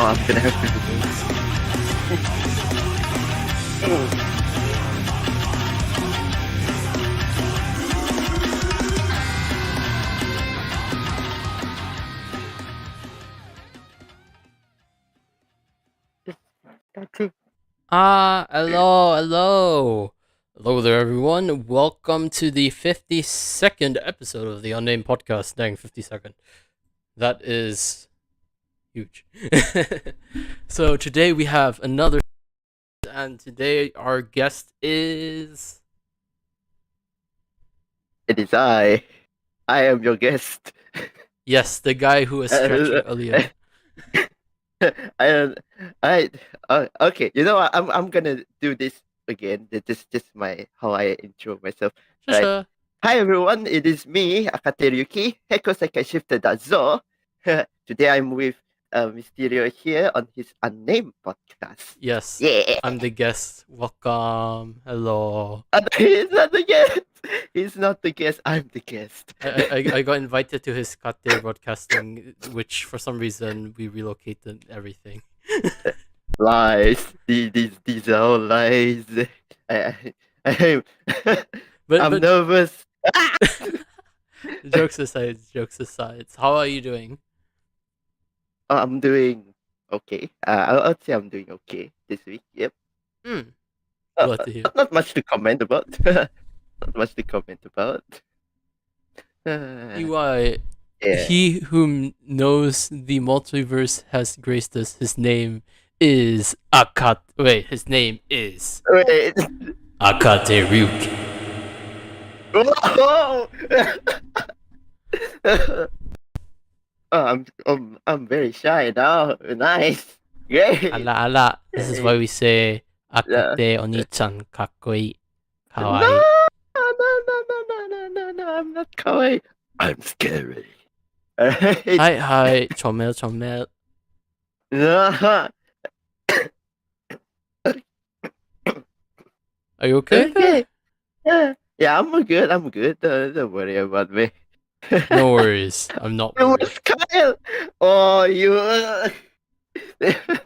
I'm gonna have to do this. That's it. Hello. Hello there, everyone. Welcome to the 52nd episode of the Unnamed Podcast. Dang, 52nd. That is huge. So today we have another, and today our guest is... It is I. I am your guest. Yes, the guy who was stretching earlier. Okay. You know what? I'm gonna do this again. This is just how I intro myself. Right. Sure. Hi everyone, it is me, Akate Riuki. Heko Sekai Shifter Dazo. Today I'm with Mysterio here on his Unnamed Podcast. Yes, Yeah. I'm the guest. Welcome. Hello. He's not the guest. He's not the guest. I'm the guest. I got invited to his Caturteer broadcasting, which for some reason we relocated everything. Lies. These are all lies. I'm But nervous. jokes aside, how are you doing? I'm doing okay. I'll say I'm doing okay this week. Yep. Glad to hear. Not much to comment about. Not much to comment about. You are he whom knows the multiverse has graced us. His name is Akate. Wait, his name is Wait. Akate Riuki. Oh, I'm very shy now. Nice. Great. Ala. This is why we say Akate Oni-chan kakkoi. Kawaii. No, I'm not kawaii. I'm scary. Hi, chomel. No. Are you okay? Okay. Yeah, I'm good. Don't worry about me. No worries. I'm not It worried. was Kyle. Oh, you.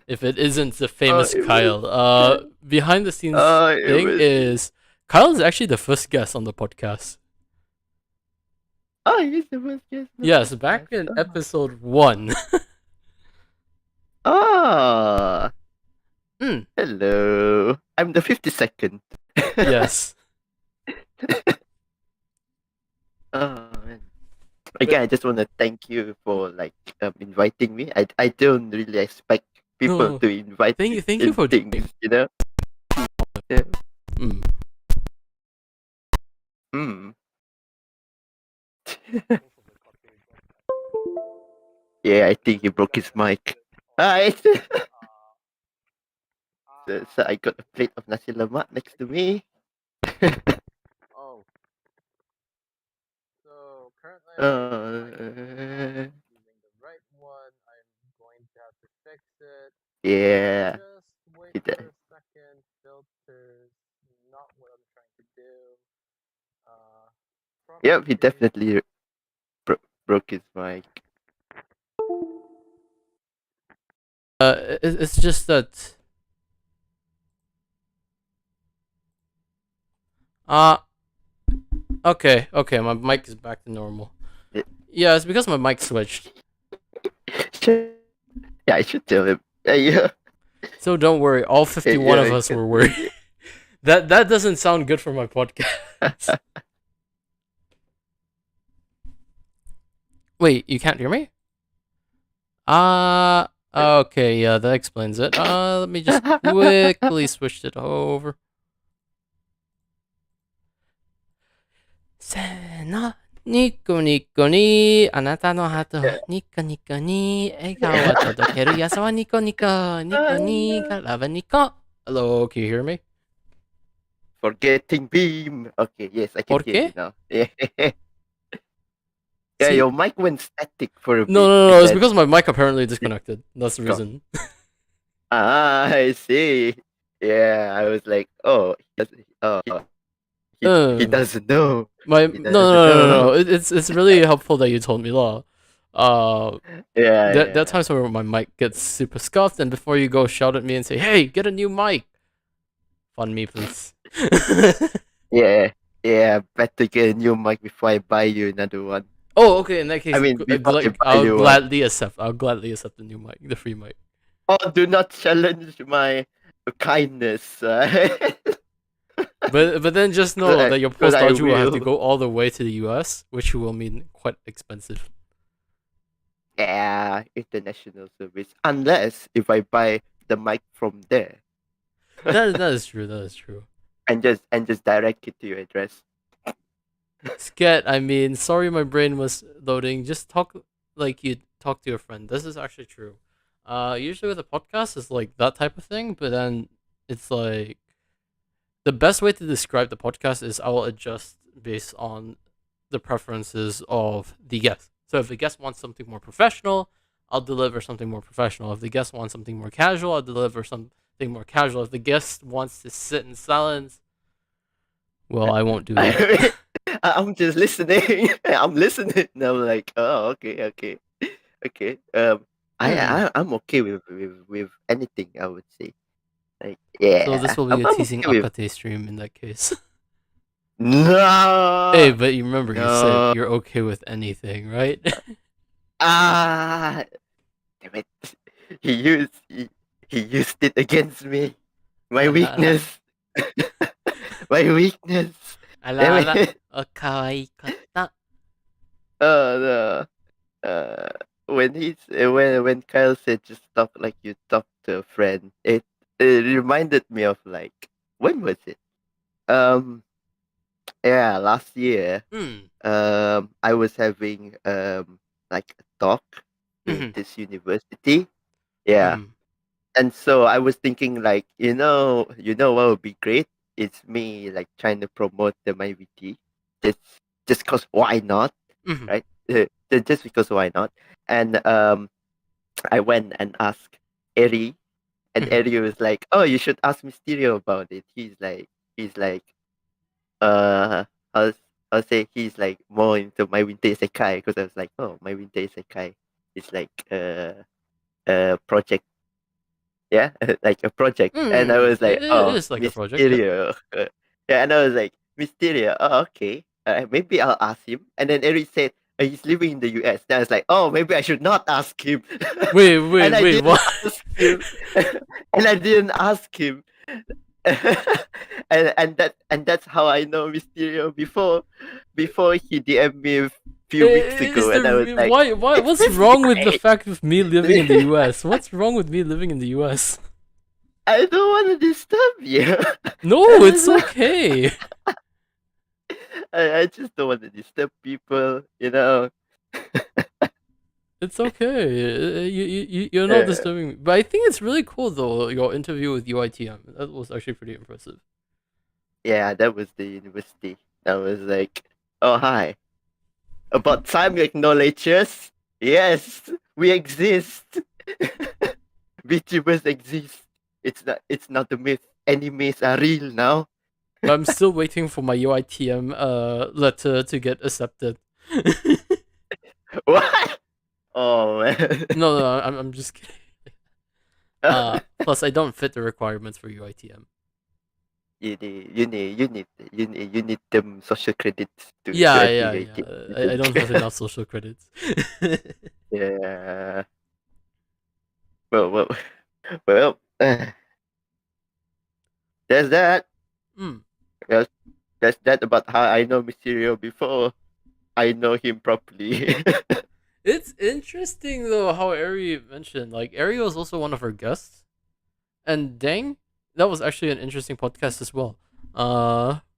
If it isn't the famous it Kyle, behind the scenes thing is Kyle is actually the first guest on the podcast. Oh, he's the first guest. Yes, back in episode 1. Oh. Hello. I'm the 52nd. Yes. Oh man. Again, I just want to thank you for inviting me. I don't really expect people to invite me. Thank you for things, you know. Yeah. Yeah, I think he broke his mic. So I got a plate of nasi lemak next to me. Oh. So currently using the right one. I'm going to have to fix it. Yeah. Just wait for a second. Filters, not what I'm trying to do. Yep, he definitely broke his mic. It's just that. Okay, my mic is back to normal. Yeah, it's because my mic switched. Yeah, I should tell him. Yeah. So don't worry, all 51 of us were worried. That doesn't sound good for my podcast. Wait, you can't hear me? Okay, yeah, that explains it. Let me just quickly switch it over. せーの、ニコニコに、あなたのハート、ニコニコに、笑顔を届ける、やさはニコニコ、ニコニコ、ラブニコ。Hello, can you hear me? Forgetting beam. Okay, yes, I can hear you now. Yeah. Yeah, See, your mic went static for a bit. No, it's because my mic apparently disconnected. That's the reason. I see. Yeah, I was like, oh, he doesn't know. No. It's really helpful that you told me, law. There are Yeah, times where my mic gets super scuffed, and before you go, shout at me and say, "Hey, get a new mic." Fund me, please. yeah, yeah. Better get a new mic before I buy you another one. Oh, okay. In that I case, mean, before I buy I'll you one. gladly accept. I'll gladly accept the new mic, the free mic. Oh, do not challenge my kindness. But then just know that your Because I postgraduate will have to will. go all the way to the US, which will mean quite expensive. Yeah, international service. Unless if I buy the mic from there That is true. That is true. and just direct it to your address. Sket, I mean, sorry, my brain was loading. Just talk like you talk to your friend. This is actually true. Usually with a podcast, it's like that type of thing, but then it's like the best way to describe the podcast is I will adjust based on the preferences of the guest. So if the guest wants something more professional, I'll deliver something more professional. If the guest wants something more casual, I'll deliver something more casual. If the guest wants to sit in silence, well, I won't do that. I'm just listening. I'm listening. And I'm like, oh, okay. I'm okay with anything. I would say, like, So this yeah, will be I'm a teasing okay with. Akate stream in that case. Hey, No, but you remember you said no. you're okay with anything, right? Ah, damn it. He used he, he used it against me. My Ala ala. weakness. My weakness. Ala Damn ala. it. Akawaikata. Oh no. Uh, when Kyle said just talk like you talk to a friend, it reminded me of like when was it? Um, yeah, last year. Hmm. I was having like a talk with Mhm. this university. Yeah, Mhm. and so I was thinking like what would be great? It's me like trying to promote the MyVT, just just cause why not, Mhm. right? Just because why not? And I went and asked Eri, and Mhm. Eri was like, "Oh, you should ask Mysterio about it." He's like, uh, I'll I'll say he's like more into my winter isekai because I was like, "Oh, my winter isekai is like a project, yeah, like a project." And I Mm. was like, It "Oh, is like a project. Yep. Mysterio." Yeah, and I was like, "Mysterio, oh, okay. Maybe I'll ask him." And then Eric said, he's living in the US. Then I was like, "Oh, maybe I should not ask him." Wait, And wait, I wait. didn't What? ask him. And I didn't ask him. And that's how I know Mysterio before he DM'd me a few weeks Is ago, and I was there like, why? "It's What's this wrong with the guy." fact of me living in the U.S.? What's wrong with me living in the U.S.? I don't want to disturb you. No, it's okay. I just don't want to disturb people. It's okay. You're not Uh, disturbing me. But I think it's really cool though. Your interview with UITM. That was actually pretty impressive. yeah, that was the university. I was like, "Oh, hi. About time you acknowledge us. Yes, we exist. VTubers exist. It's not a myth. Animes are real now." But I'm still waiting for my UITM letter to get accepted. What? Oh man. No, I'm just kidding. Plus I don't fit the requirements for UITM. you need them social credits to Yeah, yeah, affiliate yeah. it. I don't have enough social credits. Yeah. Well. Well. There's that. Hmm. That's that's that about how I know Mysterio before I know him properly. It's interesting though how Ari mentioned like Ari was also one of her guests, and dang, that was actually an interesting podcast as well.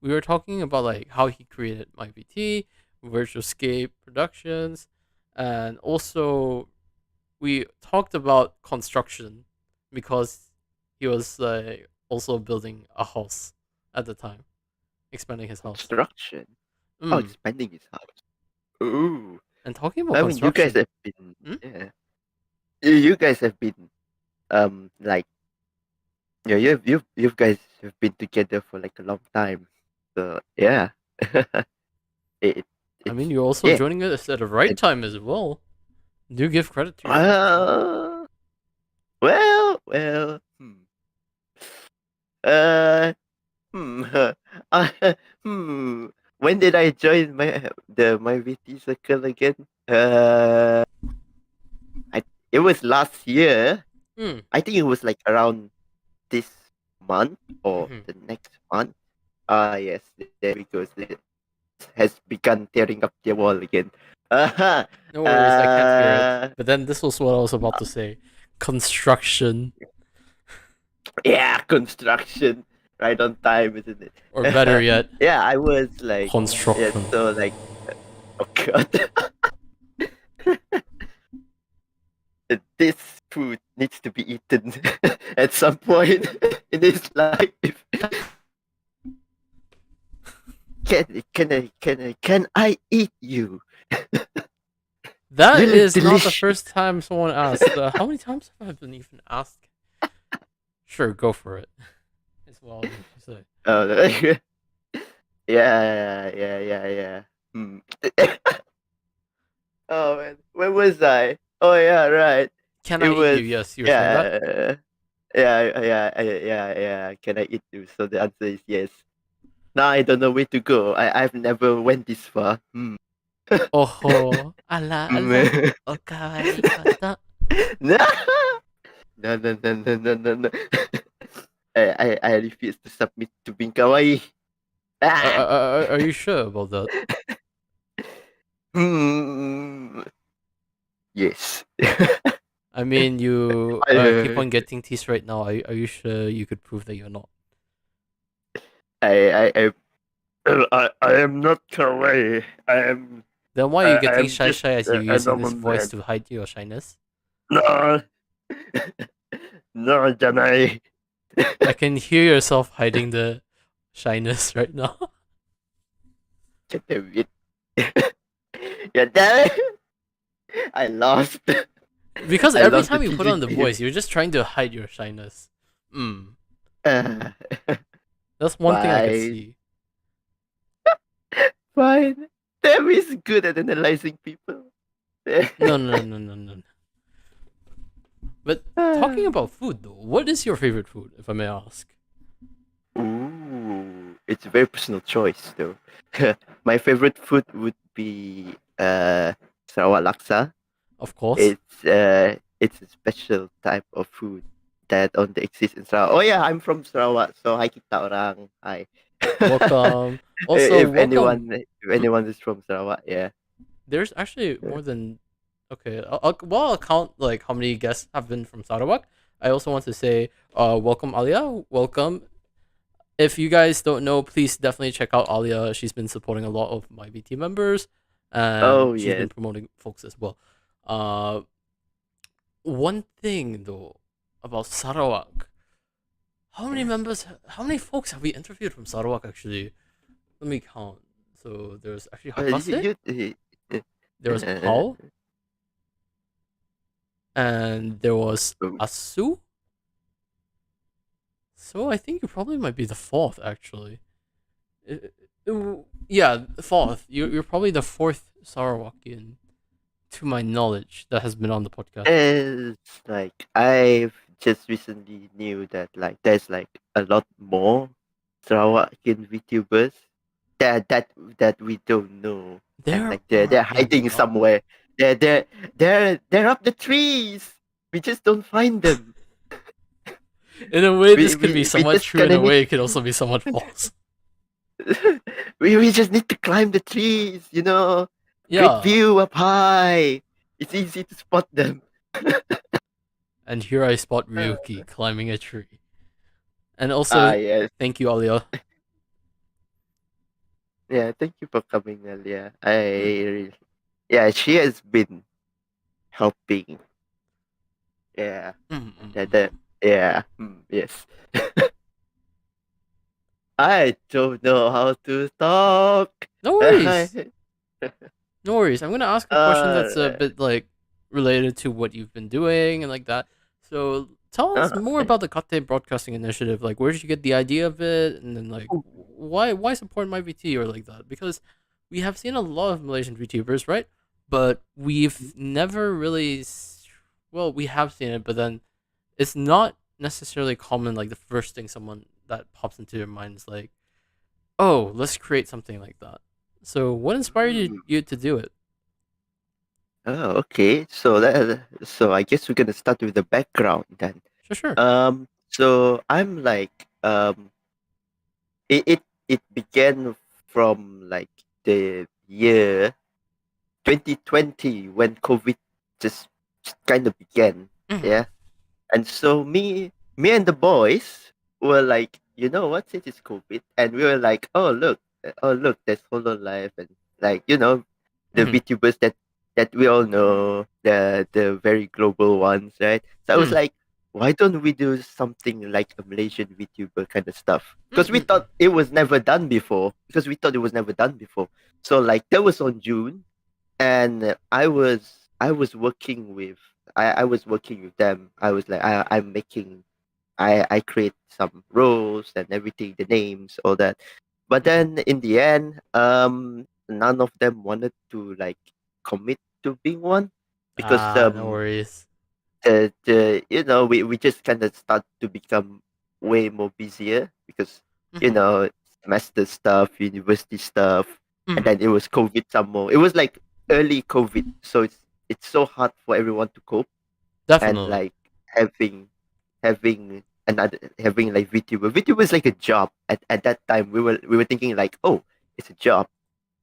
We were talking about like how he created MyVT, Virtualscape Productions, and also we talked about construction because he was also building a house at the time, expanding his house. Construction. Oh, Mm. expanding his house. Ooh. And talking about I mean, you guys construction, have been, hmm? yeah. You guys have been, like, yeah, you guys have been together for like a long time. So yeah, it I mean, it's you're also yeah. joining us at the right And time as well. Do give credit to your friends. Uh, well. Uh, hmm. Uh, hmm. When did I join my VT circle again? I it was last year. Hmm. I think it was like around this month or Mm-hmm. the next month. Yes, there we go. So it has begun tearing up the wall again. Uh, No worries, I can't hear it. uh, But then this was what I was about to say. Construction. yeah, construction right on time, isn't Or better it? yet, Yeah, I was like, yeah, construction. so like, oh god, this food needs to be eaten at some point in his life. Can I eat you? That You look is not the delicious. first time someone asked. How many times have I been even asked? Sure, go for it. It's what I'll usually say. Oh, yeah. Hmm. Oh man, where was I? Oh yeah, right. Can It I eat was you? Yes, you were saying that? yeah, yeah. Can I eat you? So the answer is yes. Now I don't know where to go. I've never went this far. Oho, ala ala, Mm. o kawaii No, no. I refuse to submit to being kawaii. Ah. Are you sure about that? Hmm. Yes. I mean, you keep I, on getting teased right now. Are you sure you could prove that you're not? I am not kawaii. Then why are you I getting am shy just shy as you're a using this normal voice man. to hide your shyness? No, no, Janai. I can hear yourself hiding the shyness right now. Get a bit. Yeah, damn it. I lost. Because I every lost the time you put on teasing the game. voice, you're just trying to hide your shyness. Mm. Uh, That's one thing I could fine, see. fine. Damn is good at analyzing people. No. But talking about food though, what is your favorite food, if I may ask? Ooh, it's a very personal choice though. My favorite food would be Sarawak laksa. Of course. It's a special type of food that only exists in Sarawak. Oh yeah, I'm from Sarawak, so hi kita orang. Hi. Welcome. Also, welcome. If anyone is from Sarawak, yeah. There's actually more than okay. I'll count like how many guests have been from Sarawak. I also want to say, welcome Alia. Welcome. If you guys don't know, please definitely check out Alia. She's been supporting a lot of my VT members, and Oh she's been yes. promoting folks as well. Uh, One thing though about Sarawak, how many folks have we interviewed from Sarawak actually? Let me count. So there's actually Hakase, there was uh, Pau, and there was Asu. So I think you probably might be the fourth actually. Yeah, fourth. You're probably the fourth Sarawakian, to my knowledge, that has been on the podcast. it's like I've just recently knew that like there's like a lot more Sarawakian VTubers that we don't know, and There like are they're a hiding lot. somewhere. They're up the trees. We just don't find them. In a way, this We could be we, we somewhat just true. In kinda a need way, it could also be somewhat false. we just need to climb the trees, you know. Great Yeah, view up high. It's easy to spot them. and here I spot Riuki climbing a tree. And Ah also, yes. thank you, Alia. Yeah, thank you for coming, Alia. Mm, Yeah, she has been helping. Yeah, mm, mm, that, mm. that yeah, yes. I don't know how to talk. No worries. No worries. I'm gonna ask a question that's a Alright. bit like related to what you've been doing and like that. So tell us more Uh-huh. about the Kate Broadcasting Initiative. Like, where did you get the idea of it, and then like, why support my VT or like that? Because we have seen a lot of Malaysian VTubers, right? but we've never really. Well, we have seen it, but then it's not necessarily common. Like the first thing someone that pops into your mind is like, "Oh, let's create something like that." So, what inspired Mm. you to do it? Oh, okay. So I guess we're gonna start with the background then. Sure, sure. So I'm like it began from like the year 2020 when COVID just kind of began. Mm-hmm. Yeah. And so me and the boys were like, you know what, since it's COVID, and we were like, oh look, there's Hololive, and like, the Mm-hmm. VTubers that we all know, the very global ones, right? So I was Mm-hmm. like, why don't we do something like a Malaysian VTuber kind of stuff? Because we Mm-hmm. thought it was never done before. Because we thought it was never done before. So like that was on June, and I was working with I was working with them. I was like I'm making I create some roles and everything, the names, all that. But Mm-hmm. then in the end, none of them wanted to like commit to being one because Ah, no worries. we just kind of start to become way more busier because you Mm-hmm. know semester stuff, university stuff, and Mm-hmm. then it was COVID some more. It was like early COVID, so it's so hard for everyone to cope, and Definitely. like having like VTuber. VTuber is like a job. At that time we were thinking like, oh, it's a job.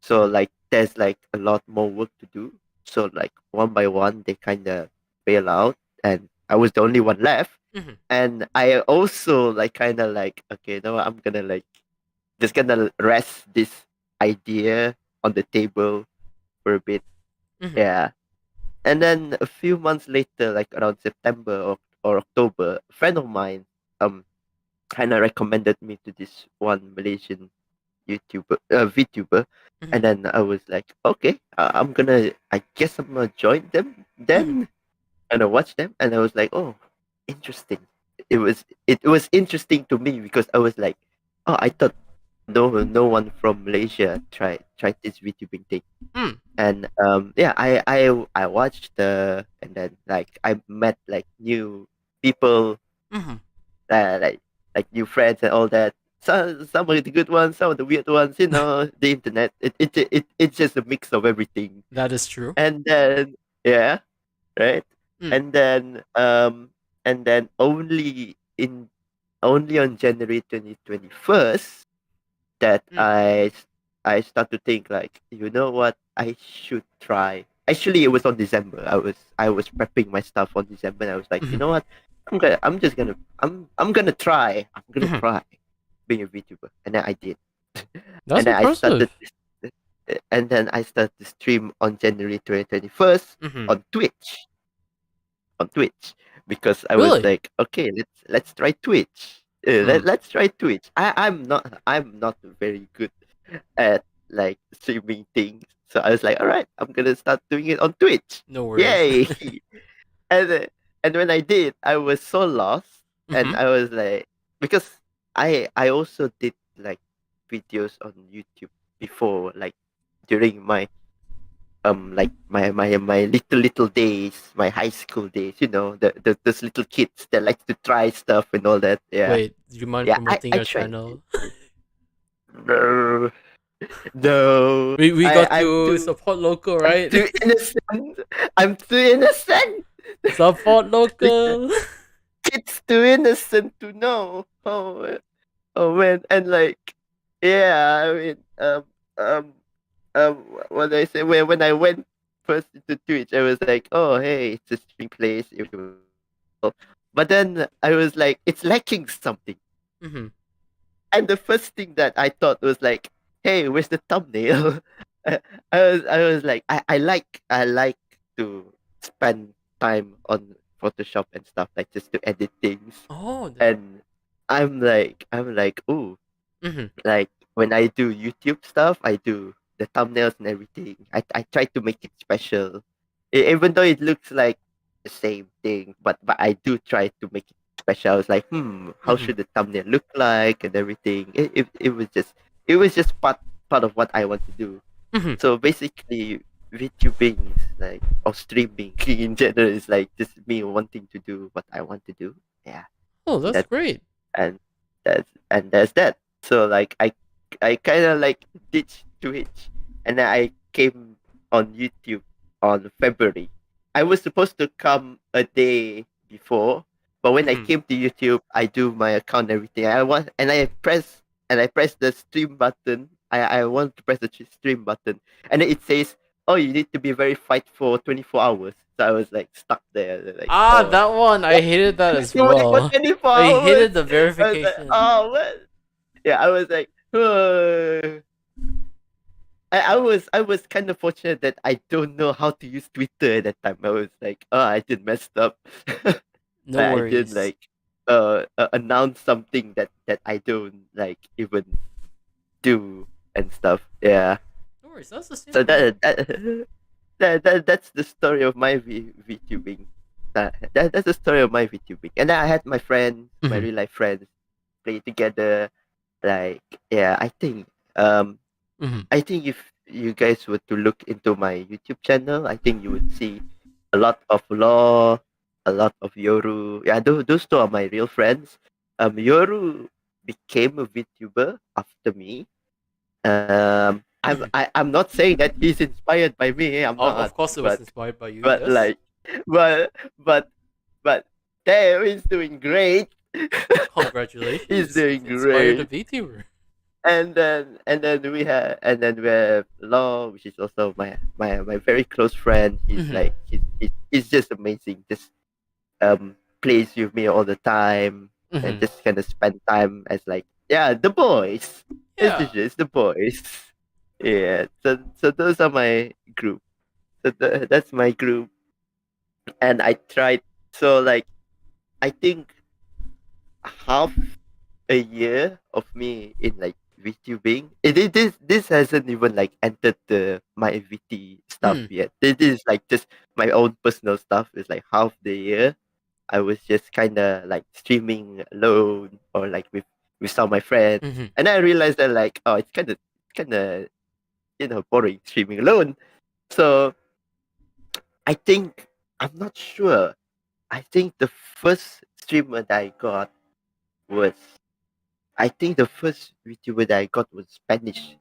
So Mm-hmm. like there's like a lot more work to do. So like one by one they kinda bail out, and I was the only one left. Mm-hmm. And I also like kinda like, okay, no, I'm gonna like just gonna rest this idea on the table for a bit. Mm-hmm. Yeah. And then a few months later, like around September or October, a friend of mine kind of recommended me to this one Malaysian VTuber, Mm-hmm. and then I was like, okay, I guess I'm gonna join them Mm-hmm. then, and I watched them, and I was like, oh, interesting. It was interesting to me because I was like, oh, I thought no one from Malaysia tried this VTubing thing. Mm. And yeah, I watched and then like I met like new people, Mm-hmm. like new friends and all that. Some of the good ones, some of the weird ones. The internet. It's just a mix of everything. That is true. And then yeah, right. Mm. And then only on January 2021 that Mm. I start to think like, you know what, I should try. Actually, it was on December. I was prepping my stuff on December. And I was like, you Mm-hmm. know what, I'm gonna try. I'm gonna Mm-hmm. try being a VTuber, and then I did. That's and then I started, impressive. and then I started to stream on January 2021 Mm-hmm. on Twitch, because I was Really? like, okay, let's try Twitch. Mm. Let's try Twitch. I'm not very good at like streaming things. So I was like, all right, I'm gonna start doing it on Twitch. No worries. Yay! and uh, and when I did, I was so lost, Mm-hmm. and I was like, because I also did like videos on YouTube before, like during my like my little days, my high school days. The those little kids that like to try stuff and all that. Yeah, Wait, do you mind yeah. promoting I your tried. channel? No, no. We I got I'm to too support local, I'm right? too innocent. I'm too innocent. Support Little local. kids too innocent to know. Oh man, and like, yeah. I mean, um, what did I say? When I went first into Twitch, I was like, oh hey, it's a streaming place. It will be cool. But then I was like, it's lacking something. Mm-hmm. And the first thing that I thought was like, hey, where's the thumbnail? I was like, I like to spend time on Photoshop and stuff, like just to edit things. Oh, And I'm like, ooh, mm-hmm. like when I do YouTube stuff, I do the thumbnails and everything. I try to make it special, even though it looks like the same thing. But I do try to make it special. I was like, how Mm-hmm. should the thumbnail look like and everything. It was just part of what I want to do. Mm-hmm. So basically. VTubing is like, or streaming in general is like just me wanting to do what I want to do. Yeah, Oh, and that's that great. and that's that. So like I kind of like ditched Twitch, and then I came on YouTube on February. I was supposed to come a day before, but when I Mhm. came to YouTube, I do my account and everything. I press the stream button. I want to press the stream button, and then it says, "Oh, you need to be verified for 24 hours." So I was like stuck there, like, Ah, oh, that one. I what? hated that as You wait for well. 24 I hours. hated the I was like, verification. oh, what? Yeah, I was like, I was kind of fortunate that I don't know how to use Twitter at that time. I was like, oh, I did messed up. No I did worries. like announce something that I don't like even do and stuff. Yeah. No worries. That's the same So for me. that's the story of my VTubing. That's the story of my VTubing. And then I had my friends, my Mhm. real life friends, play together. Like, yeah, um Mhm. I think if you guys were to look into my YouTube channel, I think you would see a lot of Law, a lot of Yoru. Yeah, those two are my real friends. Yoru became a VTuber after me. Mhm. I'm not saying that he's inspired by me. I'm Of not, course, it was but inspired by you. but Yes. like, but but but damn, he's doing great. He's Congratulations. doing You've inspired a great. VTuber. And then we have Law, which is also my very close friend. He's Mhm. like he's just amazing. Just plays with me all the time and Mhm. just kind of spend time as like, yeah, the boys. Yeah. It's the boys. Yeah. So those are my group. That's my group, and I tried. So like I think half a year of me in like VTubing. This hasn't even like entered the my VT stuff Mm. yet. This is like just my own personal stuff. It's like half the year. I was just kind of like streaming alone or like with some of my friends, Mhm. and I realized that like, oh, it's kind of boring streaming alone. So I think I'm not sure. I think the first streamer that I got was I think the first VTuber that I got was Spanish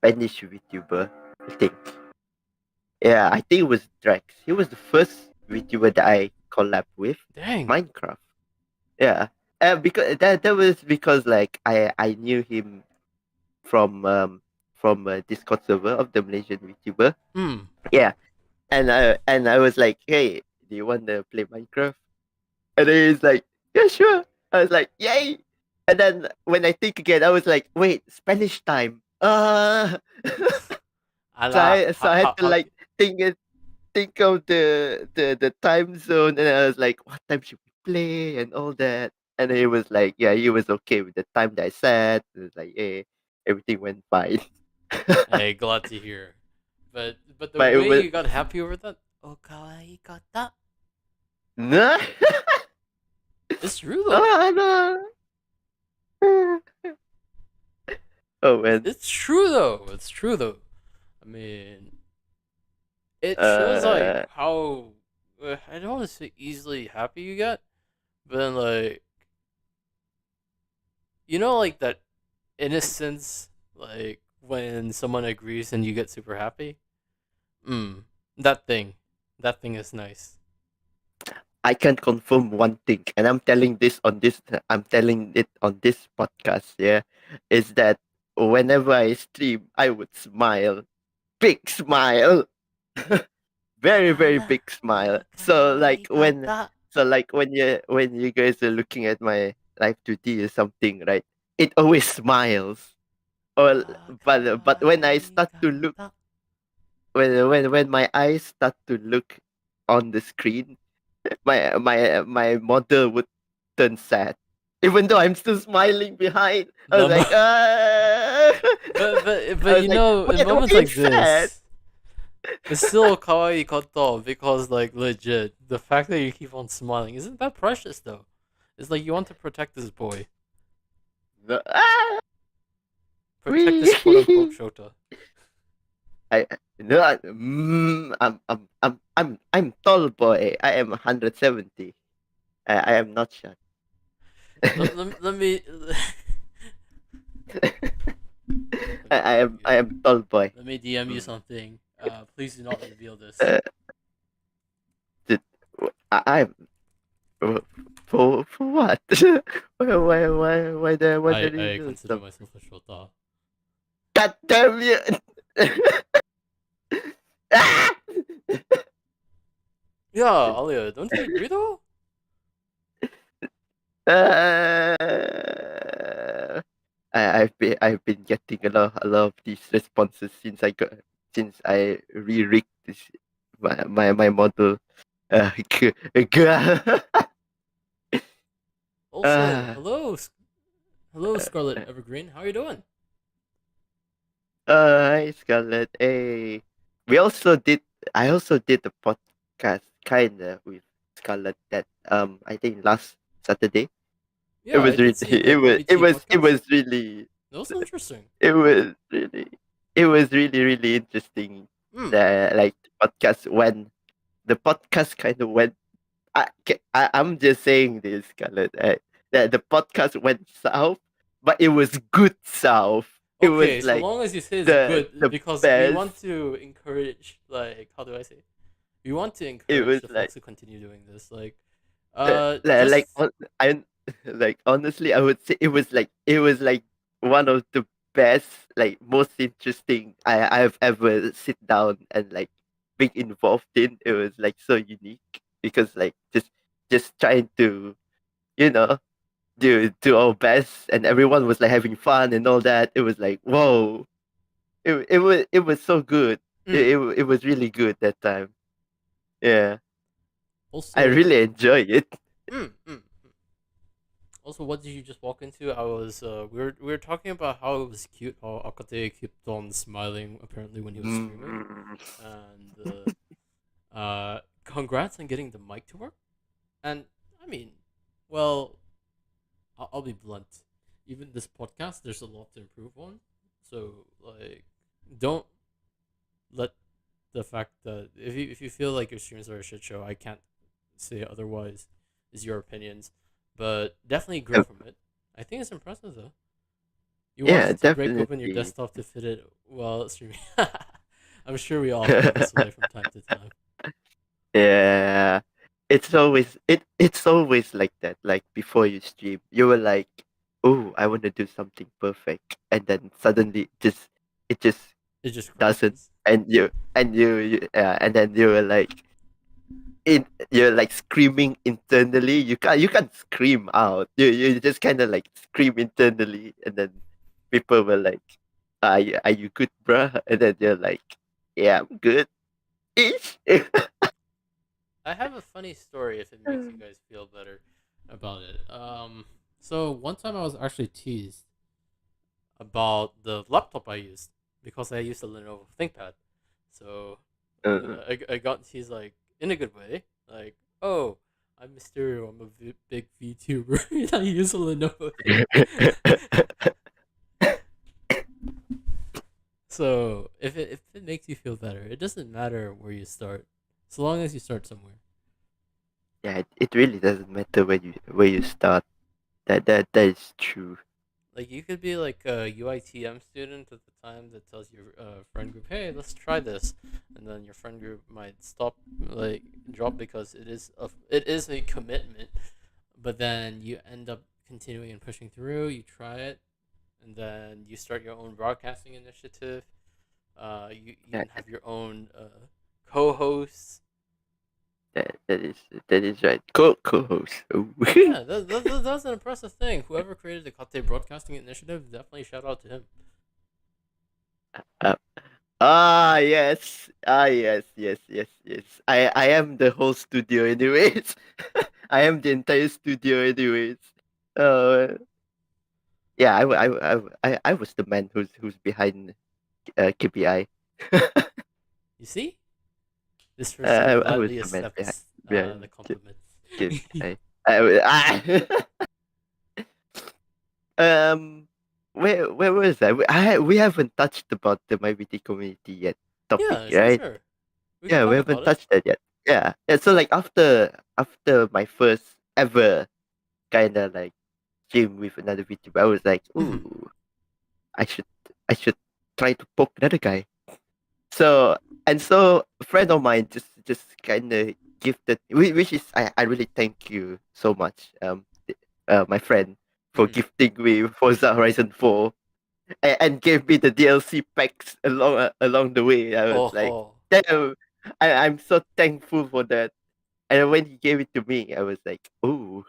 VTuber. I think. Yeah, I think it was Drex. He was the first VTuber that I collabed with. Dang. Minecraft. Yeah. Because that was because like I knew him from a Discord server of the Malaysian VTuber. Hmm. Yeah. And I was like, hey, do you want to play Minecraft? And then he's like, yeah, sure. I was like, yay. And then when I think again, I was like, wait, Spanish time. So Allah. I had to like think think of the time zone, and I was like, what time should we play and all that. And he was like, yeah, he was okay with the time that I set. It was like, hey, everything went fine. Hey, glad to hear. But the But it way was you got happy over that, oh kawaii kata. no, It's true though. no, no. Oh man. It's true though. It's true though. I mean, it shows like Uh, how I don't want to say easily happy you get, but then like like that innocence, like when someone agrees and you get super happy. Mm, that thing, that thing is nice. I can confirm one thing, and I'm telling it on this podcast, yeah, is that whenever I stream, I would smile, big smile, very very Allah, big smile. kawaii kata. So like when you guys are looking at my live 2D or something, right? It always smiles. Or Ah, but when I kawaii start to look kata. when my eyes start to look on the screen, my mother would turn sad. Even though I'm still smiling behind, I was The like, but I was you like, know, in wait, why are moments you like sad? this, it's still kawaii koto because like legit, the fact that you keep on smiling isn't that precious though. It's like you want to protect this boy, No, protect this quote unquote Shota. I no, I'm tall boy. I am 170. I am not short. Let me let me DM I you. am tall boy. Let me DM you Mm. something. Please do not reveal this. Uh, did, I'm for what? Why I did you I do consider so? myself a shota. God damn you! Ah! Yeah, Alia, don't you agree though? Uh, I've been getting a lot of these responses since I re-rigged this my model. G- g- Also, uh, hello, Scarlet Evergreen. How are you doing? Hi Scarlett. Hey, we also did. I also did a podcast kinda with Scarlett that I think last Saturday. It Yeah, I was did really see the YBT it podcast. was really That was interesting. it was really it was really interesting. Hmm. Like the podcast kind of went. I'm just saying this, Scarlett. That the podcast went south, but it was good south. It Okay, was so like long as you say it's good, the because we best. want to encourage, like, how do I say? We want to It encourage was the like folks who continue doing this. Like, like just I like honestly, I would say it was like one of the best, like most interesting I've ever sit down and like been involved in. It was like so unique because like just trying to you know do our best, and everyone was like having fun and all that. It was like whoa, it was so good. mm, It was really good that time. Yeah, I also really enjoy it. mm, mm. Also, what did you just walk into? I was we were talking about how it was cute how Akate kept on smiling apparently when he was streaming, Mm. and congrats on getting the mic to work. And I mean, well, I'll be blunt. Even this podcast, there's a lot to improve on. So like, don't let the fact that if you feel like your streams are a shit show, I can't say otherwise. Is your opinions, but definitely grow from it. I think it's impressive though. You Yeah, wanted to break open your definitely. desktop to fit it while streaming. I'm sure we all feel this way from time to time. Yeah. It's always like that. Like before you stream, you were like, "Oh, I want to do something perfect," and then suddenly it just It just doesn't, crashes. and and then you were like, you're like screaming internally. You can't scream out. You just kind of like scream internally, and then people were like, are you good, bruh?" And then you're like, "Yeah, I'm good." Ish. I have a funny story if it makes you guys feel better about it. So one time I was actually teased about the laptop I used because I used a Lenovo ThinkPad. So Uh, I got teased like in a good way, like, oh, I'm Mysterio, I'm a big VTuber. I use a Lenovo ThinkPad. So if it makes you feel better, it doesn't matter where you start, so long as you start somewhere. yeah, it really doesn't matter where you start. That is true. Like you could be like a UITM student at the time that tells your friend group, "Hey, let's try this," and then your friend group might stop, like drop because it is a commitment. But then you end up continuing and pushing through. You try it, and then you start your own broadcasting initiative. You Yeah, even have your own co-hosts. that is right. Co-host. Ooh. Yeah, that's an impressive thing. Whoever created the Kate Broadcasting Initiative, definitely shout out to him. Uh, yes. Yes. I am the whole studio, anyways. I am the entire studio, anyways. Uh, yeah. I was the man who's behind KPI. You see? This person I was gladly the man accepts the behind compliment. KPI. Um, where was I? We haven't touched about the MyBT community yet. topic, Yeah, sure, right? sure. We can Yeah, we talk haven't about it. touched that yet. Yeah. Yeah. So like after my first ever kind of like gym with another VTuber, I was like, Mm-hmm. ooh, I should I should try to poke another guy. So so a friend of mine just kind of gifted, which is I really thank you so much, my friend, for Mm-hmm. gifting me Forza Horizon 4 and gave me the DLC packs along the way. I was like, Oh. damn, I'm so thankful for that. And when he gave it to me, I was like, ooh,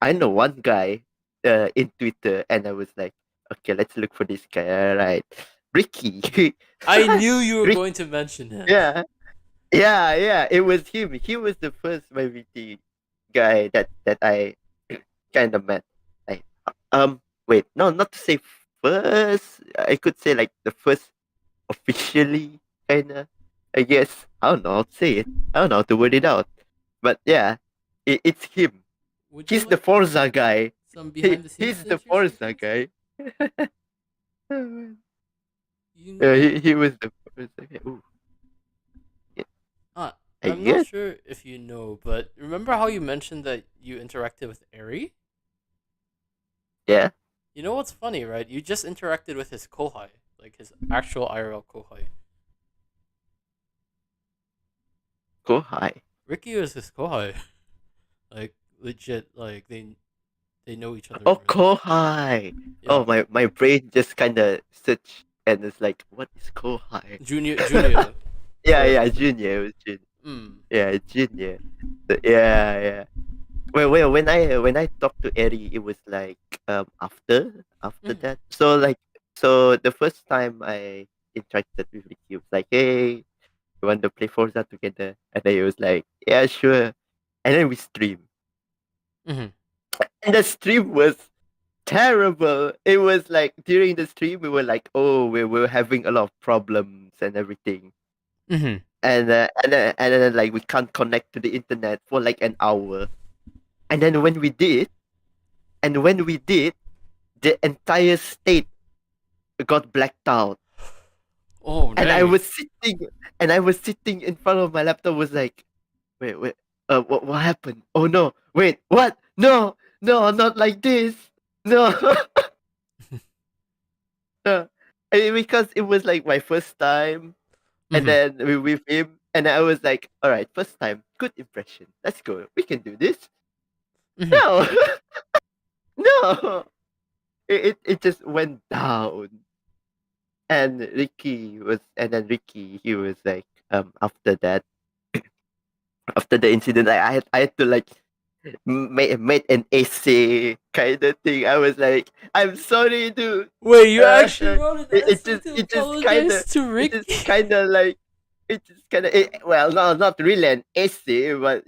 I know one guy in Twitter, and I was like, okay, let's look for this guy. All right, Ricky. I knew you were Rick, going to mention him. yeah, yeah. It was him. He was the first MyVT guy that I kind of met. Like, wait, no, not to say first. I could say like the first officially kind of. I guess I don't know how to say it. I don't know how to word it out. But yeah, it's him. Would you He's the like Forza guy. some behind the scenes He's the Forza conversations? guy. You Yeah, know, he was the Forza guy. Ooh, yeah, I I'm not guess. sure if you know, but remember how you mentioned that you interacted with Eri? Yeah, You know what's funny, right? You just interacted with his kohai, like his actual IRL kohai. go high. Ricky is his kohai. Like legit, like they know each other Oh, already. Kohai. Oh, Yeah, my brain just kind of searched and it's like, what is Kohai? Junior Yeah, for Junior. It was Junior. mm. Yeah, Junior. Yeah. When I talked to Eri, it was like after Mm-hmm. that. So the first time I interacted with Ricky, was like, hey, you want to play Forza together? And then he was like, yeah, sure. And then we stream. Mm-hmm. And the stream was terrible. It was like during the stream we were like, oh, we were having a lot of problems and everything. Mm-hmm. And then like we can't connect to the internet for like an hour. And then when we did, the entire state got blacked out. Oh And I dang. was sitting in front of my laptop, was like, wait, what happened? Oh no, wait, what? No, not like this. No. No. Because it was like my first time, and Mm-hmm. then with him, and I was like, all right, first time, good impression. Let's go. We can do this. Mm-hmm. No, no. It just went down. And then Ricky, he was like, after that, after the incident, I had to like made an essay kind of thing. I was like, I'm sorry, dude. Wait, you Uh, actually wrote an it essay just to it just kind apologize of to it just Ricky? kind of like it just kind of well, no, not really an essay, but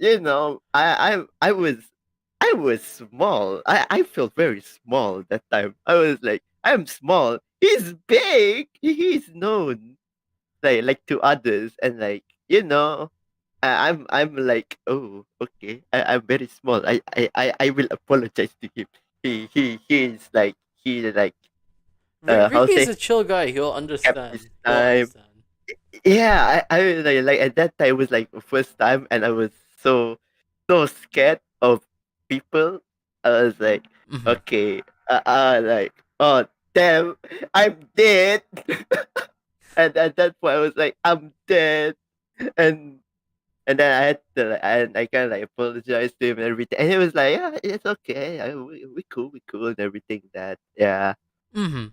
I was small. I felt very small that time. I was like, I'm small. He's big. He's known like to others, and like I'm like, oh, okay. I'm very small. I will apologize to him. He's like he like how Ricky is say a chill guy. He'll kept his understand. He'll time. understand. Yeah, I was like at that time, it was like the first time, and I was so scared of people. I was like, Mm-hmm. okay, like, oh damn, I'm dead. And at that point, I was like, I'm dead. And and then I had to like, and I kind of like apologize to him and everything, and he was like, yeah, it's okay, we cool and everything, that yeah. Mm-hmm.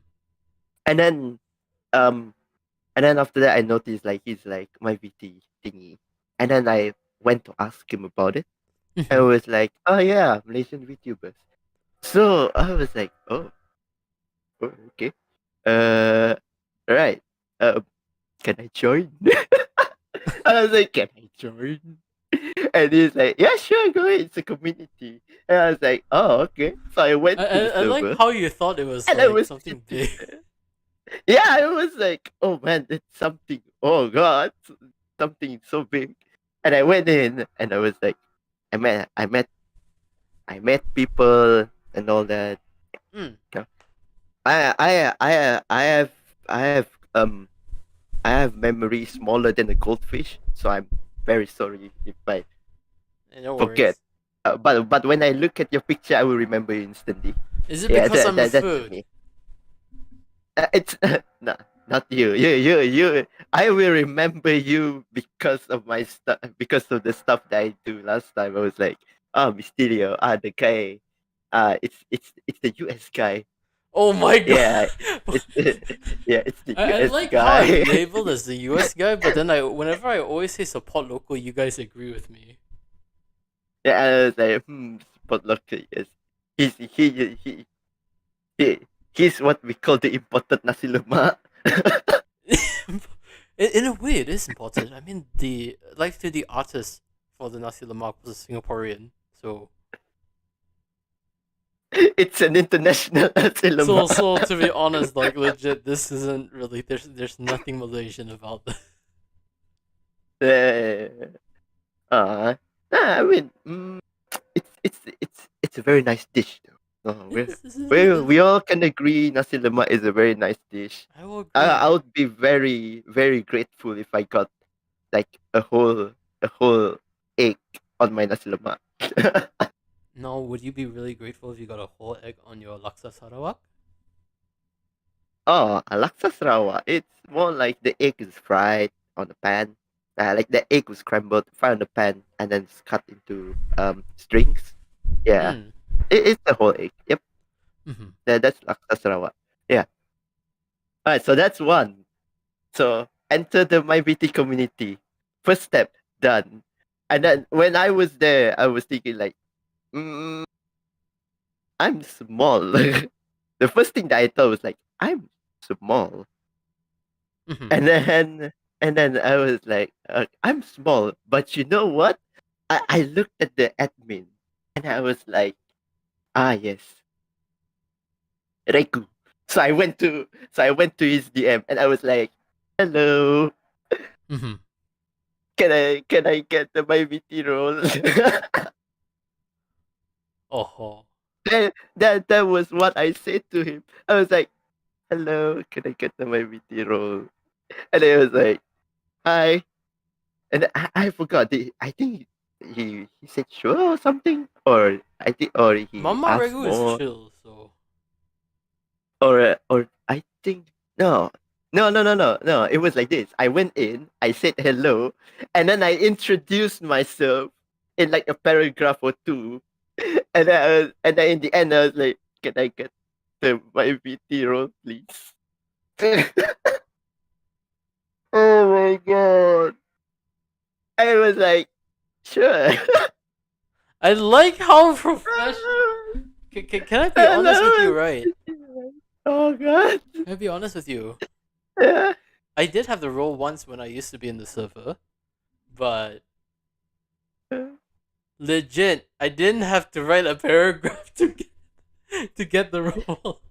And then um and then after that, I noticed like he's like my VT thingy, and then I went to ask him about it, and I Mm-hmm. was like, oh yeah, Malaysian VTubers. So I was like, oh, okay, uh, right, can I join? I was like, can I join? And he's like, yeah, sure, go ahead. It's a community. And I was like, oh, okay. So I I, went to the I I like server, how you thought it was and I like was something sitting big. there. Yeah, I was like, oh man, it's something. Oh god, something so big. And I went in, and I was like, I met people and all that. Mm. Yeah. I I I I have I have I have memory smaller than a goldfish, so I'm very sorry if I No forget. worries. But when I look at your picture, I will remember you instantly. Is it Yeah, because I'm a that's food? me. It's no, not you. You. I will remember you because of my stuff, because of the stuff that I do last time. I was like, oh, Mysterio, the guy, it's the US guy. Oh my Yeah, god! it's yeah, it's the I US like how I'm guy. labeled as the US guy, but then whenever I always say support local, you guys agree with me. Yeah, I was like, but look, yes, he's he he's what we call the imported nasi lemak. In a way, it is important. I mean, the artist for the nasi lemak was a Singaporean, so It's an international nasi so lemak. to be honest, like legit, this isn't really there's nothing Malaysian about this. Yeah. I mean, it's a very nice dish though. We all can agree nasi lemak is a very nice dish. I will I agree. would be very very grateful if I got like a whole egg on my nasi lemak. No, would you be really grateful if you got a whole egg on your laksa sarawak? Oh, a laksa Sarawak. It's more like the egg is fried on the pan. Like the egg was scrambled, fried on the pan, and then it's cut into strings. Yeah, Hmm. it's the whole egg. Yep, Mm-hmm. that's laksa Sarawak. Yeah. All right, so that's one. So enter the MyBT community. First step done. And then when I was there, I was thinking like, mm, I'm small. The first thing that I thought was like, I'm small. Mm-hmm. And then I was like, I'm small, but you know what? I looked at the admin and I was like, yes, Reku. So I went to his DM and I was like, hello, Mm-hmm. can I get the my VT role? Oh. That was what I said to him. I was like, hello, can I get the my VT role? And he was like, hi. And I forgot. I think he said sure or something, or he Mama asked Regu is more, chill, so or I think no. It was like this. I went in, I said hello, and then I introduced myself in like a paragraph or two, and then in the end I was like, can I get my VT role, please? Oh my god! I was like, sure. I like how professional. Can I be honest with you, Hello. right? Oh god. Can I be honest with you? Yeah. I did have the role once when I used to be in the server, but legit, I didn't have to write a paragraph to get the role.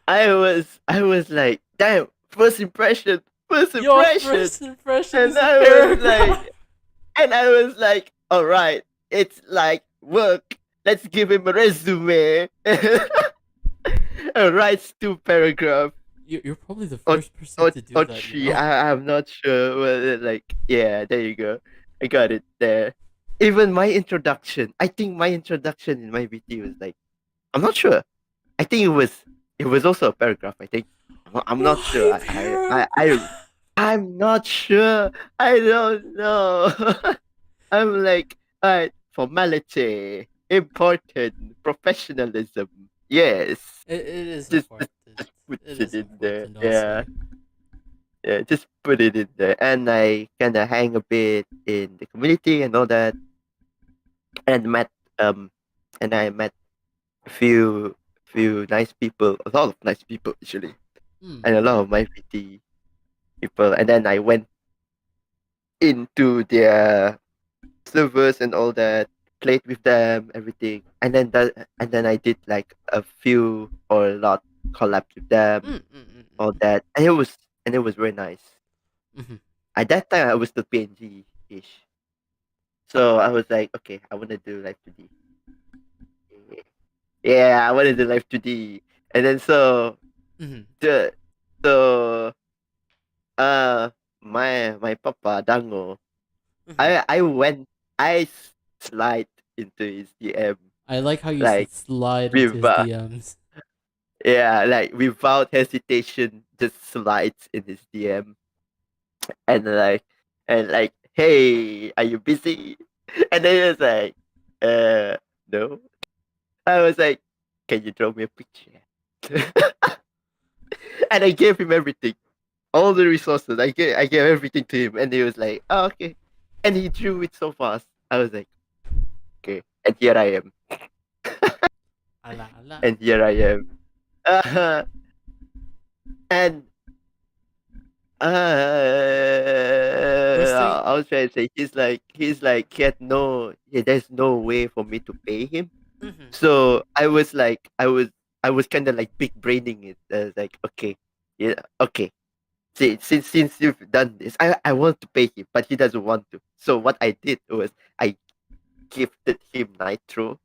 I was like, damn, first impression, first Your impression. first impression And is a I was paragraph. like and I was like, all right, it's like work. Let's give him a resume. Writes two paragraph. You're probably the Or first person to do or that, you she. know. I'm not sure. But like, yeah, there you go. I got it there. Even my introduction. I think my introduction in my VT was like, I'm not sure. I think it was also a paragraph. I think I'm not sure. Why paragraph? I'm not sure. I don't know. I'm like, alright, formality, important, professionalism. Yes, It is just important. just put It it is in there. important, I'll Yeah, say. yeah, just put it in there. And I kind of hang a bit in the community and all that, and met um, and I met a few nice people, a lot of nice people actually, Hmm. and a lot of my PT people. And then I went into their servers and all that, played with them, everything. And then I did like a few or a lot collabs with them, all that. And it was very nice. Mm-hmm. At that time I was still PNG ish. So I was like, okay, I wanna do live 2D. Yeah, I wanna do live 2D. And then so Mm-hmm. the So my papa Dango, Mhm. I slide into his DM I like how you like said slide into his without DMs. yeah, like without hesitation, just slides in his DM and like, hey, are you busy? And then he was like, no. I was like, can you draw me a picture? And I gave him everything, all the resources. I gave everything to him, and he was like, oh, okay. And he drew it so fast. I was like, okay. And here I am. Ala ala. And here I am. Uh, and First thing. I was trying to say he's like there's no way for me to pay him. Mhm. So I was kind of like big braining it. I was like, okay, yeah, okay. See, since you've done this, I want to pay him, but he doesn't want to. So what I did was I gifted him Nitro,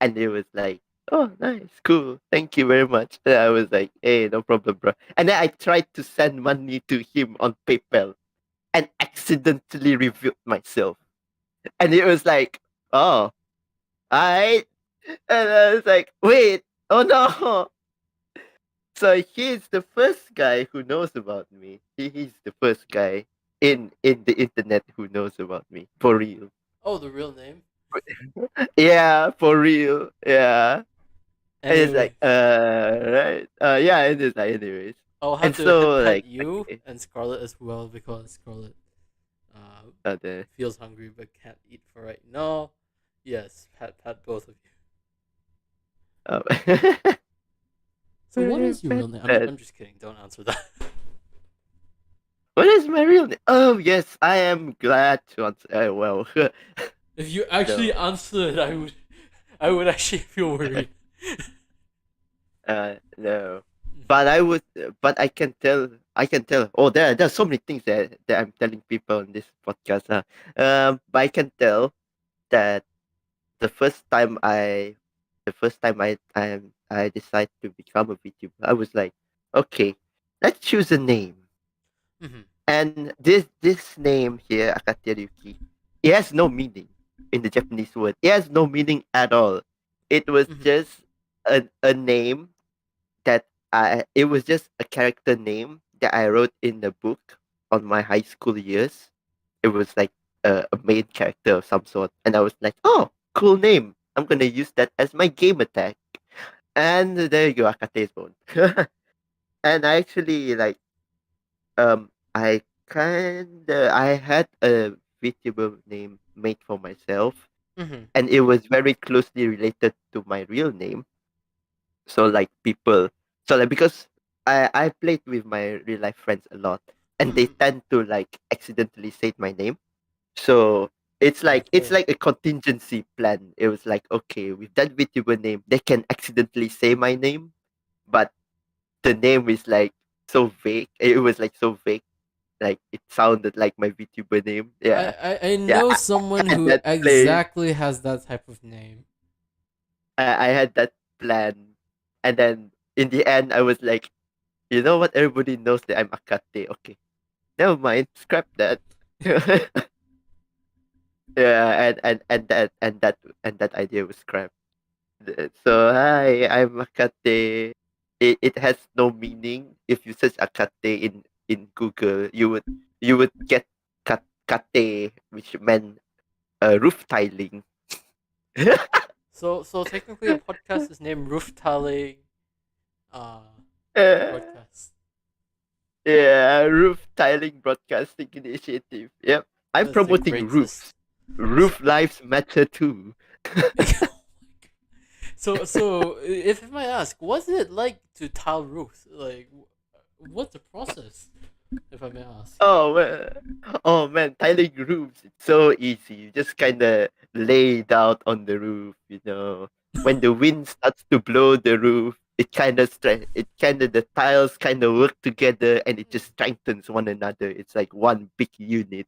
and it was like, oh, nice, cool, thank you very much. And I was like, hey, no problem, bro. And then I tried to send money to him on PayPal, and accidentally revealed myself, and it was like, oh, I, and I was like, wait, oh no. So he's the first guy who knows about me. He's the first guy in the internet who knows about me for real. Oh, the real name. Yeah, for real. Yeah, and it's Anyway, like right. Yeah, it is like anyways. I'll have And to hit so pet like you okay, and Scarlet as well because Scarlet uh, the feels hungry but can't eat for right now. Yes, pat both of you. oh. So what is your real name? I'm Pet. I'm just kidding. Don't answer that. What is my real name? Oh yes, I am glad to answer. Well, If you actually no. answered, I would actually feel worried. No. But but I can tell. Oh, there's so many things that I'm telling people on this podcast. But I can tell that the first time I, I decided to become a VTuber, I was like, okay, let's choose a name. Mhm. And this name here, Akate Ryuki, it has no meaning in the Japanese word. It has no meaning at all. It was Mhm. just a name that it was just a character name that I wrote in the book on my high school years. It was like a main character of some sort, and I was like, oh, cool name. I'm gonna use that as my game attack. And there you go, Akate's bone. And I actually like I had a VTuber name made for myself, Mhm. and it was very closely related to my real name. So like people, so like because I played with my real life friends a lot, and they Mhm. tend to like accidentally say my name. So it's Careful. like a contingency plan. It was like, okay, with that VTuber name, they can accidentally say my name, but the name is like so vague. It was like so vague, like it sounded like my VTuber name. I, Yeah, I I yeah. know I someone had who that play. exactly has that type of name. I had that plan, and then in the end, I was like, you know what? Everybody knows that I'm Akate. Okay, never mind. Scrap that. Yeah, and that idea was scrapped. So hi, I'm Akate. It has no meaning. If you search Akate in Google, you would get kate, which meant roof tiling. So technically, a podcast is named Roof Tiling uh Uh, Podcast. yeah, roof tiling broadcasting initiative. Yep, I'm That's the promoting greatest. roofs. Roof lives matter too. So if I might ask, what's it like to tile roofs? Like, what's the process? If I may ask. Oh man, oh man, tiling roofs. It's so easy. You just kind of lay it out on the roof. When the wind starts to blow the roof, the tiles kind of work together, and it just strengthens one another. It's like one big unit.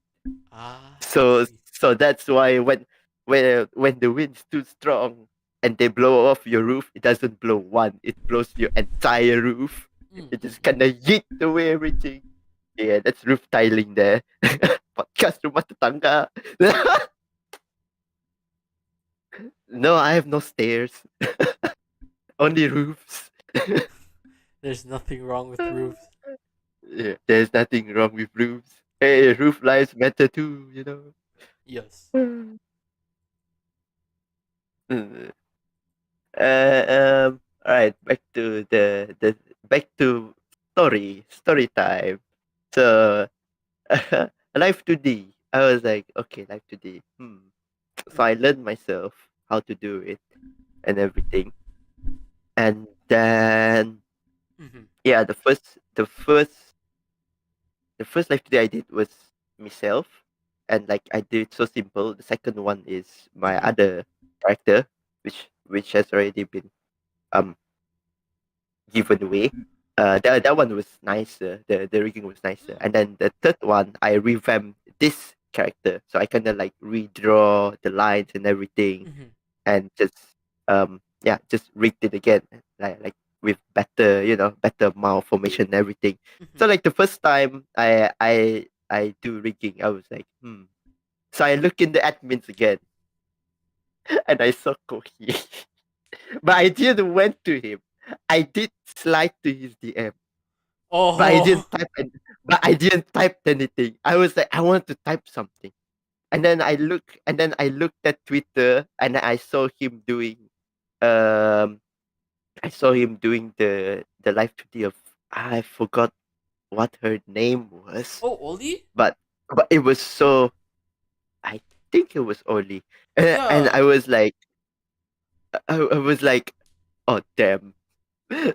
I So see. so that's why when the wind's too strong and they blow off your roof, it doesn't blow one. It blows your entire roof. Mm, It mm, just mm. kind of yeet away everything. Yeah, that's roof tiling there. Podcast rumah tetangga. No, I have no stairs. Only roofs. There's nothing wrong with roofs. Yeah, there's nothing wrong with roofs. Hey, roof lives matter too, you know. Yes. Mm. All right, back to the back to story time. So, life today. I was like, okay, life today. So I learned myself how to do it and everything, and then Mm-hmm. yeah, the first life today I did was myself, and like I did it so simple. The second one is my Mm-hmm. other character, which has already been um given away. That one was nicer. The rigging was nicer, and then the third one I revamped this character, so I kind of like redraw the lines and everything, Mm-hmm. and just yeah, just rigged it again, like with better better mouth formation and everything. Mm-hmm. So like the first time I do rigging, I was like So I look in the admins again, and I saw Kohi, but I didn't went to him. I did slide to his DM, but I Oh. didn't type. But I didn't type anything. I was like, I want to type something, and then I looked at Twitter, and I saw him doing um the live today of I forgot what her name was, Oh, Oli? but it was so I think it was Oli, and Yeah. I was like, oh damn.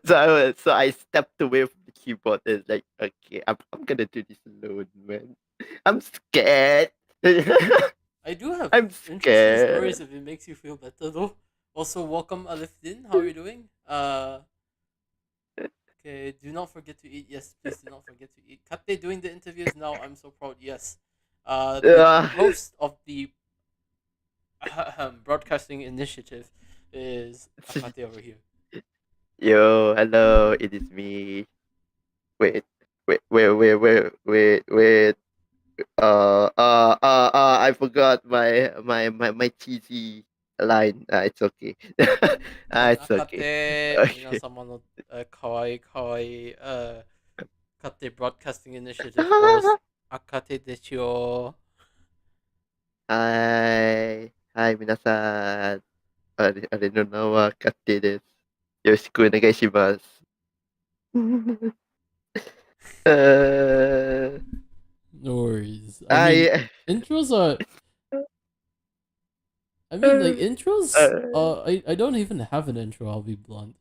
So I stepped away from the keyboard and like, okay, I'm gonna do this alone, man. I'm scared. I do have I'm interesting scared. stories if it makes you feel better though. Also, welcome Alifdin. How are you doing? Okay, do not forget to eat. Yes, please do not forget to eat. Kate doing the interviews now. I'm so proud. Yes. The Uh, host of the broadcasting initiative is Akate over here. Yo, hello, it is me. Wait, wait. I forgot my cheesy line. It's okay. It's okay. Akate, Okay. 皆様のかわいいかわいい Kate Broadcasting Initiative host Akate ですよ。はい、皆さん、あれの名は勝手です。よろしくお願いします。uh, No worries. I mean, I, intros are. I mean, like intros. uh, I don't even have an intro. I'll be blunt.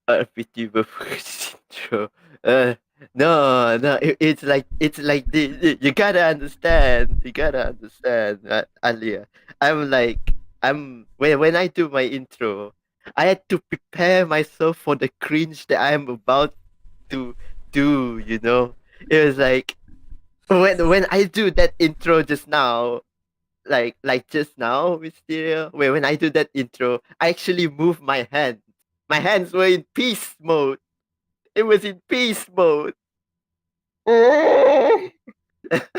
RPG Buffers intro. Uh, no, it's like you gotta understand. You gotta understand, Alia. When I do my intro, I had to prepare myself for the cringe that I'm about to do. It was like when I do that intro just now, like just now, Mysterio. When I do that intro, I actually move my hand. My hands were in peace mode. It was in peace mode. Oh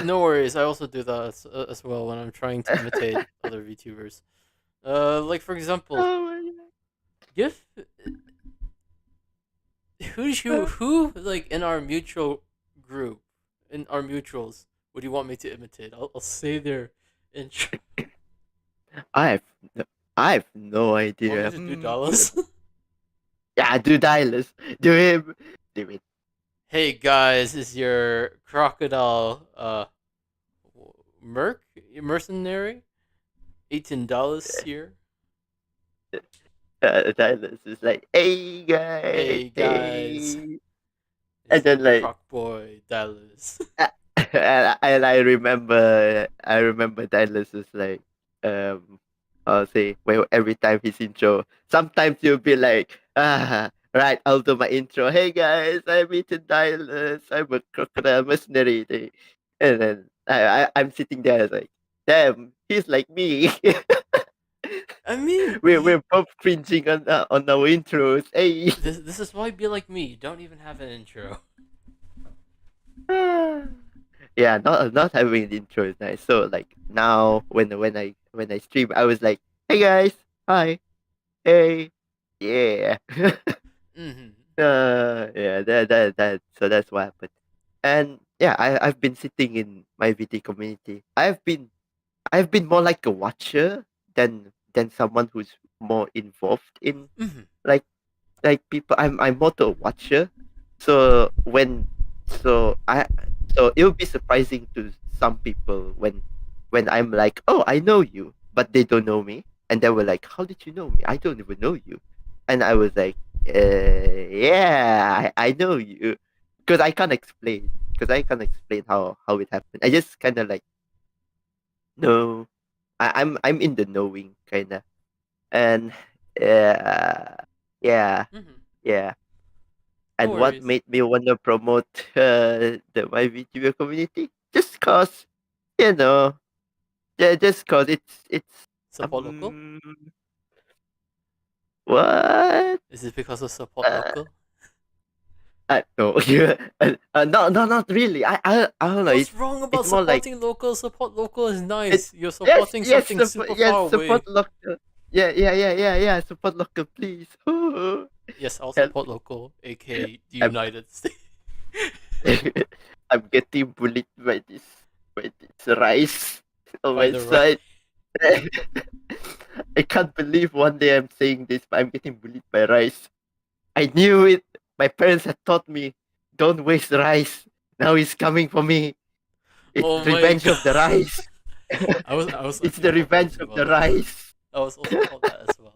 No worries. I also do that as well when I'm trying to imitate other VTubers. Like for example, my give who like in our mutual group, in our mutuals, would you want me to imitate? I'll say their intro. I have I have no Want me idea. to do Dallas? Yeah, do Dilus. Do him. Do it. Hey guys, is your crocodile merc mercenary $18 here? Dilus is like, hey guys, Hey guys, hey. And it's your then like croc boy Dallas. and I remember Dallas was like, I'll say, well, every time his intro, sometimes you'll be like, right, I'll do my intro. Hey guys, I'm Ethan Dallas. I'm a crocodile mercenary. And then I'm sitting there like, damn, he's like me. I mean, we're both cringing on our intros. Hey. this is why be like me. Don't even have an intro. Yeah, not having an intro is nice. So like now when I stream, I was like, hey guys, hi, hey, yeah. Mm-hmm. Yeah, that. So that's what happened. And yeah, I've been sitting in my VT community. I've been more like a watcher than someone who's more involved in Mm-hmm. like people. I'm more to a watcher. So so it would be surprising to some people when I'm like, oh, I know you, but they don't know me, and they were like, how did you know me? I don't even know you, and I was like, yeah, I know you, because I can't explain how it happened. I just kind of like know. I'm in the knowing kind of, and yeah, yeah, Mm-hmm. yeah. No And what worries. made me want to promote my VTuber community? Just cause, you know, just cause it's Support local? what? Is it because of support Uh, local? no, yeah, no, not really. I don't know. What's wrong about It's more like supporting local? Support local is it. nice. You're Yes, supporting yes, something super yes. far Support away. local. Yeah. Support local, please. Yes, I'll Help. support local, aka the I'm, United States. I'm getting bullied by this rice on By my the right. side. I can't believe one day I'm saying this, but I'm getting bullied by rice. I knew it. My parents had taught me, don't waste rice. Now he's coming for me. It's Oh my revenge god. of the rice. I was It's actually the taught that revenge as of the well. rice. I was also taught that as well.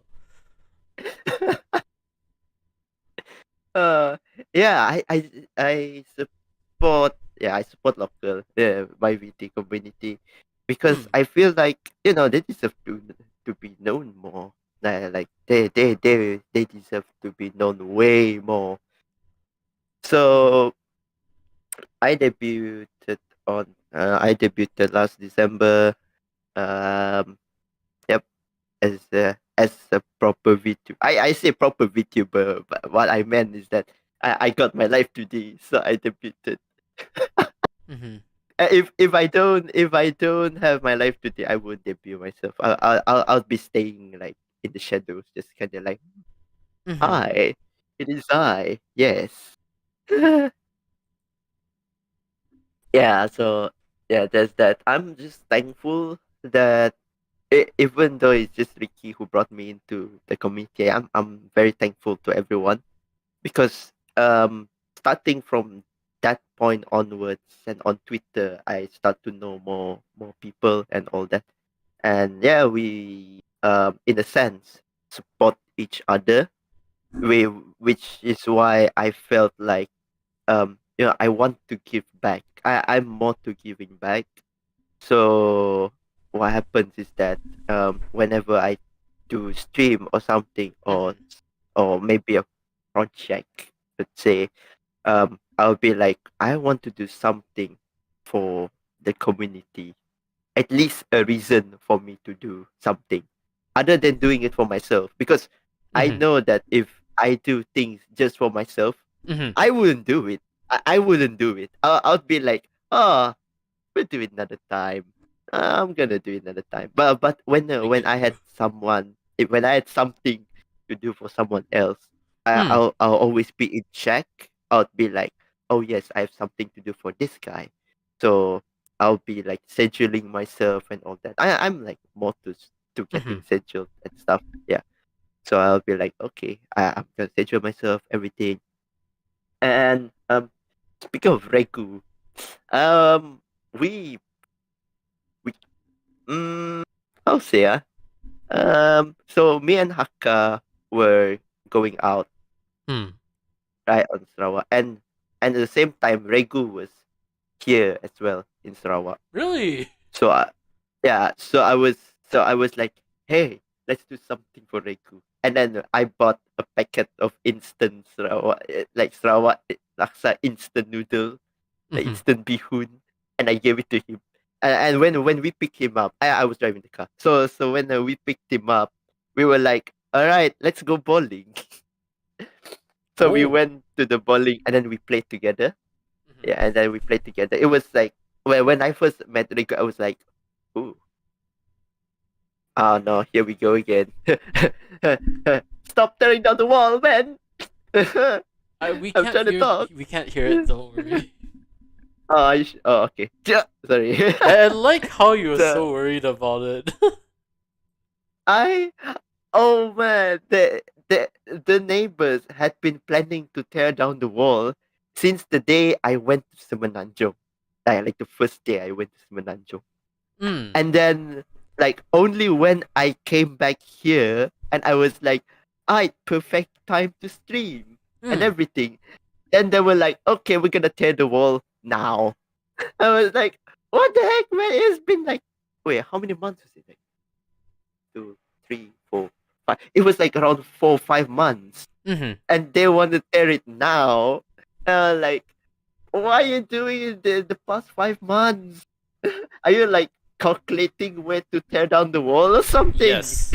uh, yeah, I support local, my VT community, because Mm. I feel like they deserve to be known more. Like they deserve to be known way more. Mm. So I debuted last December. Um, yep, as a proper VTuber. I say proper VTuber, but what I meant is that I got my life today, so I debuted. Mm-hmm. If I don't have my life today, I won't debut myself. I'll be staying like in the shadows, just kind of like, Mm-hmm. hi, it is I. Yes. Yeah. So yeah, there's that. I'm just thankful that even though it's just Ricky who brought me into the community, I'm very thankful to everyone because starting from that point onwards and on Twitter, I start to know more people and all that. And yeah, we in a sense support each other. We Which is why I felt like I want to give back. I'm more to giving back. So what happens is that whenever I do stream or something, Mm-hmm. or maybe a project, let's say, I'll be like, I want to do something for the community. At least a reason for me to do something other than doing it for myself. Because I Mm-hmm. know that if I do things just for myself, Mm-hmm. I wouldn't do it. I wouldn't do it. I'll be like, oh, we'll do it another time. I'm gonna do it another time. But I when get I you. had when I had something to do for someone else, Mm. I'll always be in check. I'll be like, oh yes, I have something to do for this guy, so I'll be like scheduling myself and all that. I'm like more to Mm-hmm. getting scheduled and stuff. Yeah, so I'll be like, okay, I'm gonna schedule myself everything. And speaking of Regu, um, we we how say so me and Hakka were going out Hmm. right on Sarawak, and at the same time Regu was here as well in Sarawak. Really? So yeah, so I was like, hey, let's do something for Regu. And then I bought a packet of instant Sarawak, like Sarawak laksa instant noodle, like Mm-hmm. instant bihun, and I gave it to him. and when we picked him up, I was driving the car. So when we picked him up, we were like, all right, let's go bowling. So we Oh. went to the bowling and then we played together. Mhm. Yeah, and then we played together. It was like when I first met Rico, I was like, ooh, oh no, here we go again. Stop tearing down the wall, man. We I'm can't trying to hear. talk. We can't hear it. Don't worry. Oh, okay. Sorry. I like how you were So so worried about it. I, oh man, the neighbors had been planning to tear down the wall since the day I went to Semenanjung. Like the first day I went to Semenanjung. Hmm. And then like only when I came back here and I was like, alright, perfect time to stream and Hmm. everything. Then they were like, okay, we're gonna tear the wall now. I was like, what the heck, man? It's been like, wait, how many months was it? Like 2, 3, 4, 5. It was like around 4 or 5 months, Mhm. and they want to tear it now. Like, why are you doing it the past 5 months? Are you like calculating where to tear down the wall or something? Yes.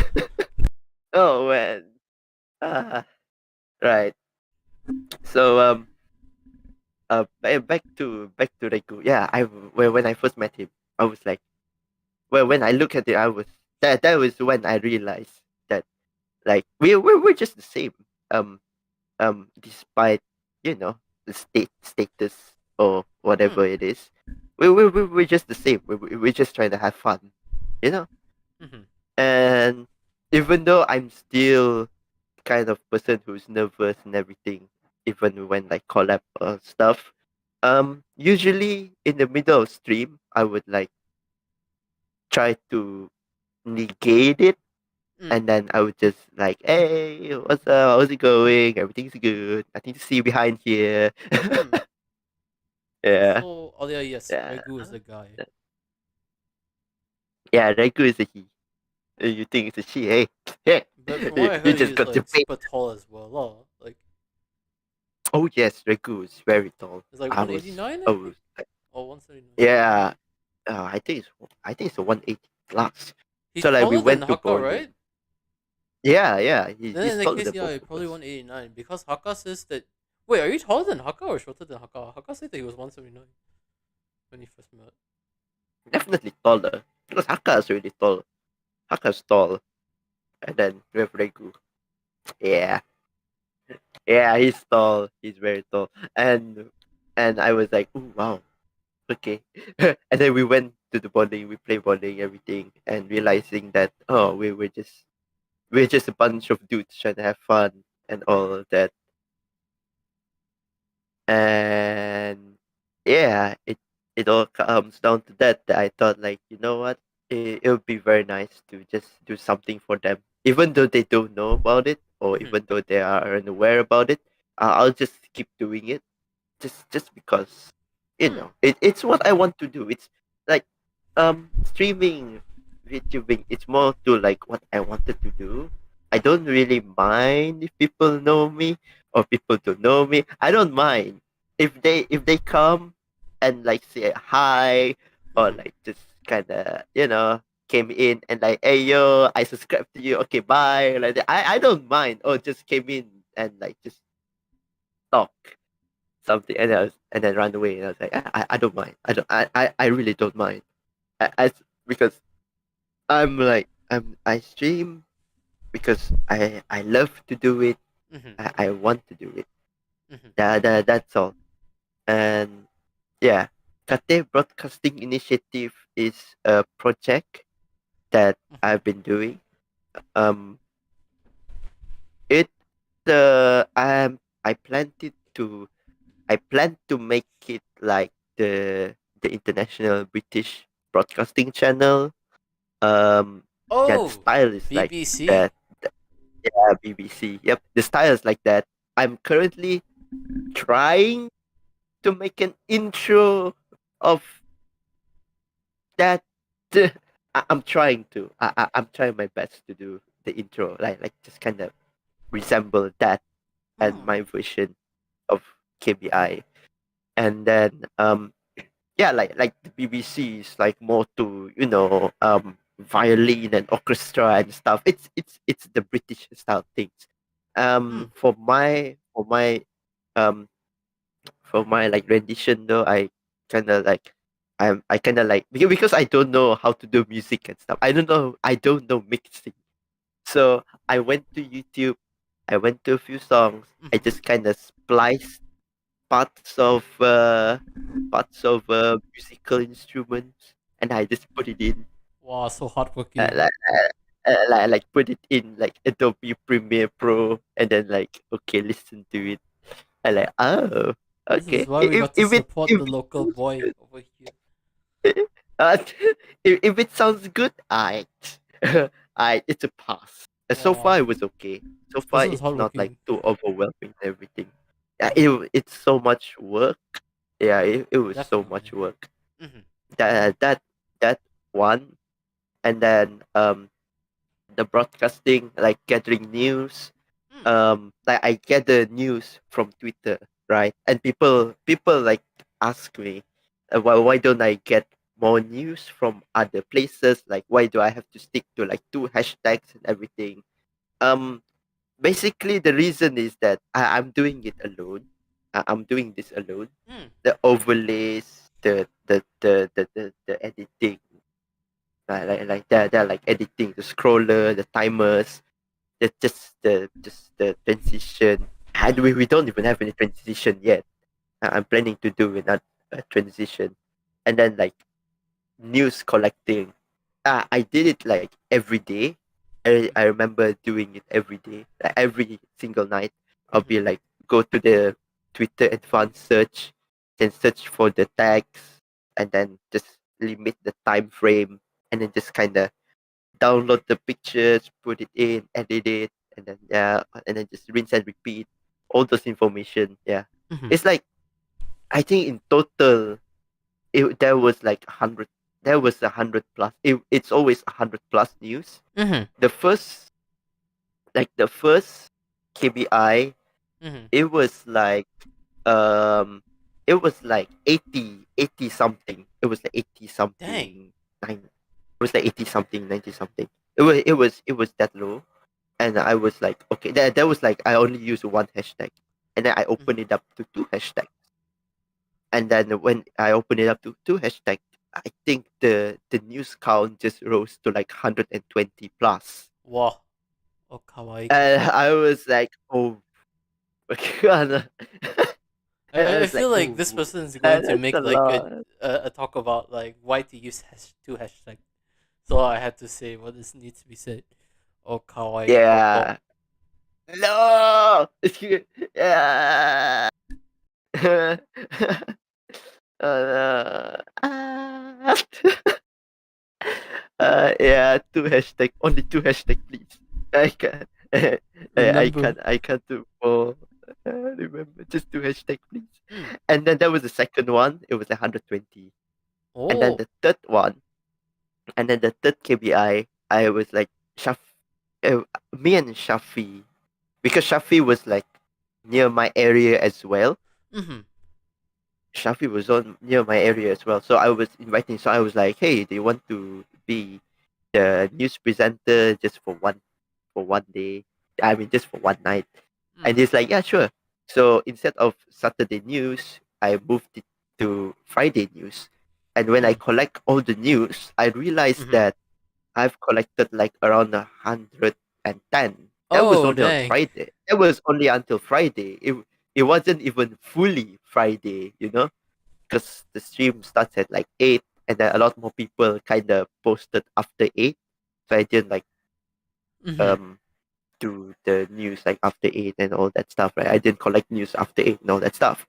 Oh man. Ah, right. So back to Reku. Yeah, when I first met him, I was like, well, when I look at it, I was that was when I realized that like we're just the same. Um Despite the status or Hmm. whatever it is, we're just the same. We're just trying to have fun, you know. Mhm. And even though I'm still kind of person who's nervous and everything, even when like collab or stuff, usually in the middle of stream, I would like try to negate it, Hmm. and then I would just like, hey, what's up? How's it going? Everything's good. Nothing to see behind here. Hmm. Yeah, So, oh yeah, yes, yeah, Regu is the guy. yeah. Reku is a he. You think it's a she? Hey, hey, But from what you I you heard, just he's got your like bait. super tall as well. Like, Oh yes, Reku is very tall. it's like I one was, eighty nine, I I was, think, or 179. yeah. I think it's a 180 plus. He's So like we taller than went to Haka, right? bowling. Yeah, yeah. Then He's in that taller case, than yeah, both you're of probably us. 189 because Haka says that. Wait, are you taller than Haka or shorter than Haka? Haka said that he was 179 when he first met. Definitely taller because Haka is really tall. Haka's tall, and then we have Regu. Yeah, yeah. He's tall. He's very tall, and I was like, ooh, wow, okay. And then we went to the bowling. We play bowling, everything, and realizing that we're just a bunch of dudes trying to have fun and all of that. And yeah, it all comes down to that I thought, like, you know what, it would be very nice to just do something for them, even though they don't know about it, or Mm-hmm. even though they are unaware about it. I'll just keep doing it, just because Hmm. it's what I want to do. It's like streaming, YouTubing. It's more to like what I wanted to do. I don't really mind if people know me or people don't know me. I don't mind if they come and like say hi, or Mm-hmm. like just kind of came in and like, hey yo, I subscribe to you. Okay, bye. Like that. I don't mind. Or just came in and like just talk something, and then run away. And I was like, I don't mind. I really don't mind. Because I stream because I love to do it. Mm-hmm. I want to do it. Mm-hmm. That's all. And yeah, Kate Broadcasting Initiative is a project that Mm-hmm. I've been doing. Um, it I planned it to I plan to make it like the international British broadcasting channel. Yeah, the Oh, style is like BBC. that. Yeah, BBC. Yep, the style is like that. I'm currently trying to make an intro of that. I'm trying to. I'm trying my best to do the intro, like just kind of resemble that and Hmm. my version of KBI. And then yeah, like the BBC is like more to violin and orchestra and stuff. It's the British style things. Hmm. Um, for my like rendition though, I kind of like because I don't know how to do music and stuff. I don't know mixing. So I went to YouTube. I went to a few songs. I Hmm. just kind of spliced parts of musical instruments, and I just put it in, Wow, so uh, hardworking. like, like put it in like Adobe Premiere Pro, and then like okay, listen to it. I like This is okay. why we If got to if it support if the local boy over here. uh, if it sounds good, I it's a pass. So Wow, far, it was okay. So this far, person is it's not like hardworking. too overwhelming and everything. Yeah, Hmm. it's so much work. Yeah, it was so much Definitely. work. Hmm. That one, and then the broadcasting, like gathering news. Hmm. Like I gather news from Twitter, right? And people like ask me, why don't I get more news from other places? Like why do I have to stick to like two hashtags and everything? Um, Basically the reason is that I'm doing it alone. I'm doing this alone. Hmm. The overlays, the editing, like they're like editing the scroller, the timers, just the transition. And Hmm. we don't even have any transition yet. I'm planning to do another transition, and then like news collecting. I did it like every day. I remember doing it every day, like every single night. I'll Hmm. be like go to the Twitter advanced search, then search for the tags, and then just limit the time frame, and then just kind of download the pictures, put it in, edit it, and then and then just rinse and repeat all those information. Yeah, Hmm. it's like I think in total there was like 100. There was 100 plus. It's always 100 plus news. Hmm. The first the first KBI, Hmm. it was like um it was like 80 something. It was like 80 Dang. something. It was like 80 something, 90 something. It was that low. And I was like, okay, that was like I only use one hashtag, and then I open Hmm. it up to two hashtags, and then when I open it up to two hashtags, I think the news count just rose to like 120 plus. Wow. Oh, kawaii. And I was like, oh my god. And I I was like, feel like this oh, person is going to that's a make like lot. a talk about like why to use two hashtags. So I had to say what this needs to be said. Oh, kawaii koko. Yeah. No. Yeah. Oh, no. Ah. Yeah, two hashtag. Only two hashtag, please. I can't. Remember. I can't do more. Remember, just two hashtag, please. Hmm. And then there was the second one. It was 120. And then Oh. the third one, and then the third KBI, I was like, uh, me and Shafi, because Shafi was like near my area as well. Mm-hmm. Shafi was on near my area as well. So I was inviting. So I was like, hey, do you want to be the news presenter just for one day? I mean, just for one night. And Mm-hmm. he's like, yeah, sure. So instead of Saturday news, I moved it to Friday news. And when I Mm-hmm. collect all the news, I realized Mm-hmm. that I've collected like around 110. That was Oh, only on dang. Friday. That was only until Friday. It wasn't even fully Friday, because the stream starts at like 8, and then a lot more people kind of posted after 8. So I didn't like Mm-hmm. um do the news like after 8 and all that stuff, right? I didn't collect news after 8 and all that stuff.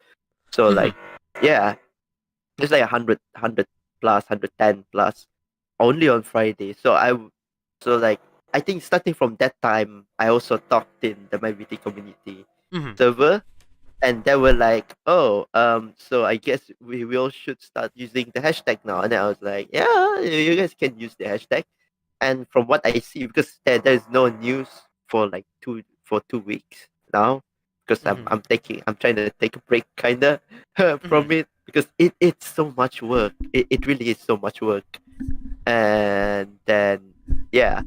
So Mm-hmm. like, yeah, it's like 100 plus, 110 plus only on Friday. So like I think starting from that time, I also talked in the MyVT community Mm-hmm. server, and they were like, "Oh, so I guess we all should start using the hashtag now." And I was like, "Yeah, you guys can use the hashtag." And from what I see, because there's no news for like 2 weeks now, because Mm-hmm. I'm trying to take a break kinda Mm-hmm. from it, because it's so much work. It really is so much work. And then yeah,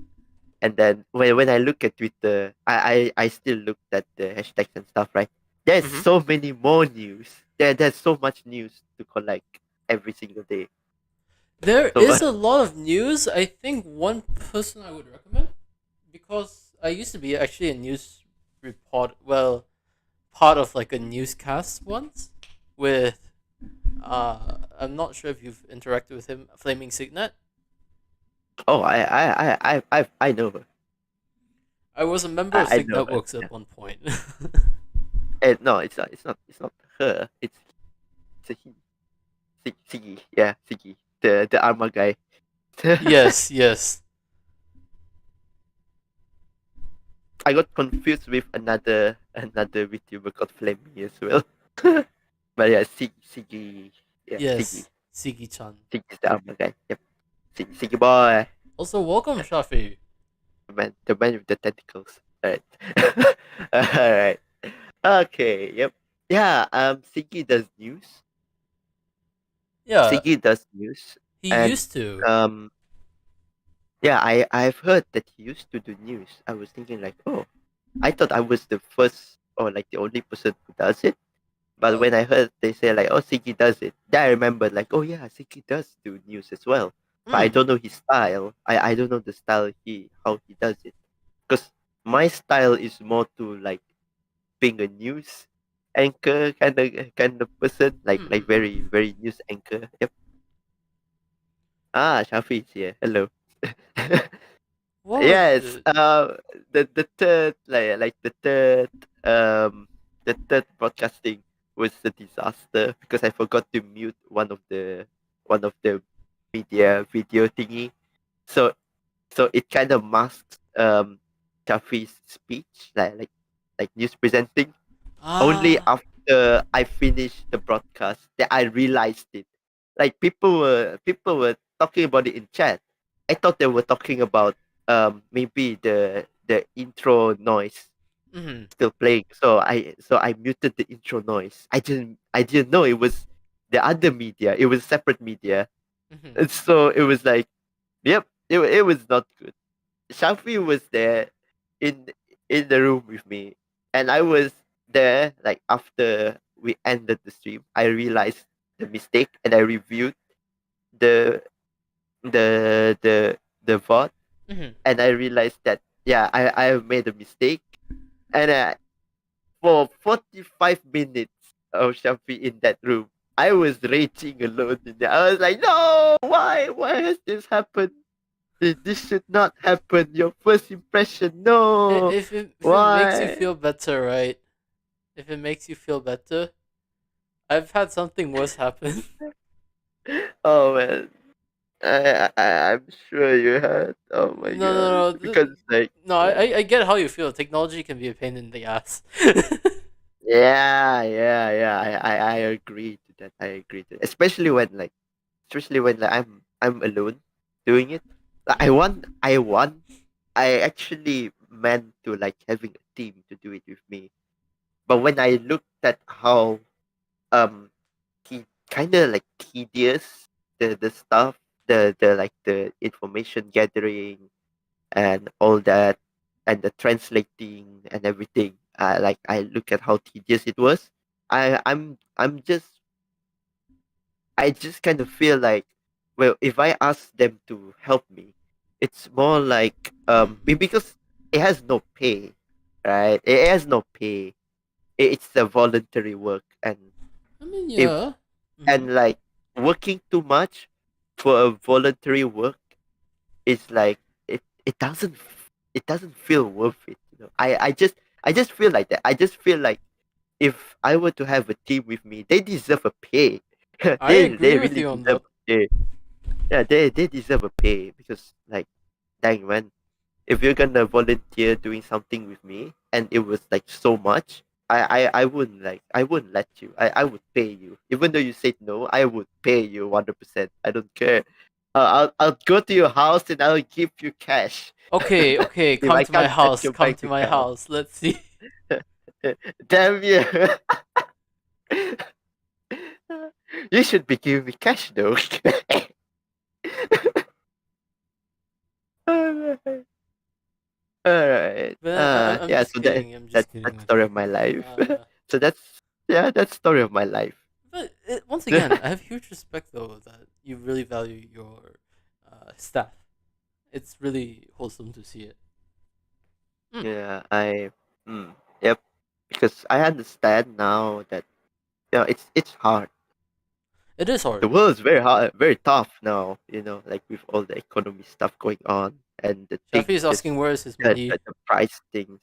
and then when I look at Twitter, I still look at the hashtags and stuff, right? There's Mm-hmm. so many more news. There's so much news to collect every single day. There So is a lot of news. I think one person I would recommend, because I used to be actually a news report. Well, part of like a newscast once with. I'm not sure if you've interacted with him, Flaming Signet. oh, I know her. I was a member of I know Signet her. Works at one point. No, it's not her. It's a he. Siggy, yeah, Siggy, the armor guy. Yes, yes. I got confused with another VTuber called Flemmy as well. But yeah, Siggy, yeah, Siggy, Yes, Sigi-chan. Siggy's the armor guy. Yep, Siggy boy, Also, welcome, Shafi. the man with the tentacles. Alright, alright, okay, yep, yeah. Siggy does news. Yeah, Siggy does news, he and used to. um, yeah, I've heard that he used to do news. I was thinking like, oh, I thought I was the first or like the only person who does it. But Oh. when I heard they say like, oh, Siki does it, then I remember like, oh yeah, Siki does do news as well. But I Mm. don't know his style. I don't know the style how he does it. Because my style is more to like being a news anchor kind of person, like very Mm. very news anchor. Yep. Ah, Shafi is here. Hello. What was Yes. it? The third the third broadcasting was a disaster because I forgot to mute one of the media video thingy. So it kind of masks Chaffee's speech, like news presenting. Only Ah. after I finished the broadcast that I realized it. Like people were talking about it in chat. I thought they were talking about maybe the intro noise Mm. still playing. So I muted the intro noise. I didn't know it was the other media. It was separate media. Mm. And so it was like, yep, it was not good. Shafi was there in in the room with me, and I was there like after we ended the stream. I realized the mistake, and I reviewed the the VOD, Mm. and I realized that yeah, I have made a mistake, and for 45 minutes of Shafi in that room, I was raging alone in there. I was like, no, why has this happened? This should not happen. Your first impression, no. If it makes you Why? feel better, right? If it makes you feel better, I've had something worse happen. Oh man, I'm sure you had. Oh my No, no, god, no. because like, No, I get how you feel. Technology can be a pain in the ass. yeah. I agree to that. I agree to that. Especially when I'm alone doing it. Like, I Mm. want I want I actually meant to like having a team to do it with me. But when I looked at how um kind of like tedious the stuff, the like the information gathering and all that, and the translating and everything, like I look at how tedious it was. I just kind of feel like, well, if I ask them to help me, it's more like Mm. because it has no pay, right? It has no pay. It's a voluntary work, and I mean, if yeah. Mm-hmm. and like working too much for a voluntary work is like it doesn't feel worth it. I just feel like that. I just feel like if I were to have a team with me, they deserve a pay. I they agree with really you on deserve that. a pay. Yeah, they deserve a pay because like, dang man, if you're gonna volunteer doing something with me and it was like so much, I wouldn't let you. I would pay you. Even though you said no, I would pay you 100%. I don't care. I'll go to your house and I'll give you cash. Okay, okay. If Come I to my can't touch house. your Come bank to my account. house. Let's see. Damn you. You should be giving me cash though. Alright. Alright. But I'm Yeah, just so that kidding. I'm just that's kidding with story you. of my life. Uh, So that's story of my life. but once again, I have huge respect though that you really value your staff. It's really wholesome to see it. Mm, Yeah, yep. Because I understand now that it's hard. it is The hard. world is very hard, very tough now. Like with all the economy stuff going on and the Shafi things is just asking where is his the money. price things.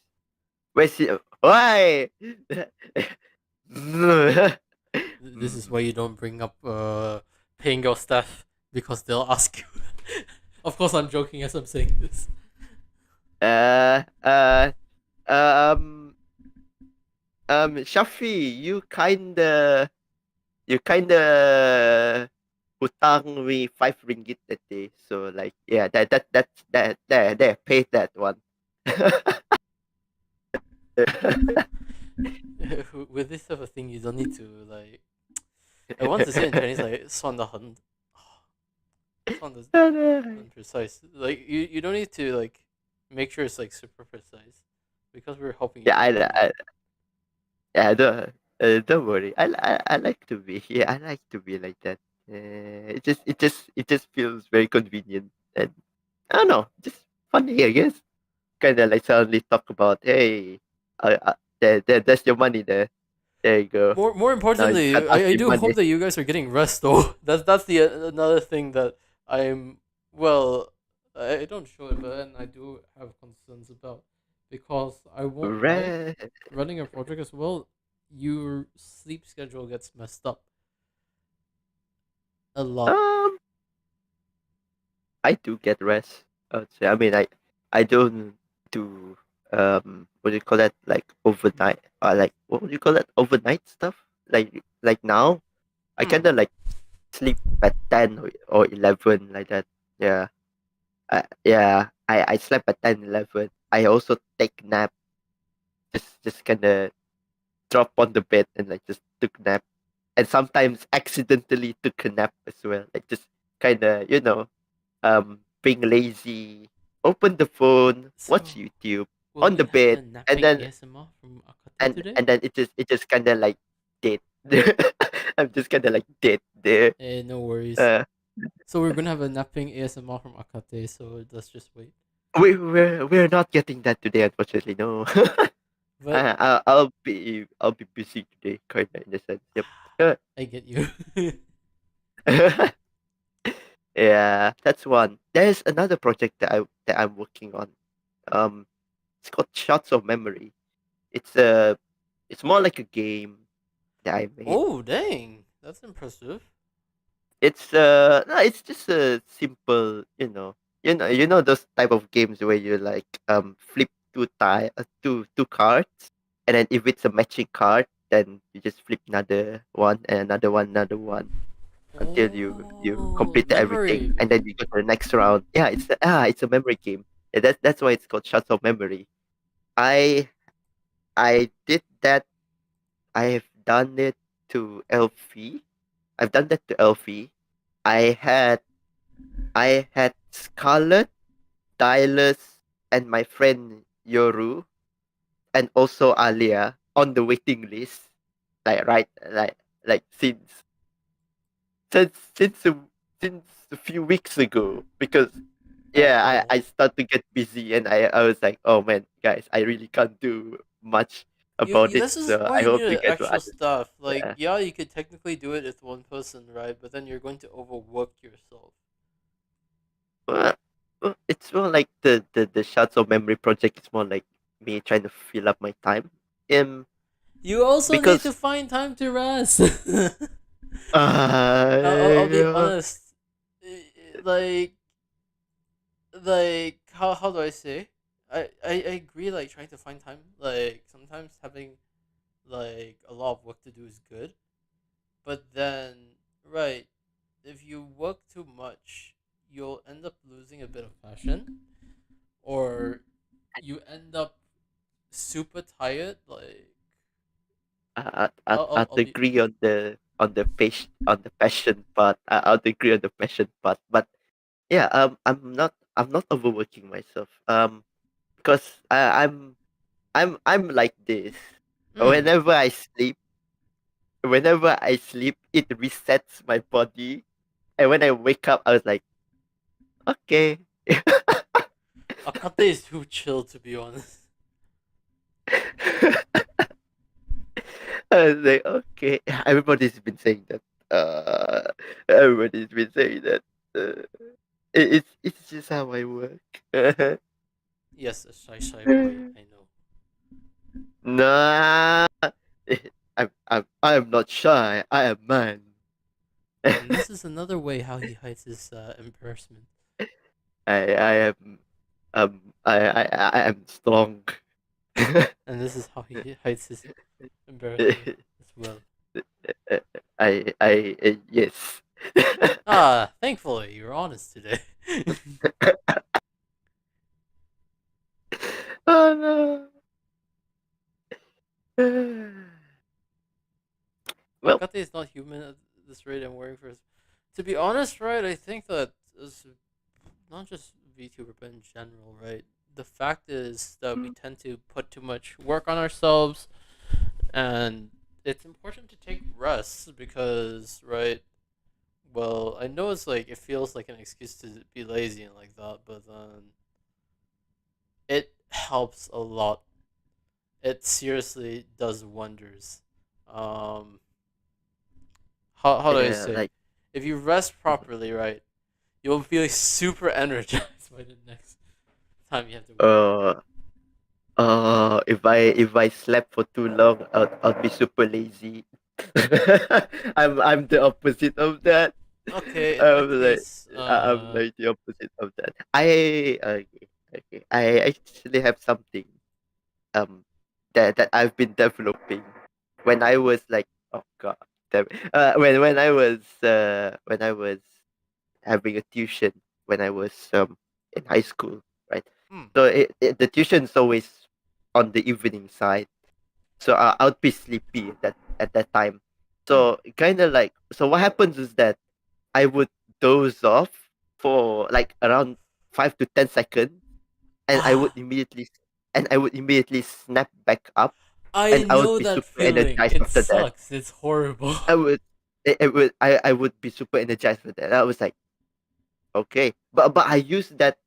Where's it? Why? This is Mm. why you don't bring up paying your staff because they'll ask you. Of course, I'm joking as I'm saying this. Uh, uh, um, Shafi, you kinda hutang me 5 ringgit a day. So like, yeah, there, pay that one. With this type of thing, you don't need to like. I want to say in Chinese like 算得很, 算得很 precise. Like you don't need to like make sure it's like super precise because we're helping yeah, you out a lot. yeah, don't worry. I like to be. Yeah, I like to be like that. It just feels very convenient, and I don't know, just funny, I guess. Kind of like suddenly talk about, hey, there's your money there. There you go. More Now you can't importantly, ask I me do hope money. that you guys are getting rest though. That's the another thing that I'm well. I don't show it, but then I do have concerns about because I won't lie. Right. Running a project as well, your sleep schedule gets messed up a lot. Um, I do get rest. I would say. I mean, I don't do what do you call that? Like overnight. Like what would you call that? Overnight stuff. Like now, I Hmm. kind of like sleep at 10 or 11 like that. Yeah. I slept at 10, 11. I also take nap. Just kind of drop on the bed and like just took nap. And sometimes accidentally took a nap as well. Like just kind of being lazy, open the phone, watch So, YouTube will on we the have a bed, and napping then ASMR from Akate and today? and then it just kind of like dead. I'm just kind of like dead there. No worries. Uh, So we're gonna have a napping ASMR from Akate. So let's just wait. we're not getting that today, unfortunately. No, But I'll be busy today, kind of in a sense. Yep. Uh, I get you. yeah, that's one. There's another project that I'm working on. Um, it's called Shots of Memory. It's a it's more like a game that I made. Oh, dang. That's impressive. It's no, it's just a simple, those type of games where you like flip two cards, and then if it's a matching card, then you just flip another one and another one until you Oh, complete everything, memory. and then you go to the next round. Yeah, it's a memory game. Yeah, that's why it's called Shots of Memory. I I did that. I have done it to Elfie. I've done that to Elfie. I had I had Scarlet, Dylus, and my friend Yoru, and also Alia on the waiting list. Like right, like since since a few weeks ago. Because yeah, I Oh, start to get busy, and I was like, oh man, guys, I really can't do much about you. it. This is So why I you hope need you an get to extra understand. staff. Like, Yeah. yeah, you could technically do it with one person, right? But then you're going to overwork yourself. Well, it's more like the Shards of Memory project. It's more like me trying to fill up my time. You also need to Because find time to rest. I'll be uh, honest. Like, how do I say? I agree. Like trying to find time. Like sometimes having like a lot of work to do is good, but then right, if you work too much, you'll end up losing a bit of passion, or you end up super tired. Like I'd, I'd, I'll I'd I'll be agree on the on the passion part. I'll agree on the passion part. But yeah, I'm not overworking myself. Because I'm like this. Mm. Whenever I sleep, it resets my body, and when I wake up, I was like, okay. Akate is too chill, to be honest. I was like, okay. Everybody's been saying that. Uh, everybody's been saying that. Uh, it's just how I work. Yes, a shy boy, I know. Nah, I'm not shy. I am man. And this is another way how he hides his embarrassment. I am I am strong. And this is how he hides his embarrassment as well. Yes. Ah, thankfully, you're honest today. Oh no. Well, Akate is not human at this rate I'm wearing for. To be honest, right, I think that not just VTuber, but in general, right? The fact is that we tend to put too much work on ourselves, and it's important to take rests because, right? Well, I know it's like it feels like an excuse to be lazy and like that, but then it helps a lot. It seriously does wonders. Um, how do I yeah, say? like If you rest properly, right, you'll feel super energized by the next time you have to work. uh if I slept for too long, I'll be super lazy. I'm the opposite of that. Okay, in that I'm like case, I'm like the opposite of that. Okay. I actually have something um that I've been developing when I was like, oh god damn it. When I was having a tuition when I was in high school, right? hmm, So the tuition's always on the evening side, so I'll be sleepy at that time. hmm. So kind of like, so what happens is that I would doze off for like around 5 to 10 seconds, and Ah, I would immediately snap back up, I and I would know be that super feeling. energized It after that. sucks. It's horrible. I would I would be super energized for that. I was like, okay, but I used that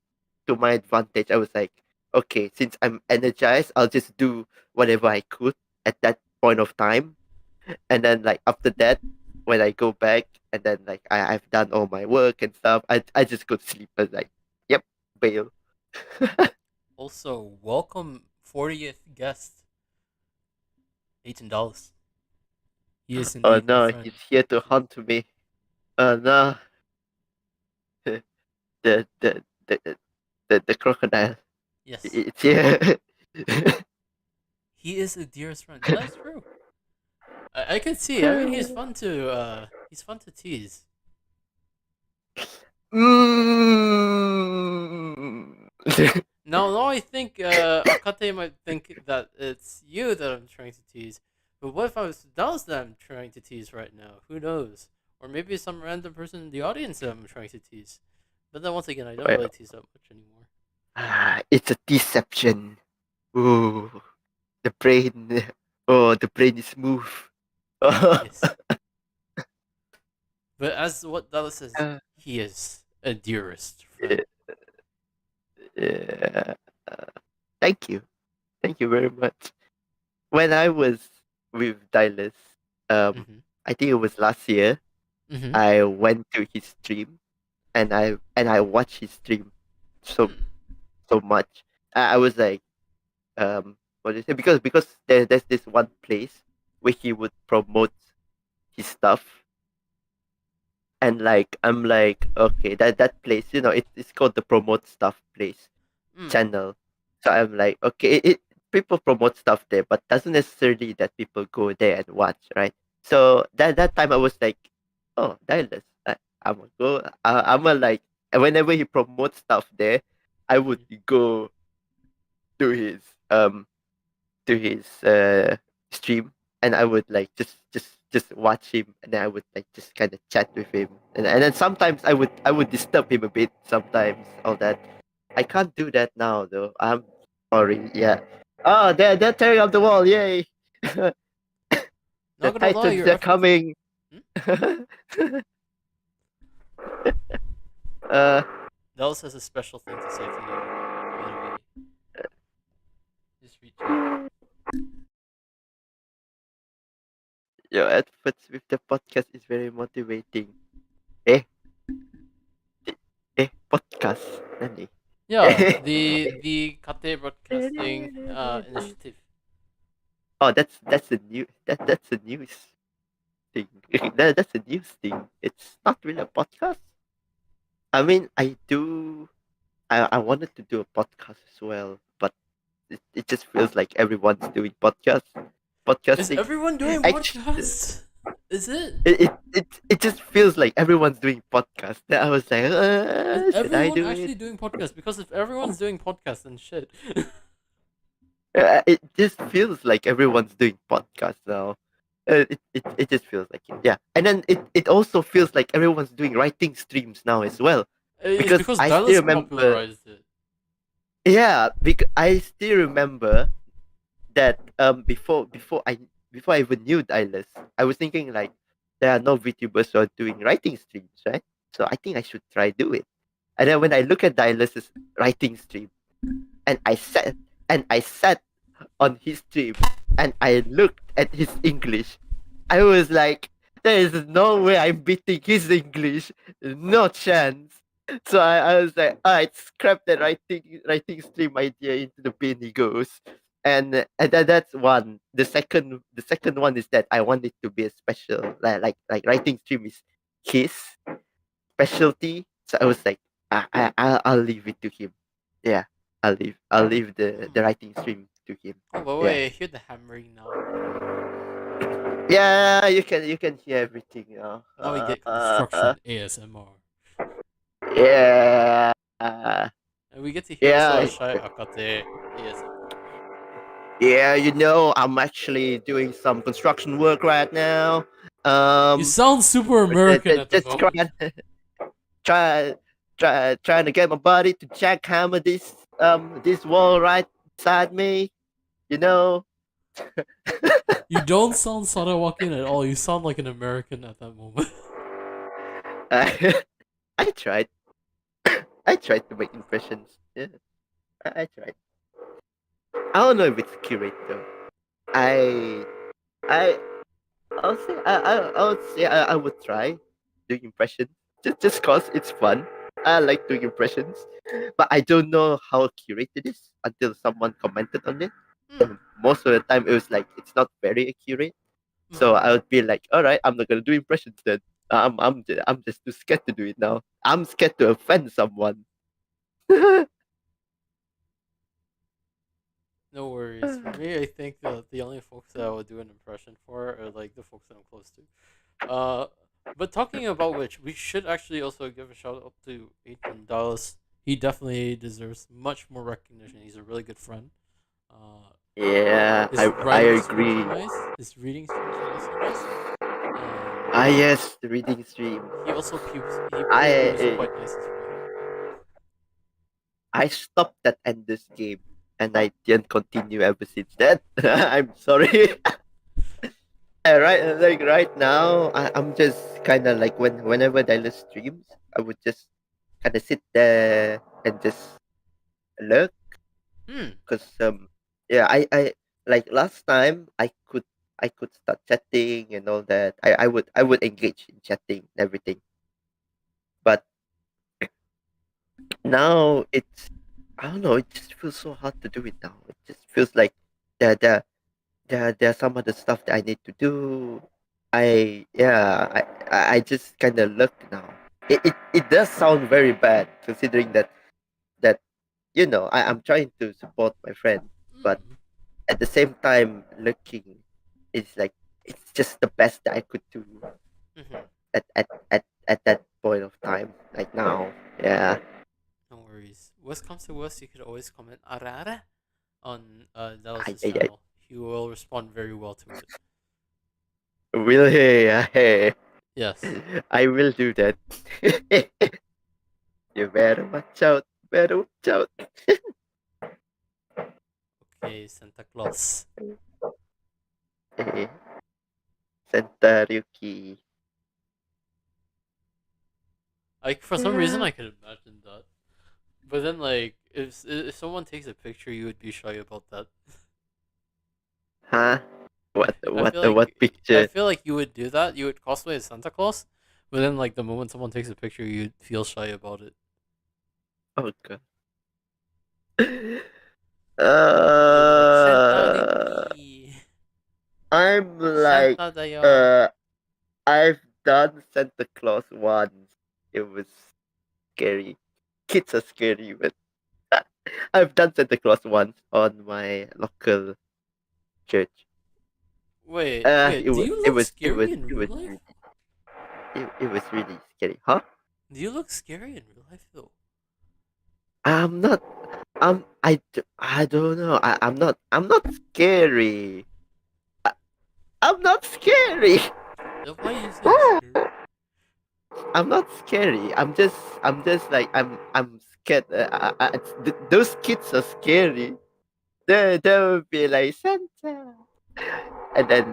to my advantage. I was like, okay, since I'm energized, I'll just do whatever I could at that point of time, and then like after that, when I go back and then like I've done all my work and stuff, I just go to sleep. I was like, yep, bail. Also, welcome 40th guest, $18. He is Oh indeed my no, friend. he's here to hunt me. Oh no, the the the the crocodile. Yes, It's here. he is a dearest friend. That's true. I can see. I mean, he's fun to tease. Mm. Now I think Akate might think that it's you that I'm trying to tease. But what if I was Dallas that I'm trying to tease right now? Who knows? Or maybe some random person in the audience that I'm trying to tease. But then once again, I don't really Well, tease that much anymore. it's a deception. Ooh, the brain. Oh, the brain is smooth. Yes. But as what Dallas says, Uh, he is a dearest friend. yeah, yeah. Thank you. Thank you very much. When I was with Dylas, um, Mm-hmm. I think it was last year, Mm-hmm. I went to his stream, and I watched his stream so Hmm. so much. I was like, what do you say? Because there's this one place where he would promote his stuff, and like I'm like, okay, that place, it's called the promote stuff place Mm. channel. So I'm like, okay, it people promote stuff there, but doesn't necessarily that people go there and watch, right? So that time I was like, oh, Dylas, I'm gonna go. I'm a like, whenever he promotes stuff there, I would Mm-hmm. go to his um to his stream, and I would like just just watch him, and then I would like just kind of chat with him, and then sometimes I would disturb him a bit. Sometimes all that. I can't do that now though. I'm sorry. Yeah. Oh, they're tearing up the wall! Yay! The Not gonna lie, Titans, your they're efforts. coming. Hmm? uh, Dallas has a special thing to say to you when we just reach out. your efforts with the podcast is very motivating. Eh, podcast. Nani? Yeah, the Kate Broadcasting initiative. Oh, that's a new that's a news thing. That's a news thing. It's not really a podcast. I mean, I wanted to do a podcast as well, but it just feels like everyone's doing Is podcasting. everyone doing Actually, podcasts? Is it? it just feels like everyone's doing podcast. Then I was like, Is should I everyone do it? actually doing podcasts? Because if everyone's doing podcasts, then shit. It just feels like everyone's doing podcast now. It just feels like it. Yeah, and then it also feels like everyone's doing writing streams now as well. It's Because because I still Dallas remember, popularized it. yeah, because I still remember that before I even knew Dialers, I was thinking like there are no VTubers who are doing writing streams, right? So I think I should try do it. And then when I look at Dialers' writing stream, and I sat on his stream and I looked at his English, I was like, there is no way I'm beating his English. No chance. So I was like, alright, scrap that writing stream idea into the bin he goes. And that's one. The second one is that I want it to be a special like writing stream is his specialty. So I was like, I'll leave it to him. Yeah. I'll leave the Hmm. writing stream to him. Oh, by the Yeah. way, I hear the hammering now. Yeah, you can hear everything now. Now we get construction ASMR. Yeah. And we get to hear also a Yeah. shy Akate ASMR. Yeah, I'm actually doing some construction work right now. You sound super American at the Just moment. try, trying to get my buddy to jackhammer this wall right beside me. You know. You don't sound Sarawakian at all. You sound like an American at that moment. I, I tried. I tried to make impressions. Yeah, I tried. I don't know if it's accurate though. I I I'll say I would say I would try doing impressions just cause it's fun. I like doing impressions, but I don't know how accurate it is until someone commented on it. Hmm. Most of the time, it was like it's not very accurate. So Mm-hmm. I would be like, all right, I'm not gonna do impressions then. I'm just too scared to do it now. I'm scared to offend someone. No worries. For me, I think the only folks that I would do an impression for are like the folks that I'm close to. But talking about which, we should actually also give a shout out to Ethan Dallas. He definitely deserves much more recognition. He's a really good friend. Uh, Yeah, his I writing streams are agree. nice. His reading streams are also nice. And Ah yes, the reading stream. he also pews. He pews I quite nice as well. I stopped that endless game and I didn't continue ever since then. I'm sorry. Right now, I'm just kind of like whenever Dylan streams, I would just kind of sit there and just lurk Hmm. because yeah, I like last time I could start chatting and all that. I would engage in chatting and everything, but now it's I don't know. It just feels so hard to do it now. It just feels like there there there's some other stuff that I need to do. I just kind of look now. It does sound very bad considering that I'm trying to support my friend, but Hmm. at the same time looking is like it's just the best that I could do Hmm. at that point of time. Like now, yeah. No worries. Worst comes to worst, you could always comment "arara" on I, Dallas's I, channel. He will respond very well to it. will hey, Yes. I will do that. You better watch out. Better watch out. Okay, Santa Claus. Eh, Santa Ryuki. Like for some reason I could imagine that, but then like if someone takes a picture, you would be shy about that. Huh? What? I What? feel What like I picture? feel like you would do that. You would cosplay as Santa Claus, but then like the moment someone takes a picture, you'd feel shy about it. Oh god. You'd be like Santa Uh, Riuki, I'm like, Santa Dayo. uh, I've done Santa Claus once. It was scary. Kids are scary, but I've done Santa Claus once on my local church. Wait. Do you look scary in It real was life? really, it was really scary, huh? Do you look scary in real life though? I'm not. I don't know. I'm not scary. I'm not scary. Then why you say scary? I'm not scary. I'm just like I'm scared. Those kids are scary. They will be like Santa, and then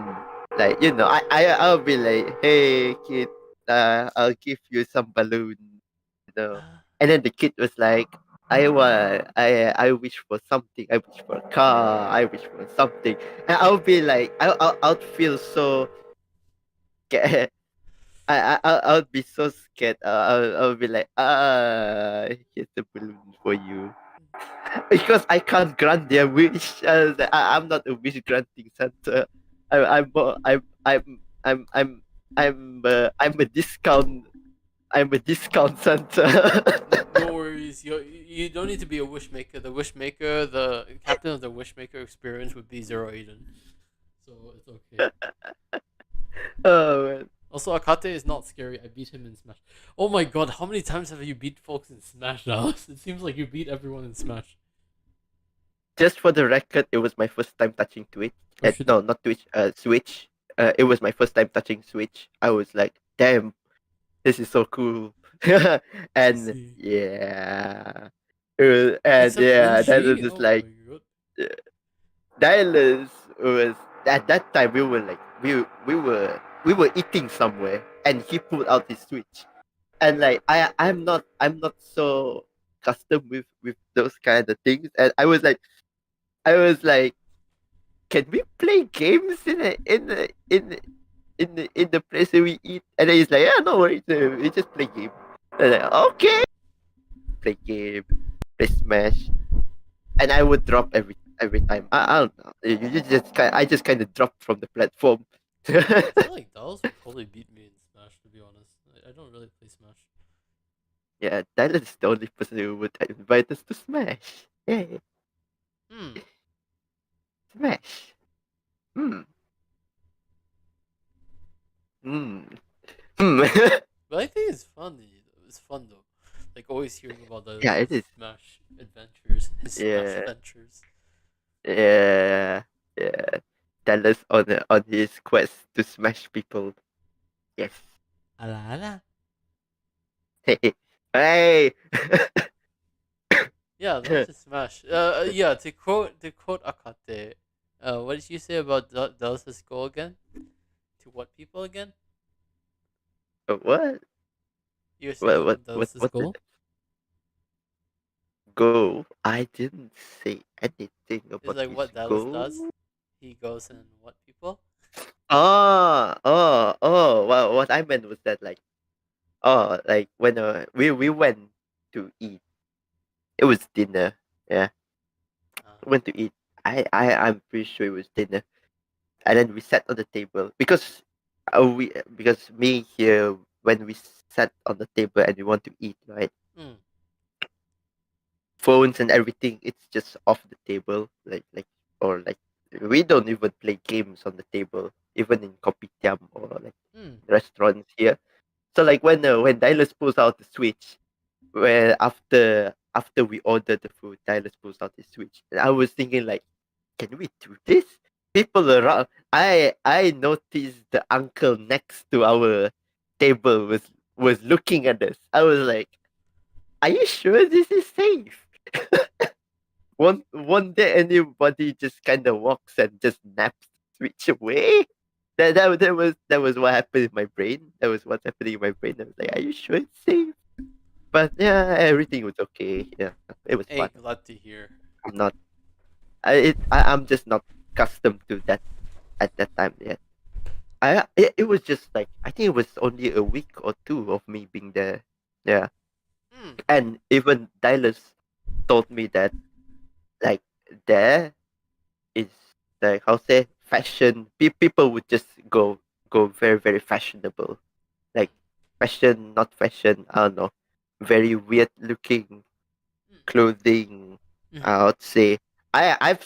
like I'll be like, hey kid, I'll give you some balloon, you know. And then the kid was like, I wish for something. I wish for a car. I wish for something. And I'll be like, I'll feel so scared. I'll be so scared. I'll be like, here's the balloon for you. Because I can't grant their wish. I'm not a wish granting Santa. I'm more- I'm a discount. I'm a discount Santa. No worries. You don't need to be a wishmaker. The captain of the wishmaker experience would be Zero Aiden, so it's okay. Oh man. Also, Akate is not scary. I beat him in Smash. Oh my god, how many times have you beat folks in Smash now? It seems like you beat everyone in Smash. Just for the record, it was my first time touching Twitch. Oh shit. No, not Twitch. Switch. It was my first time touching Switch. I was like, damn, this is so cool. I And see. yeah, It's and a yeah, that was Benji? just Oh like my god. uh, Dallas was at that time we were like we were eating somewhere and he pulled out his Switch and like I'm not so custom with those kind of things and I was like, can we play games in the place that we eat? And then he's like, yeah, no worries, we just play game. And I'm like, okay, play game, play Smash, and I would drop every time. I don't know. I just kind of dropped from the platform. I feel like Dallas would probably beat me in Smash, to be honest. I don't really play Smash. Yeah, Tyler is the only person who would invite us to Smash. Hey, Hmm. Smash. Hmm. Hmm. Hmm. But I think it's funny. It's fun though. Like always hearing about Yeah, the it is. Smash adventures, his Smash Yeah. adventures. Yeah. Yeah. Dallas on his quest to smash people. Yes. Ala ala. Hey. Hey. Yeah, that's a Smash. Yeah. To quote Akate, what did you say about Dallas's goal again? To what people again? What? You were saying about Dallas's What did goal? go? I didn't say anything Is about like his what Dallas goal. does. He goes and what people? Oh. Well, what I meant was that like when we went to eat. It was dinner. Yeah, Uh, we went to eat. I'm pretty sure it was dinner. And then we sat on the table because me here when we sat on the table and we want to eat, right? mm, Phones and everything, it's just off the table, or like we don't even play games on the table, even in kopitiam or like mm. restaurants here. So like when Dylas pulls out the Switch, where after we ordered the food, Dylas pulls out his Switch, and I was thinking like, can we do this? people around. I noticed the uncle next to our table was looking at us. I was like, "Are you sure this is safe?" One day anybody just kind of walks and just naps switch away. That was what happened in my brain. That was what's happening in my brain. I was like, "Are you sure it's safe?" But yeah, everything was okay. Yeah, it was Hey, fun. glad to hear. I'm not. I'm just not accustomed to that at that time yet. It was just like I think it was only a week or two of me being there. Yeah, Hmm. and even Dylas told me that like there is like how say fashion. People would just go very very fashionable, like fashion not fashion. I don't know, very weird looking clothing. Mm-hmm. I would say I've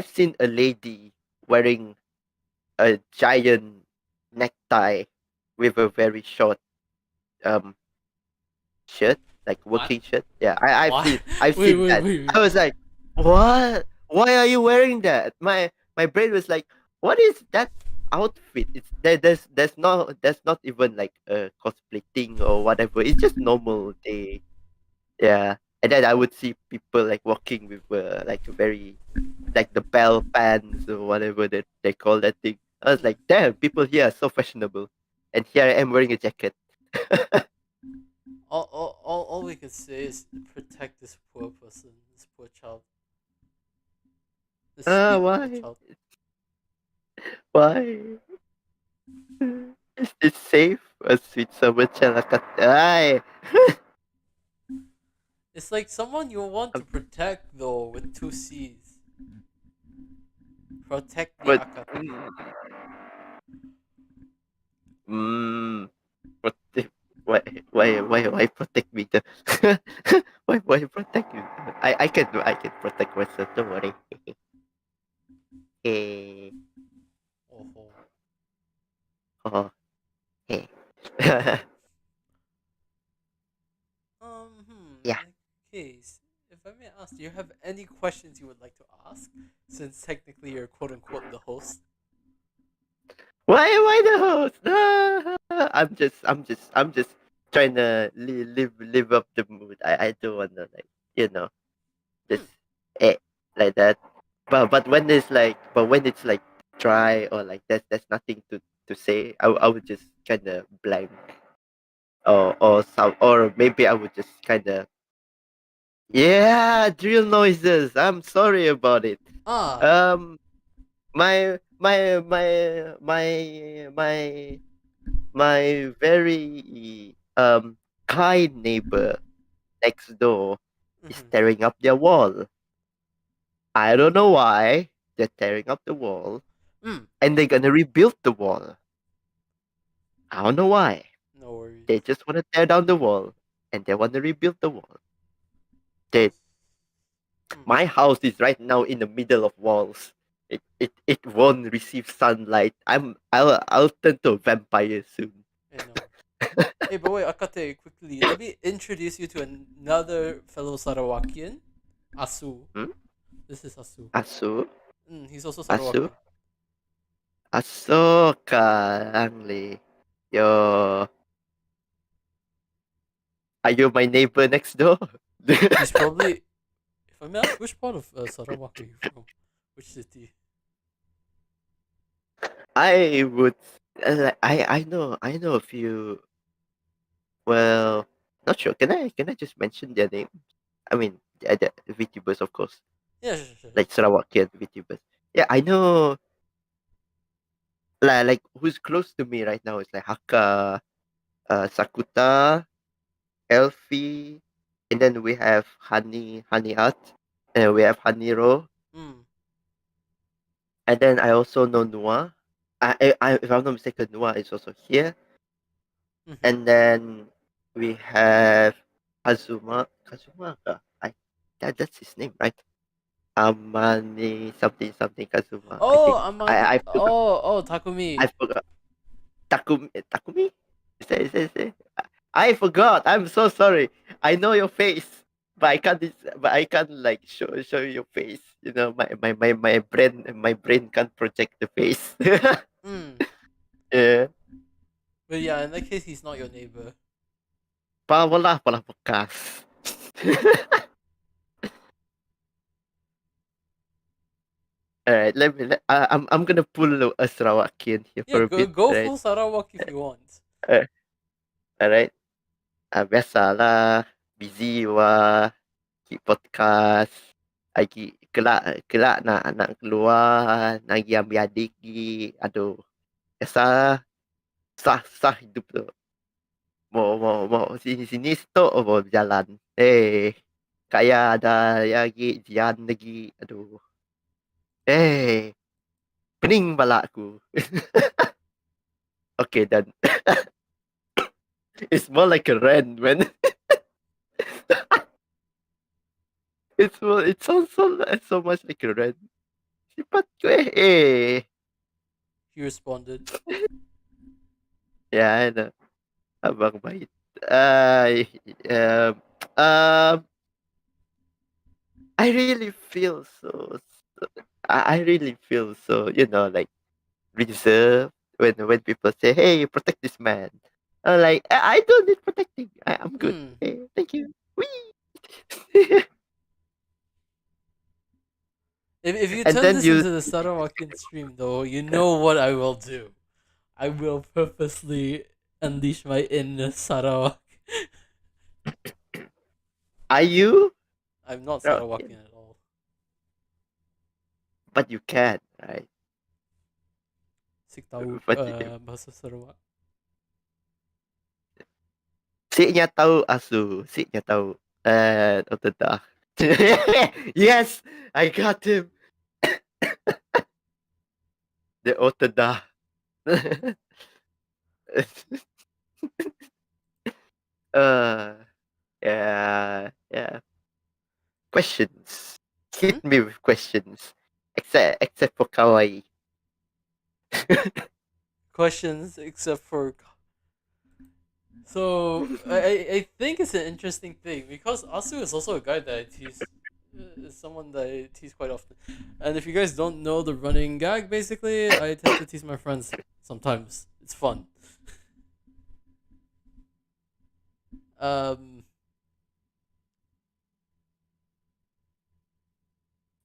seen a lady wearing a giant necktie with a very short um shirt, like What? working shirt. Yeah, I've Why? seen I've Wait, seen wait, that. wait. I was like, what? Why are you wearing that? My brain was like, what is that outfit? There's not even like a cosplay thing or whatever. It's just normal day. Yeah. And then I would see people like walking with like a very like the bell pants or whatever that they call that thing. I was like, damn, people here are so fashionable. And here I am wearing a jacket. All we can say is protect this poor person, this poor child, this sweet little Why? child. Why? Is this safe? A sweet summer Akate. It's like someone you want to protect though, with two C's. Protect the But Akate. mm, protect, why protect me? Why protect me? I can protect myself. Don't worry. Hey, Oh, oh. oh, hey. In Yeah. that case, if I may ask, do you have any questions you would like to ask? Since technically you're quote unquote the host. Why the host? I'm just trying to live up the mood. I don't wanna like you know Hmm. just eh like that. But when it's like dry or like there's nothing to say. I would just kind of blank or maybe I would just kind of yeah drill noises. I'm sorry about it. Ah. Um, my my very kind neighbor next door is Mm-hmm. tearing up their wall. I don't know why they're tearing up the wall Mm. and they're gonna rebuild the wall. I don't know why. No worries. They just want to tear down the wall and they want to rebuild the wall. They, Hmm. my house is right now in the middle of walls. It won't receive sunlight. I'll turn to a vampire soon. I know. Hey, but wait, Akate, quickly, let me introduce you to another fellow Sarawakian, Asu. Hmm? This is Asu. Asu, He's also Asu, Sarawakian. Asoka Angli. Yo, are you my neighbor next door? He's probably, if I may ask, which part of Sarawak are you from? Which city? I would. I know a few. Well, not sure. Can I just mention their name? I mean, the VTubers, of course, Yeah, sure, sure. like Sarawakian VTubers. Yeah, I know. Like who's close to me right now is like Haka, Sakuta, Elfie, and then we have Honey Art, and we have Haniro, Mm. and then I also know Noah. If I'm not mistaken, Noah is also here, Mm-hmm. and then we have Kazuma. That's his name, right? Amani something something Kazuma. I Oh, think Amani. I forgot. Oh, I Takumi. forgot. Takumi? Is that? I forgot. I'm so sorry. I know your face, but I can't like show your face. You know, my brain can't project the face. Mm. Yeah. But yeah, in that case, he's not your neighbor. Wala pala bekas. All right, I'm gonna pull a Sarawakian here Yeah, for a go bit, go right? full Sarawak if you want. Uh, all right. Biasalah, busy podcast. Lagi kelak nak keluar, nak pergi ambil adik gi. Aduh, biasa sah hidup tu. Mau sini sini stop mau berjalan. Kaya ada lagi jian lagi. Aduh. Eh, pening pala aku. Okay, then it's more like a rant, man. It sounds so much like a rant. Sifat ko He responded. Yeah, I know. Abang bait. Uh, um, um, I really feel I really feel so, like reserved when people say, "Hey, protect this man." I'm like, I don't need protecting. I'm good. Mm. Hey, thank you. Whee! If you And turn then this into the Sarawakian stream, though, you know what I will do. I will purposely unleash my inner Sarawak. are you? I'm not Okay. Sarawakian at all. But you can, right? Sik tahu But bahasa Sarawak. siknya tahu asu, siknya tahu. Otodah. Yes, I got him. The otodah. uh, yeah. Questions. Hmm? Hit me with questions. Except for kawaii. Questions except for. So I think it's an interesting thing because Asu is also a guy that I tease, is someone that I tease quite often. And if you guys don't know the running gag, basically I tend to tease my friends sometimes. It's fun. Um,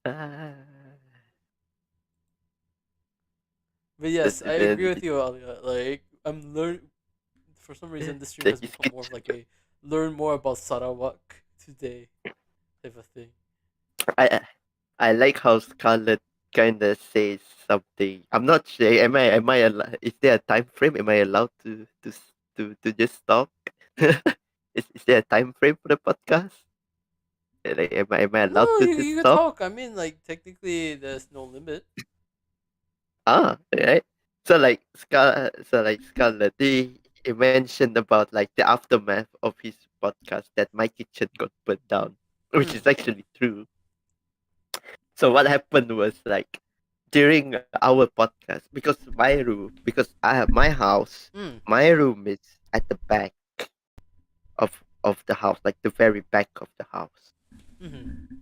Uh, but yes, I agree then with you, Alia. Like I'm learn. For some reason, this stream has his become more of kitchen. like a learn more about Sarawak today type of thing. I I like how Scarlett kind of says something. I'm not sure. Is there a time frame? Am I allowed to just talk? Is there a time frame for the podcast? Like, am I No, allowed to you just can talk? talk. I mean, like technically, there's no limit. Right. So like Scarlett, he mentioned about like the aftermath of his podcast that my kitchen got burnt down, which Mm. is actually true. So what happened was like during our podcast, because I have my house, Mm. my room is at the back of the house, like the very back of the house, Mm-hmm.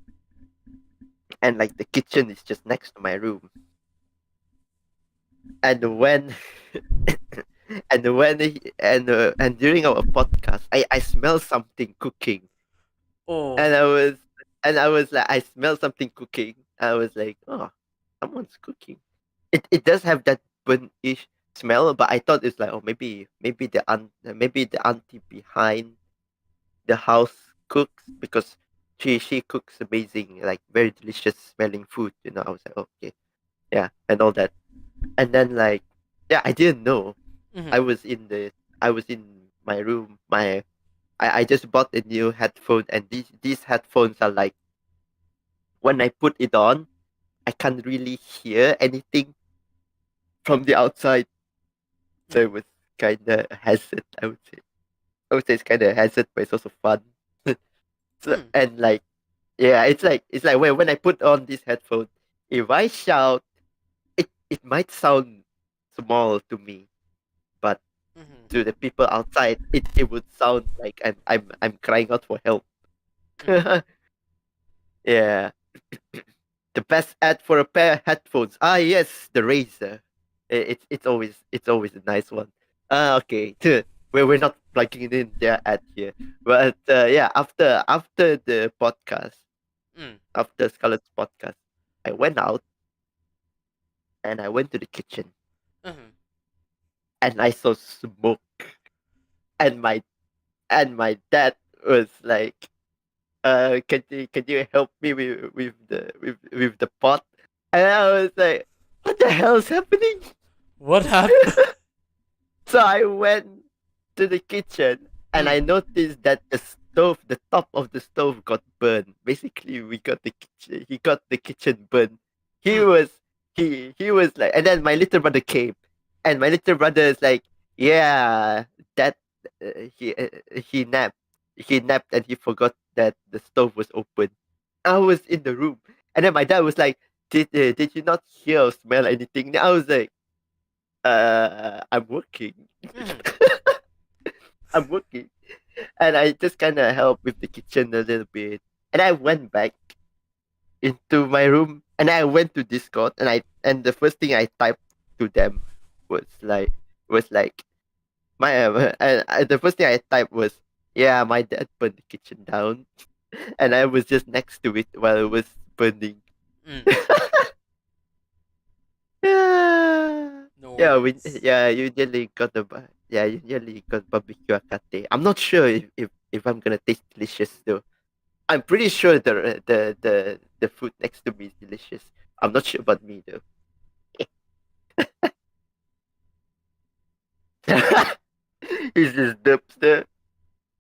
and like the kitchen is just next to my room. And when and during our podcast, I smell something cooking, Oh. and I was like, I smell something cooking. I was like, oh, someone's cooking. It does have that burnt-ish smell, but I thought it's like, oh, maybe the auntie behind the house cooks, because she cooks amazing, like very delicious smelling food. I was like, okay, yeah, and all that. And then like, yeah, I didn't know. Mm-hmm. I was in the I was in my room. I just bought a new headphone, and these headphones are like, when I put it on, I can't really hear anything from the outside. So it Mm-hmm. was kind of a hazard, I would say. I would say it's kind of a hazard, but it's also fun. So, Mm. and like, yeah, it's like when I put on this headphone, if I shout, it might sound small to me, but Mm-hmm. to the people outside, it would sound like I'm crying out for help. Mm. Yeah. The best ad for a pair of headphones. Ah, yes, the Razer. It's always a nice one. Okay. We're not plugging it in their ad here, but yeah. After the podcast, Mm. after Scarlett's podcast, I went out and I went to the kitchen Mm. and I saw smoke, and my dad was like, can you help me with the pot? And I was like, what the hell is happening? What happened? So I went to the kitchen and I Mm. noticed that the top of the stove got burned. Basically, we got the kitchen. He got the kitchen burned. He Mm. was he was like, and then my little brother came, and my little brother is like, yeah, that he napped. He napped and he forgot that the stove was open. I was in the room, and then my dad was like, did you not hear or smell anything? And I was like, I'm working. Mm. I'm working. And I just kind of helped with the kitchen a little bit. And I went back into my room and I went to Discord and the first thing I typed to them was like the first thing I typed was, yeah, my dad burned the kitchen down and I was just next to it while it was burning. Mm. Yeah. No Yeah, worries. you usually got barbecue akate. I'm not sure if I'm gonna taste delicious though. I'm pretty sure the food next to me is delicious. I'm not sure about me though. He's just dubster.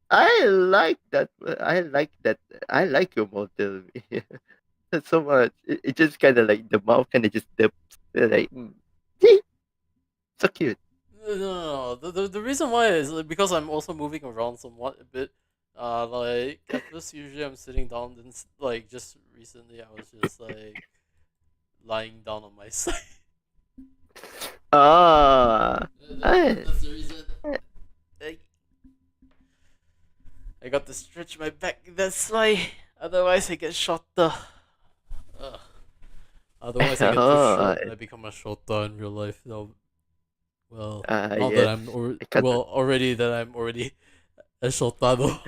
I like that. I like that. I like your model. So much. It just kind of like the mouth kind of just dips. Like, so cute. No. The reason why is like, because I'm also moving around somewhat a bit. Like at first, usually I'm sitting down. Then like just recently, I was just like lying down on my side. Ah, I, That's the reason. I, I got to stretch my back. That's why. Otherwise, I get shorter. Ugh. Otherwise, I get too oh, short and I become a shorter in real life. No, well, now that yes. I'm I can't. already that I'm already a shorter though.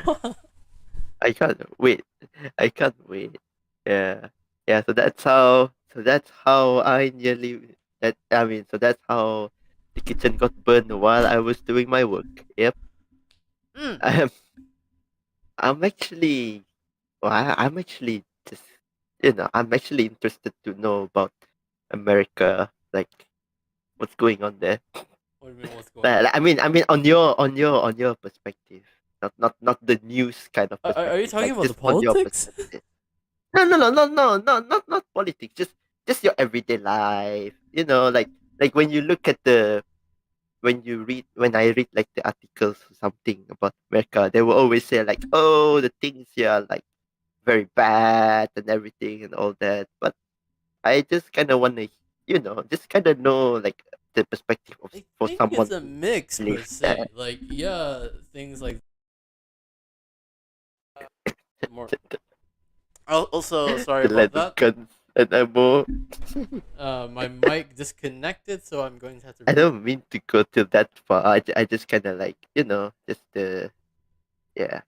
I can't wait. I can't wait. Yeah, yeah. So that's how. So that's how I nearly. That I mean. So that's how the kitchen got burned while I was doing my work. Yep. Mm. I'm. I'm actually. Well, I'm actually just. I'm actually interested to know about America. Like, what's going on there? What do you mean? What's going on? I mean, on your perspective, not the news kind of Are you perspective. talking Like, about the just on your politics? perspective. No, no, no, no, no, no, not politics. Just your everyday life. Like when I read like the articles or something about America, they will always say like, oh, the things here are like very bad and everything and all that. But I just kind of want to, just kind of know like the perspective of I for think it's someone a who mix per lives there. se. Like, yeah, things like more. Also, sorry The about land of that. guns and ammo. My mic disconnected, so I'm going to have to I re. don't mean to go to that far. I just kind of like, just yeah.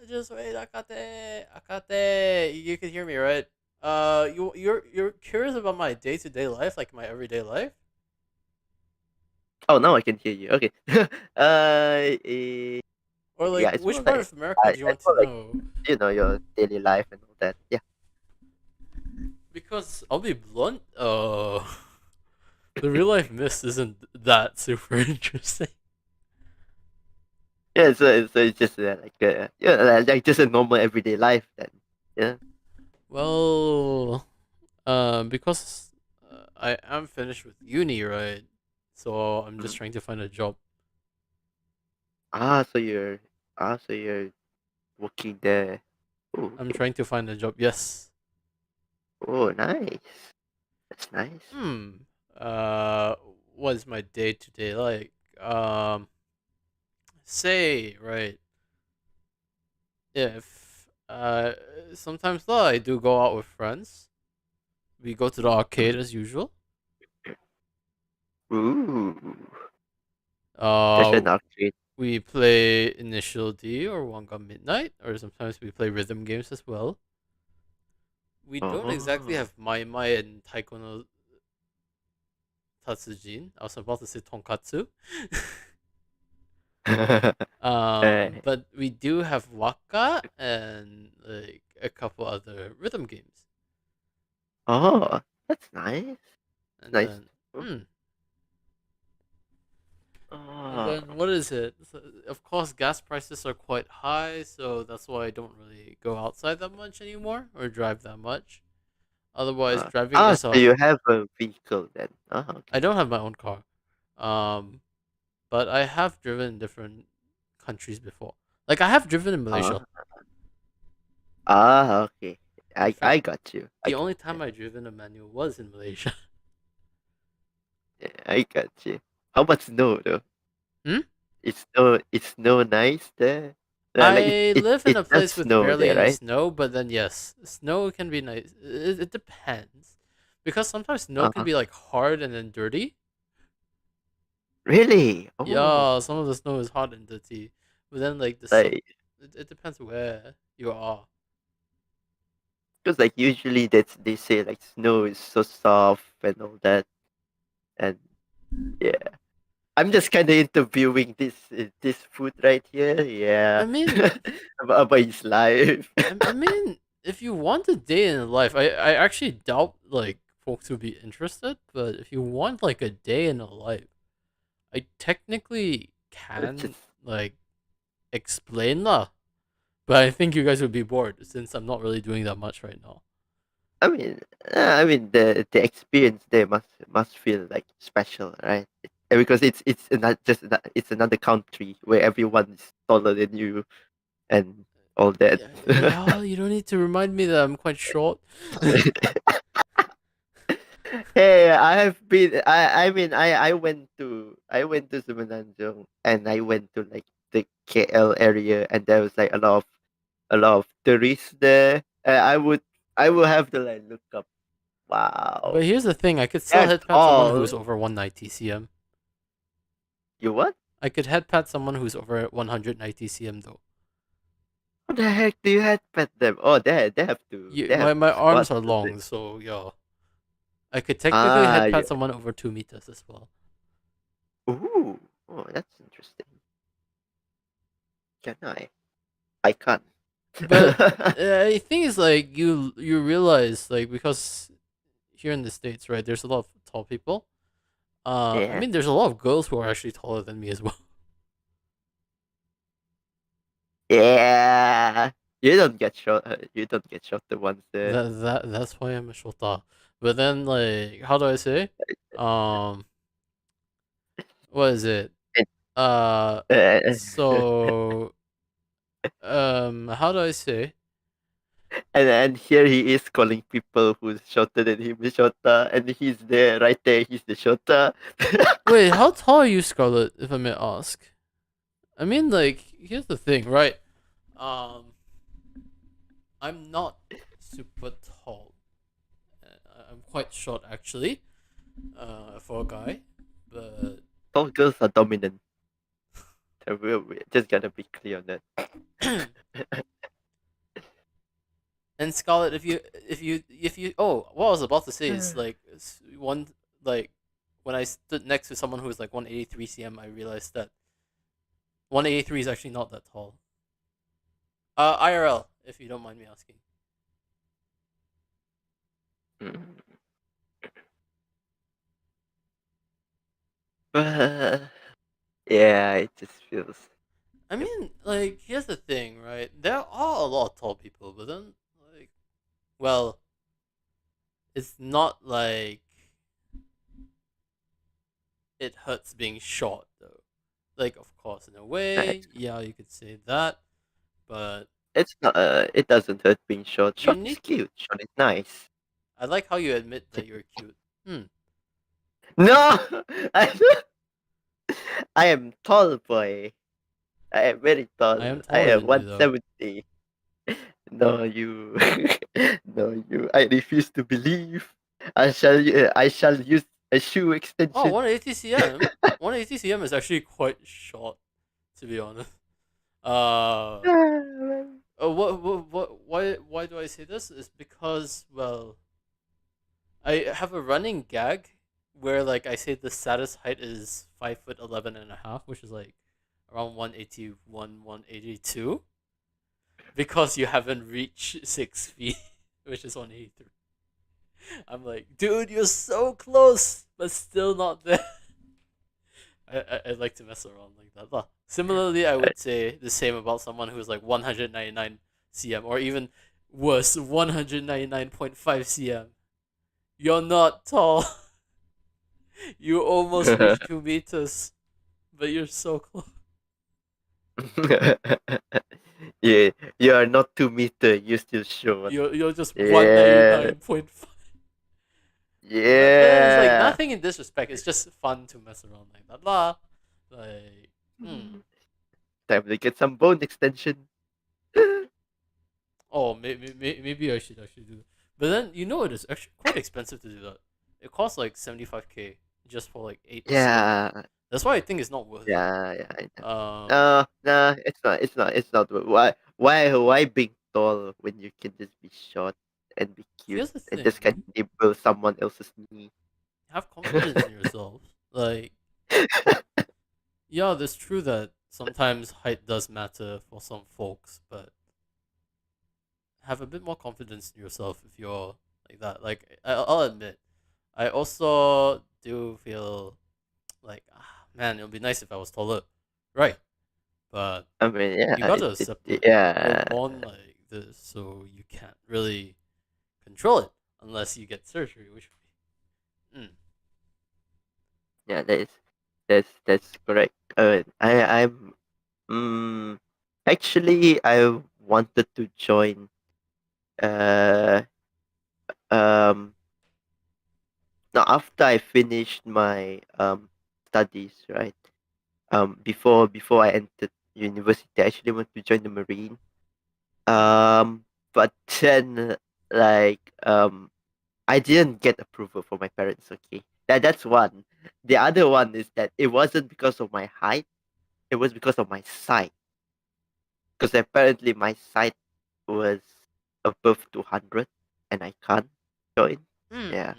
Just wait, Akate, Akate. You can hear me, right? You're curious about my day to day life, like my everyday life, Oh, now I can hear you. Okay. Eh, or yeah, like it's more which part like of America do you want it's to more like know? your daily life and all that. Yeah. Because I'll be blunt. The real life mist isn't that super interesting. Yeah. So it's just like just a normal everyday life then. Yeah. Well, because I am finished with uni, right? So I'm just Mhm. trying to find a job. Ah, so you're working there. Oh, I'm okay. trying to find a job. Yes. Oh, nice. That's nice. Hmm. Uh, what is my day to day like? Say right. If sometimes though I do go out with friends. We go to the arcade Mm. as usual. Ooh, there's Uh, an arcade. we play Initial D or Wanga Midnight, or sometimes we play rhythm games as well. We don't exactly Oh. have Mai Mai and Taiko no Tatsujin. I was about to say Tonkatsu. Eh, But we do have Waka and like a couple other rhythm games. oh, that's nice. It's And nice. then, Oh. and Oh. then what is it? So, of course, gas prices are quite high, so that's why I don't really go outside that much anymore or drive that much. Otherwise, driving is So a. you have a vehicle then? Oh, I okay. don't have my own car, um, but I have driven in different countries before. Like I have driven in Malaysia. Ah, okay. In I fact, got you. I the got only you. time I driven a manual was in Malaysia. Yeah, I got you. How much snow though? Hmm? It's no nice there. Like I live in it a does place with snow barely there, any right? snow, but then yes, snow can be nice. It depends, because sometimes snow can Uh-huh. be like hard and then dirty. Really? Oh, Yeah, some of the snow is hard and dirty, but then like like it depends where you are. because like usually they say like snow is so soft and all that, and yeah. I'm just kind of interviewing this food right here. I Yeah, mean, about his life. I mean, if you want a day in life, I actually doubt like folks would be interested. But if you want like a day in a life, I technically It's can just, like explain lah. But I think you guys would be bored since I'm not really doing that much right now. I mean the experience there must feel like special, right? Because it's not just it's another country where everyone is taller than you and all that. Yeah, yeah, you don't need to remind me that I'm quite short. Hey, I have been. I went to Semenanjung and I went to like the KL area, and there was like a lot of tourists there. I would have to like look up. But Wow, here's the thing: I could still they're head pat someone tall. who's over 190 cm. You what? I could head pat someone who's over 190 cm though. What the heck do you have pet them? Oh, they have to You, they have my to squat. arms are Don't they? long, so yeah, I could technically Ah, head pat yeah. someone over 2 meters as well. Ooh, oh, that's interesting. Can I? I can't. But I think it's like you realize like because here in the states, right? There's a lot of tall people. I Yeah. mean, there's a lot of girls who are actually taller than me as well. Yeah. You don't get shot. You don't get shot the ones there. That's why I'm a shota. But then like, how do I say? Um, what is it? And, Uh, uh, so how do I say? and here he is calling people who's shorter than him shota, and he's there right there. He's the shota. Wait, how tall are you, Scarlett? If I may ask. I mean, like, here's the thing, right? Um, I'm not super tall. I'm quite short actually, for a guy. But Tall girls are dominant. So we just gotta be clear on that. and Scarlett, if you oh, what I was about to say is like one like when I stood next to someone who was like 183 cm, I realized that 183 is actually not that tall. IRL, if you don't mind me asking. Mm. But yeah, it just feels. I Yep. mean, like, here's the thing, right? There are a lot of tall people, but then, like, well, it's not like it hurts being short, though. Like, of course, in a way, Nice. yeah, you could say that, but It's not. It doesn't hurt being short. you Short is need. cute. Short is nice. I like how you admit that you're cute. Hmm. No, I, I am tall boy. I am very I tall. am I taller am than you, though. 170. No, you. No, you. I refuse to believe. I shall use a shoe Oh, extension. 180 cm. 180 cm is actually quite short, to be honest. Uh, why do I say this? Is because, well, I have a running gag where like I say the saddest height is 5 foot 11 and a half, which is like around 181, 182, because you haven't reached 6 feet, which is 183. I'm like, dude, you're so close, but still not there. I like to mess around like that. Similarly, I would say the same about someone who's like 199 cm or even worse, 199.5 cm. You're not tall. You almost reached 2 meters, but you're so close. Yeah, you are not 2 meter. You're still short. You're just Yeah, 199.5. But it's like yeah. nothing in disrespect. It's just fun to mess around like that, lah. Like, hmm. Time to get some bone extension. Oh, maybe I should actually do that. But then it is actually quite expensive to do that. It costs like 75K just for like 8 sessions. Yeah, That's why I think it's not worth it. yeah. I know. Um, No, no, it's not. It's not. It's not. Why being tall when you can just be short and be cute here's the and just thing: can nibble someone else's knee? have confidence in yourself. Like, yeah, it's true that sometimes height does matter for some folks, but have a bit more confidence in yourself if you're like that. Like, I'll admit, I also do feel like, man, it would be nice if I was taller, right? But I mean, yeah, you gotta accept that you're yeah, born like this, so you can't really control it unless you get surgery, which would be. yeah. That's correct. I'm mm, actually I wanted to join uh um now after I finished my studies, right? Before I entered university, I actually want to join the marine. But then like I didn't get approval from my parents. Okay, that's one. The other one is that it wasn't because of my height; it was because of my sight. Because apparently my sight was above 200, and I can't join. Yeah,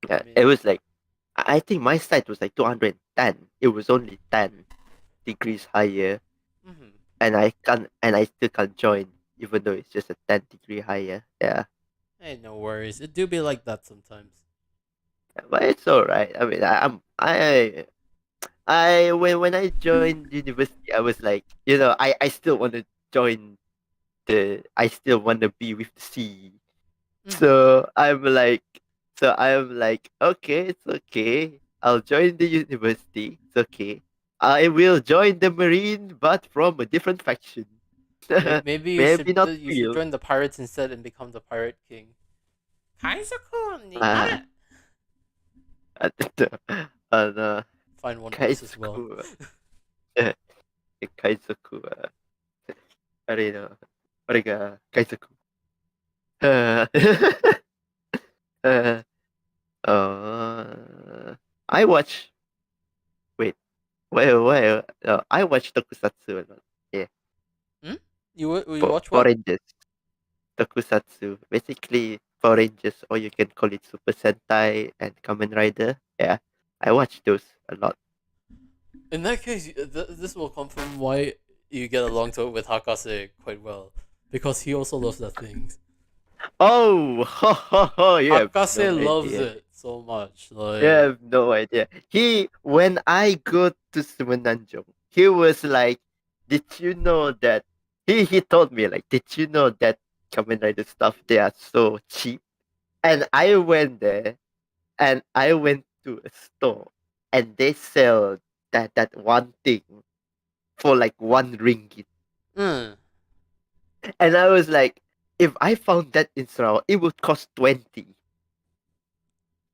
I yeah. mean, It was like I think my sight was like 210. It was only 10 degrees higher, mm-hmm. and I still can't join, even though it's just a 10-degree higher. Yeah, Hey, no worries. It do be like that sometimes. but it's all right. I mean, when I joined university, I was like, I still want to join I still want to be with the sea. Mm-hmm. So I'm like, okay, it's okay. I'll join the university. It's okay. I will join the marine, but from a different faction. Maybe Maybe not you should real. join the pirates instead and become the pirate king. Kaizoku ni Ah, nare. no. Find One Piece as well. Kaizoku. 海賊は、あれの、俺が海賊。Uh, uh, I watch. Wait, I watch tokusatsu a lot. Yeah, Hmm? You watch Power what? Rangers. Tokusatsu. Basically, Power Rangers, or you can call it Super Sentai and Kamen Rider. Yeah, I watch those a lot. In that case, this will confirm why you get along with Hakase quite well, because he also loves that things. Oh, you have Hakase no loves idea. it so much. You Like, have no idea. When I go to Sumenanjong, he was like, "Did you know that?" He told me like, "Did you know that Kamen Rider stuff they are so cheap?" And I went there, and I went to a store, and they sell that one thing for like 1 ringgit, mm, and I was like, if I found that in Sarawak, it would cost 20.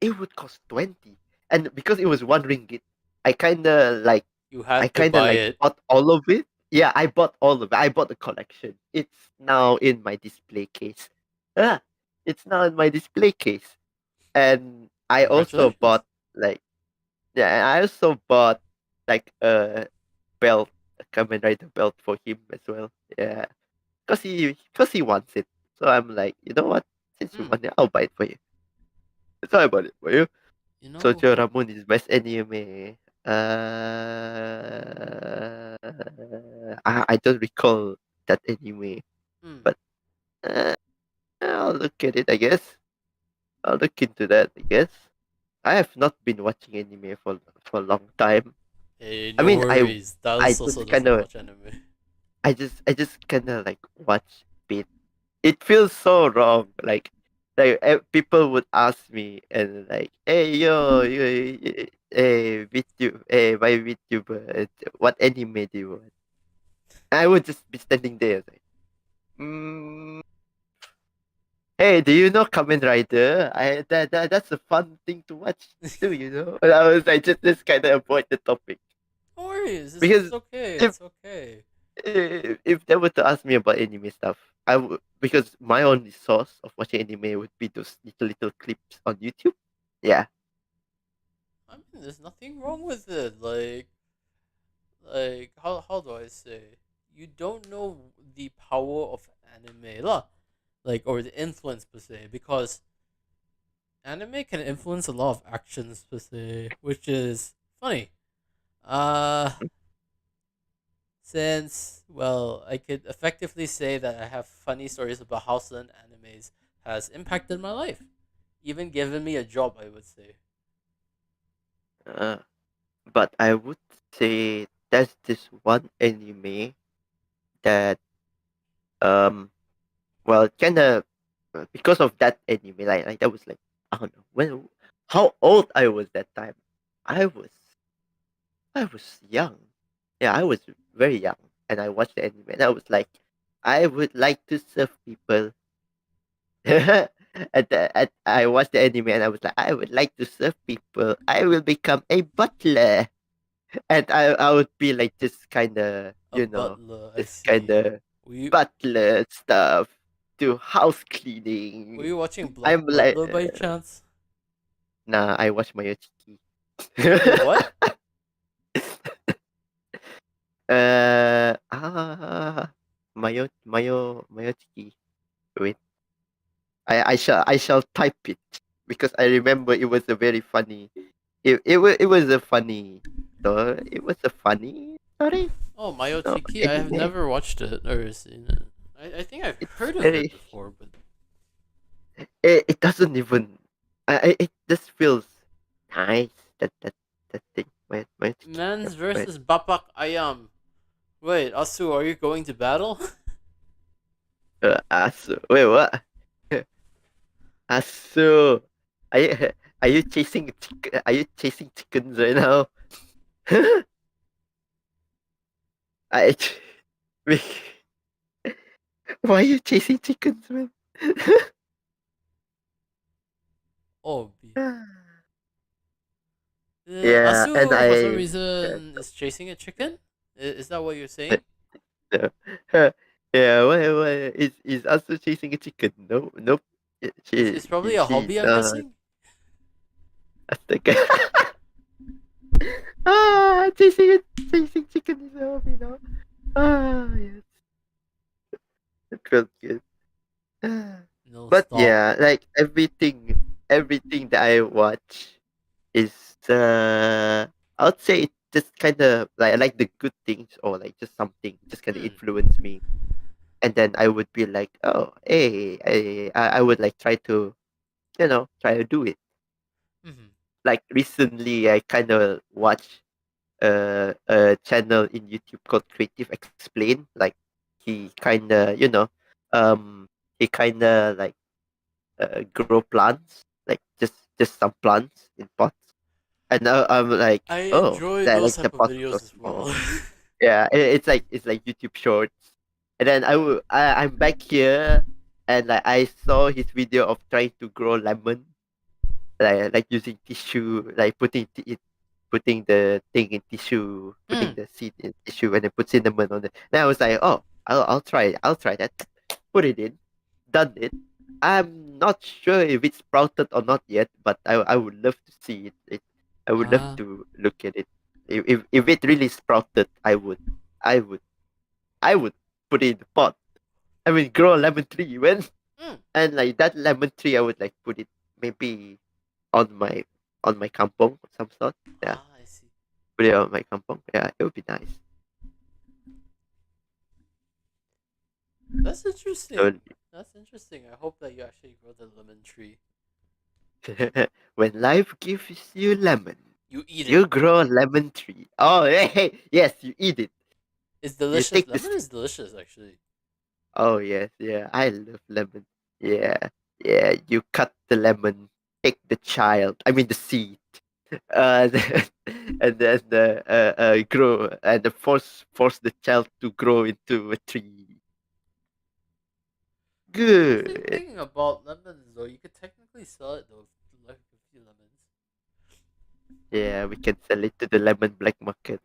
It would cost 20, and because it was 1 ringgit, I kind of like you had to buy it. bought all of it. Yeah, I bought all of it. I bought the collection. It's now in my display case. Ah, it's now in my display case. And I also Congratulations. bought like yeah, and I also bought like belt, a Kamen Rider belt for him as well. Yeah, cause he wants it. So I'm like, you know what? Since you Hmm. want it, I'll buy it for you. So I bought it for you. You know Sojo who? Ramon is best anime. I don't recall that anime, Hmm. but uh, I'll look at it. I guess I'll look into that. I guess I have not been watching anime for a long time. Hey, I no mean, worries. I Dallas also just doesn't kind of watch anime. I just kind of like watch bit. It feels so wrong. People would ask me and like, hey yo, hey VTube, hey my VTuber, what anime do you want? I would just be standing there like, mm, hey, do you know Kamen Rider? That's a fun thing to watch too, you know. And I was like, just kind of avoid the topic No worries. It's because okay. if It's okay. if they were to ask me about anime stuff, I would because my only source of watching anime would be those little clips on YouTube. Yeah. I mean, there's nothing wrong with it. How do I say? You don't know the power of anime, lah. Like, or the influence per se, because anime can influence a lot of actions per se, which is funny. Uh, since, well, I could effectively say that I have funny stories about how certain animes has impacted my life, even given me a job, I would say. Uh, but I would say there's this one anime that well kind of because of that anime like that was like I don't know when how old I was that time. I was I was young. Yeah, I was very young and I watched the anime and I was like I would like to serve people. I watched the anime and I was like, I would like to serve people. I will become a butler. And I would be like this kind of, A you know, butler, I this kind see. of Were you butler stuff, do house were cleaning. you watching Black I'm like, Butler by chance? nah, I watch my Yoshiki. Wait, what? Ah, Mayochiki. Wait, I shall type it because I remember it was a very funny. It was a funny. So it was a funny story. Oh, No, Mayochiki. I have anime. never watched it or seen it. I think I've It's heard of it very. before, but It doesn't even. It just feels nice. That thing. Mayochiki. Mans Yep. versus Bapak Ayam. Wait, Asu, are you going to battle? Asu. Wait, what? Asu. Are you are you chasing chicken? Are you chasing chickens right now? I. Why are you chasing chickens, man? Oh, Yeah, and Asu for some I. reason is chasing a chicken. Is that what you're saying? No. Yeah, what is also chasing a chicken? No, nope. It's probably a She's hobby. I'm guessing. I think chasing chicken is a hobby now. Yes, it felt good. No, But stop. yeah, like everything that I watch is I would say it just kind of like I like the good things or like just something just kind of Hmm. influence me, and then I would be like, oh, hey, I would like try to try to do it. Hmm. Like recently, I kind of watched a channel in YouTube called Creative Explain. Like he kind of he kind of like grow plants, like just some plants in pots. And I'm like, I oh, enjoy those like the type of pots are so videos as well. small. Yeah, it's like YouTube Shorts. And then I'm back here, and like I saw his video of trying to grow lemon, like using tissue, like putting it putting the thing in tissue, putting Mm. the seed in tissue, and then put cinnamon on it. Then I was like, oh, I'll try it. I'll try that. Put it in, done it. I'm not sure if it's sprouted or not yet, but I would love to see it. I would love Ah. to look at it. If it really sprouted, I would I would put it in the pot. I mean, grow a lemon tree, man. Mm. And like that lemon tree, I would like put it maybe on my kampong of some sort. Yeah, Ah, I see. put it on my kampong. Yeah, it would be nice. That's So interesting. That's interesting. I hope that you actually grow the lemon tree. when life gives you lemon, You eat it. you grow a lemon tree. Oh, hey, yes, you eat it. It's You delicious. take the Lemon seed. is delicious, actually. Oh yes, yeah, I love lemon. Yeah, yeah. You cut the lemon, take the child. I mean the seed. Then- and then grow and force the child to grow into a tree. Actually, Good. thinking about lemons though, you could technically sell it though, like a few lemons. Yeah, we can sell it to the lemon black market.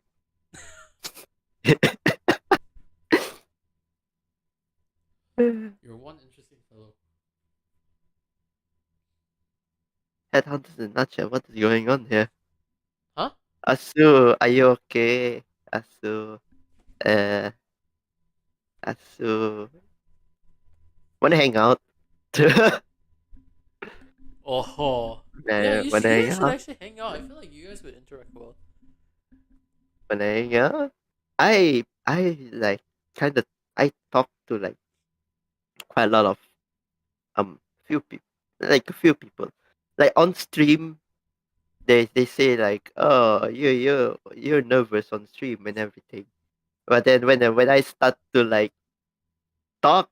You're one interesting fellow. Headhunters in a nutshell. What is going on here? Huh? Asu, are you okay? Asu, uh, Asu, wanna hang out? Oh. Yeah, Wanna you hang guys should out? actually hang out. I feel like you guys would interact well. Wanna hang out? I like kind of I talk to like quite a lot of few people, like a few people, like on stream. They say like, oh, you're nervous on stream and everything. But then when I start to like talk,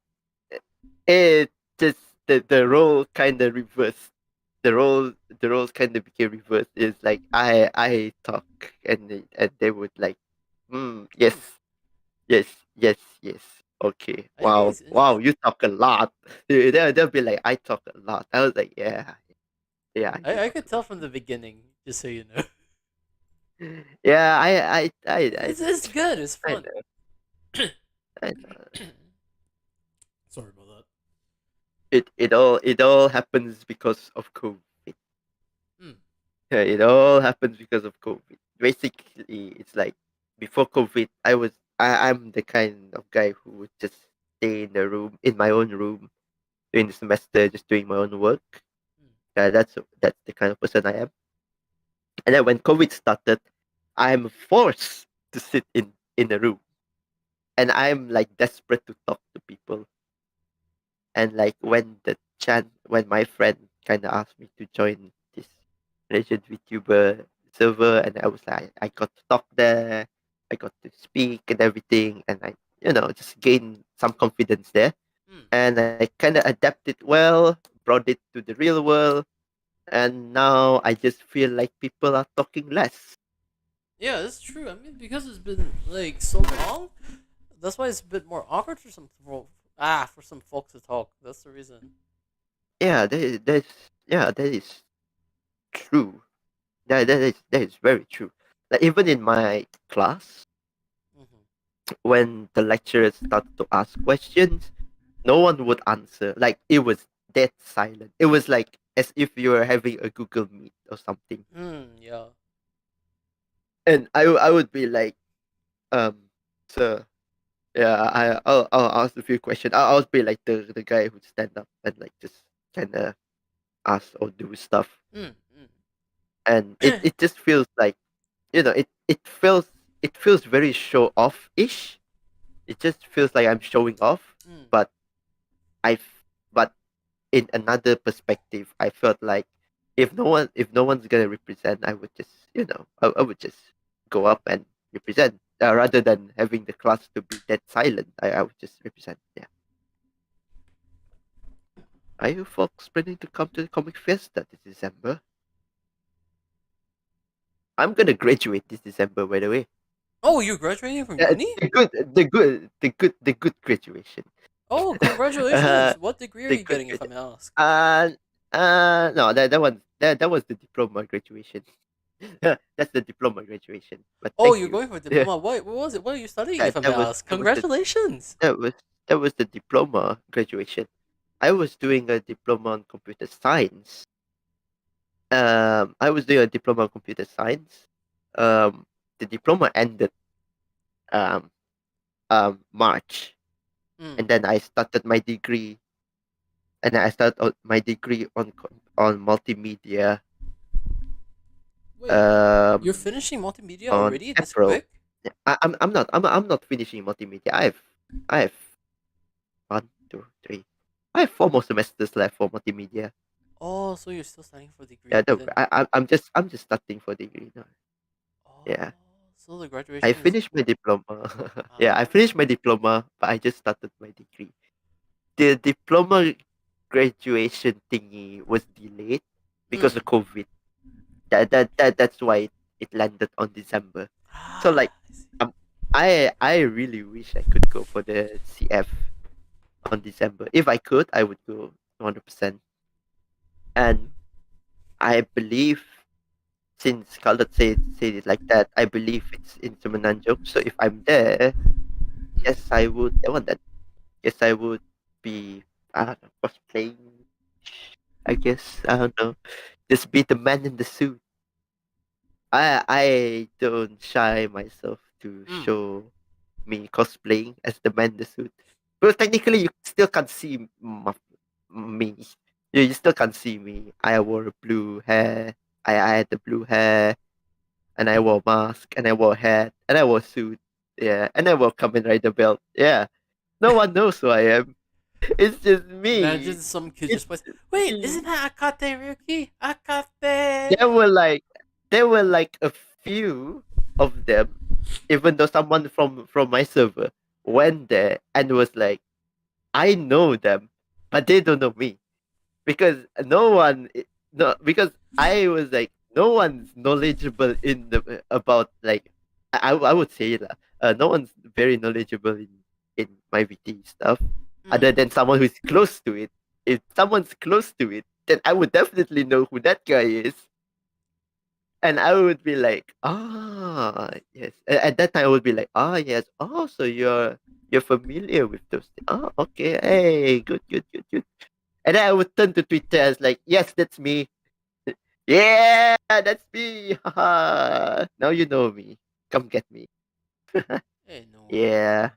it just the role kind of reversed. The roles kind of became reversed. It's like I talk and they would like, yes, Hmm. yes, yes, yes. Okay. I think it's Wow, interesting. you talk a lot. They'll be like, I talk a lot. I was like, yeah, yeah, you I talk could a tell lot. from the beginning, just so you know. Yeah, It's good. It's I fun. know, I know. Sorry about that. It all happens because of COVID. Hmm. Yeah, it all happens because of COVID. Basically, it's like before COVID, I'm the kind of guy who would just stay in the room, in my own room, during the semester, just doing my own work. Hmm. That's the kind of person I am. And then when COVID started, I'm forced to sit in a room, and I'm like desperate to talk to people. And like when my friend kind of asked me to join this Malaysian VTuber server, and I was like, I got to talk there, I got to speak and everything, and I just gained some confidence there, Hmm. and I kind of adapted well, brought it to the real world, and now I just feel like people are talking less. Yeah, that's true. I mean, because it's been like so long, that's why it's a bit more awkward for some for some folks to talk. That's the reason. Yeah, that is true. That is very true. Like even in my class, Hmm. when the lecturers started to ask questions, no one would answer. Like it was dead silent. It was like as if you were having a Google Meet or something. Hmm. Yeah. And I would be like, sir, yeah, I'll ask a few questions. I'll be like the guy who'd stand up and like just kind of ask or do stuff. Hmm. Hmm. And it just feels like it feels very show off ish. It just feels like I'm showing off, Hmm. but I but in another perspective, I felt like if no one's gonna represent, I would just I would just go up and represent rather than having the class to be dead silent. I would just represent. Yeah. Are you folks planning to come to the comic fiesta this December? I'm gonna graduate this December, by the way. Oh, you're graduating from uni? The good graduation. Oh, uh, congratulations! What degree are the you good getting, if I graduation. may ask? No, that was the diploma graduation. That's the diploma graduation. But Oh, thank you're you. going for a Yeah, diploma. What was it? What are you studying, if that I may that was ask? that was the Congratulations. that was that was the diploma graduation. I was doing a diploma on computer science. I was doing a diploma on computer science. Um, the diploma ended um March, Mm. and then I started my degree, and I started my degree on multimedia Wait, you're um finishing multimedia on already this April. quick? Yeah, I'm not finishing multimedia. I have 1, 2, 3. I have 4 more semesters left for multimedia. Oh, so you're still studying for Yeah, degree, but no, then I'm just starting for degree now. oh, Yeah, so the I graduation is finished my diploma. Yeah, I finished ah. my diploma, but I just started my degree. The diploma graduation thingy was delayed because Mm. of COVID. That's why it landed on December. So like, Ah, I see. um, I really wish I could go for the CF on December. If I could, I would go 100%. And I believe, since Scarlett said it like that, I believe it's in Semenanjung. So if I'm there, Mm. yes, I want that. Yes, I would be, I don't know, cosplaying. I guess, I don't know. Just be the man in the suit. I don't shy myself to Mm. show me cosplaying as the man in the suit. Well, technically, you still can't see me. You still can't see me. I wore blue hair. I had the blue hair, and I wore mask, and I wore hat, and I wore suit. Yeah, and I wore Kamen Rider belt. Yeah, no one knows who I am. It's just me. Imagine some kid It's just plays. Wait, isn't me. that Akate, Riuki? Akate. There were like there were like a few of them, even though someone from my server went there and was like, I know them, but they don't know me, because no one no because I was like, no one's knowledgeable in the about, like, I would say that no one's very knowledgeable in my VT stuff, other Mm. than someone who's close to it. If someone's close to it, then I would definitely know who that guy is, and I would be like, ah, yes. At that time, I would be like, ah, yes. Oh, so you're familiar with those things. Oh, okay. Hey, good, good, good, good. And then I would turn to Twitter as like, yes, that's me. Yeah, that's me. Haha. Now you know me. Come get me. Hey, no worries. Yeah.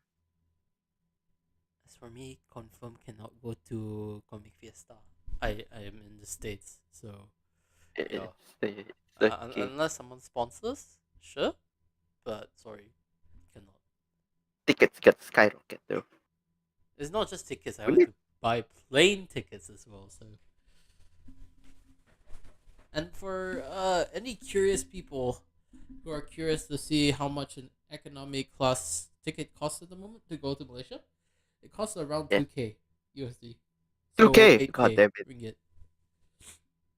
As for me, confirm cannot go to Comic Fiesta. I am in the States, so yeah. It's okay. Unless someone sponsors, sure, but sorry, cannot. Tickets got skyrocket though. It's not just tickets. I We want need, to buy plane tickets as well. So, and for any curious people who are curious to see how much an economy class ticket costs at the moment to go to Malaysia, it costs around yeah. 2K USD. So 2K. God 8K damn it. ringgit.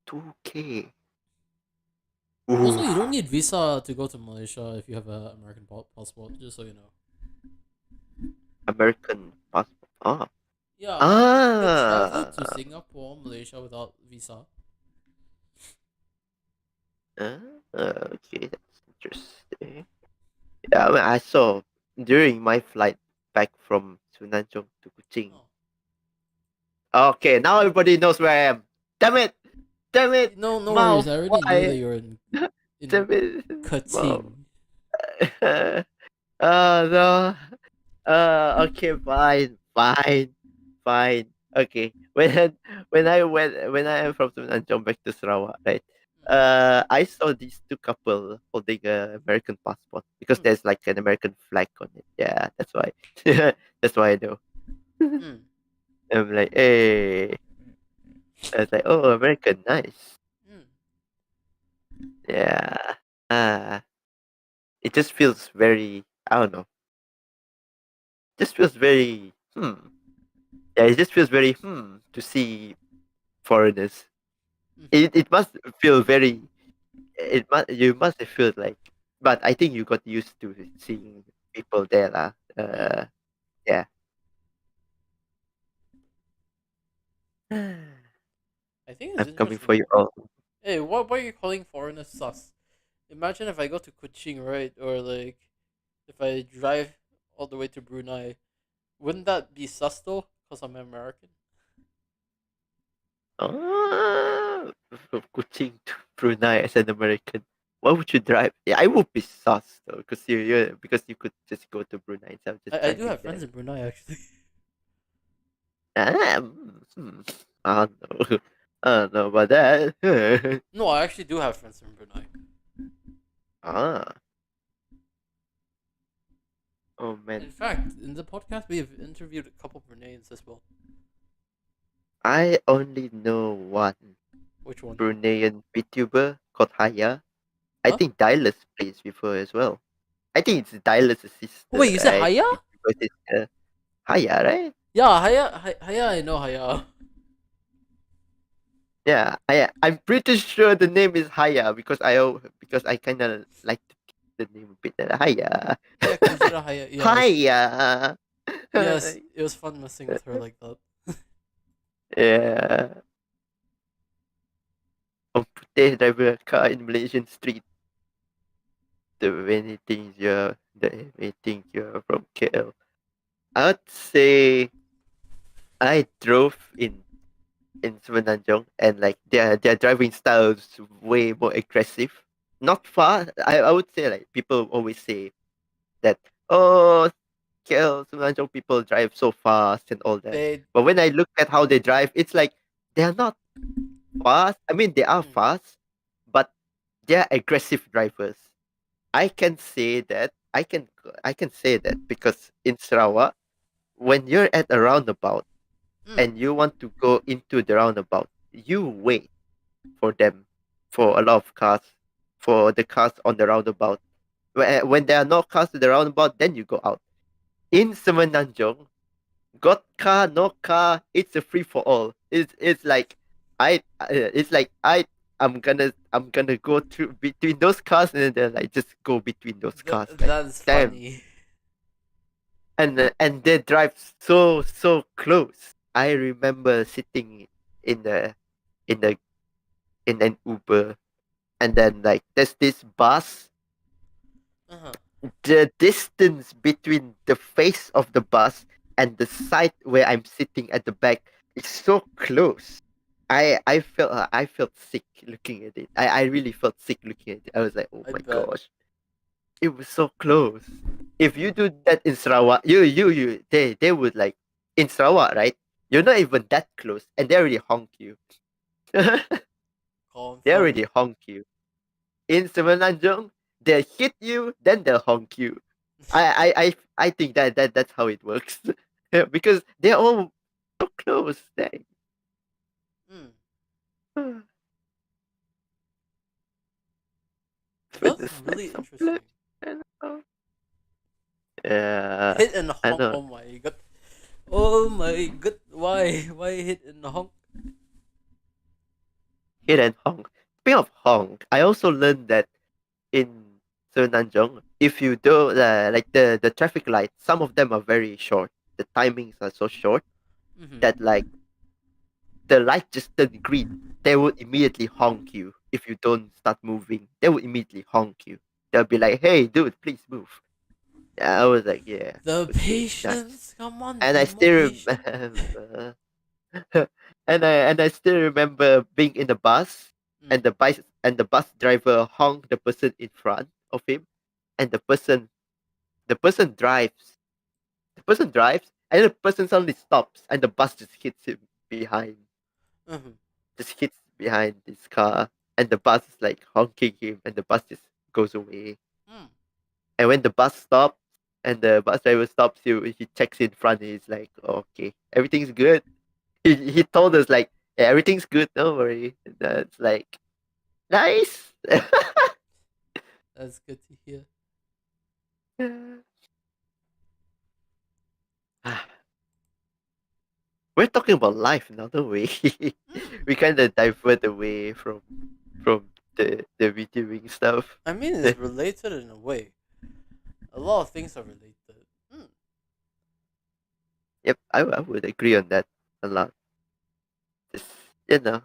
2K. Also, Ooh. you don't need visa to go to Malaysia if you have an American passport. Just so you know. American passport. Ah. Yeah, you can travel to Ah. Singapore, Malaysia without visa. Ah. Okay, that's interesting. Yeah, I mean, I saw during my flight back from Sunanchong to Kuching. Oh, Okay, now everybody knows where I am. Damn it! Damn it! no worries. Mom, I already knew that why? you're in Damn it, Mom. Kuching. No. Okay, fine, fine, fine. Okay. When I am from Semenanjung back to Sarawak, right? I saw these two couple holding a American passport because Mm, there's like an American flag on it. Yeah, that's why. That's why I know. mm, mm, I'm like, hey. I was like, oh, American, nice. mm. Yeah. Ah, it just feels very. I don't know. Just feels very. Yeah, it just feels very to see foreigners. Mhm, It must feel very. It must You must have felt like, but I think you got used to seeing people there, lah. mm. Yeah. I think it's I'm coming for interesting. you all. Hey, what are you calling foreigners sus? imagine if I go to Kochi, right, or like if I drive all the way to Brunei, wouldn't that be sus though? Cause I'm American. Ah, from Kuching to Brunei as an American. Why would you drive? Yeah, I would be sus though, because you could just go to Brunei instead of just I do driving have friends there. in Brunei actually. Ah, I don't know. I don't know about that. No, I actually do have friends in Brunei. ah, oh man. In fact, in the podcast, we have interviewed a couple Bruneians as well. I only know one Which one? Bruneian VTuber called Haya. I Huh? think Dylas plays with her as well. I think it's Dylas' sister, Wait, you said right? Haya? Because it's Haya, right? Yeah, Haya, I know Haya. Yeah, I'm pretty sure the name is Haya because I kind of like to keep the name a bit. Haya, Yeah, consider Haya. Haya. Yes, it was fun messing with her like that. Yeah, on putih driver a car in Malaysian street. The many things you're from KL. I'd say I drove in Semenanjung and like their driving style is way more aggressive. Not far. I would say like people always say that oh KL Semenanjung people drive so fast and all that. They. But when I look at how they drive, it's like they're not fast. I mean they are Mm, fast, but they're aggressive drivers. I can say that I can say that because in Sarawak, when you're at a roundabout mm, and you want to go into the roundabout, you wait for them, for a lot of cars, for the cars on the roundabout. When there are no cars to the roundabout, then you go out. In Semenanjung, got car, no car, it's a free for all. It's like it's like I'm gonna go through between those cars and then like just go between those cars. Like that's damn, funny. and they drive so close. I remember sitting in the in the in an Uber, and then like there's this bus. Uh huh. The distance between the face of the bus and the side where I'm sitting at the back is so close. I felt sick looking at it. I really felt sick looking at it. I was like, oh I my bet. gosh, it was so close. If you do that in Sarawak, they would like in Sarawak, right? You're not even that close, and they already honk you. They Confirm. already honk you. In Semenanjung, they hit you, then they'll honk you. I think that's how it works. Because they're all so close. Dang. Mm. With That's the really snacks of blood. interesting. Yeah, Hit and I honk. know. Oh my god. Oh my god. Why? Why hit and honk? Hit and honk. Speaking of honk, I also learned that in Semenanjung, if you do like the traffic lights, some of them are very short. The timings are so short Mm-hmm. that like the light just turned green, they would immediately honk you if you don't start moving. They would immediately honk you. They'll be like, "Hey, dude, please move." Yeah, I was like, "Yeah, The okay, nice." patience. Come on, And I be more still patient. remember, and I still remember being in the bus, Mm. and the bus driver honked the person in front of him, and the person drives, and the person suddenly stops, and the bus just hits him behind. Mm-hmm. Just hits behind this car, and the bus is like honking him, and the bus just goes away. Mm. And when the bus stops, and the bus driver stops you, he checks in front, and he's like, oh, "Okay, everything's good." He told us like, yeah, "Everything's good, don't worry." And that's like nice. That's good to hear. We're talking about life now, don't we? Mm. We kind of divert away from the videoing stuff. I mean, it's related in a way. A lot of things are related. Mm. Yep, I would agree on that a lot. Just, you know,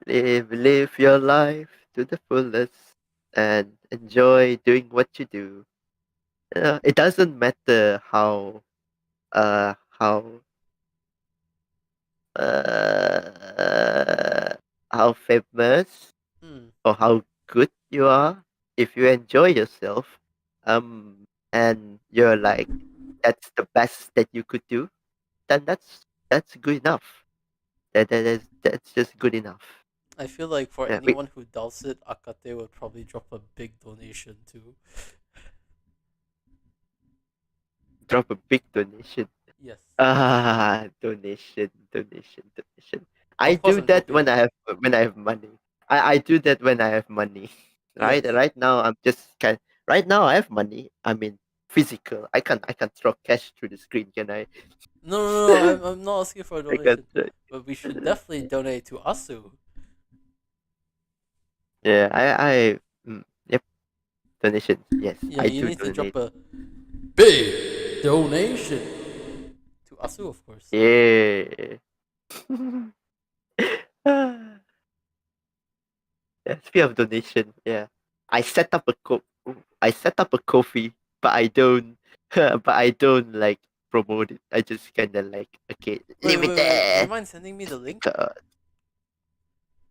live your life to the fullest. and enjoy doing what you do. It doesn't matter how uh how famous Hmm. or how good you are. If you enjoy yourself, and you're like that's the best that you could do, then that's good enough. That's just good enough. I feel like for Yeah, we anyone who doubts it, Akate would probably drop a big donation too. drop a big donation. Yes. Donation. I Of course, do I'm that joking. when I have money. I do that when I have money. Yes. Right now I'm just kind. Right now I have money. I mean physical. I can't throw cash through the screen. Can I? No, no, no. I'm not asking for a I can't. donation, but we should definitely donate to Asu. Yeah. Yep. Donation. Yes, Yeah, I you do need to donate. drop a big donation to Asu, of course. Yeah. Yeah, speaking of donation, yeah, I set up a I set up a coffee, but I don't, but I don't like promote it. I just kind of like, okay, Wait, leave it wait, wait. Do you there. mind sending me the link? Because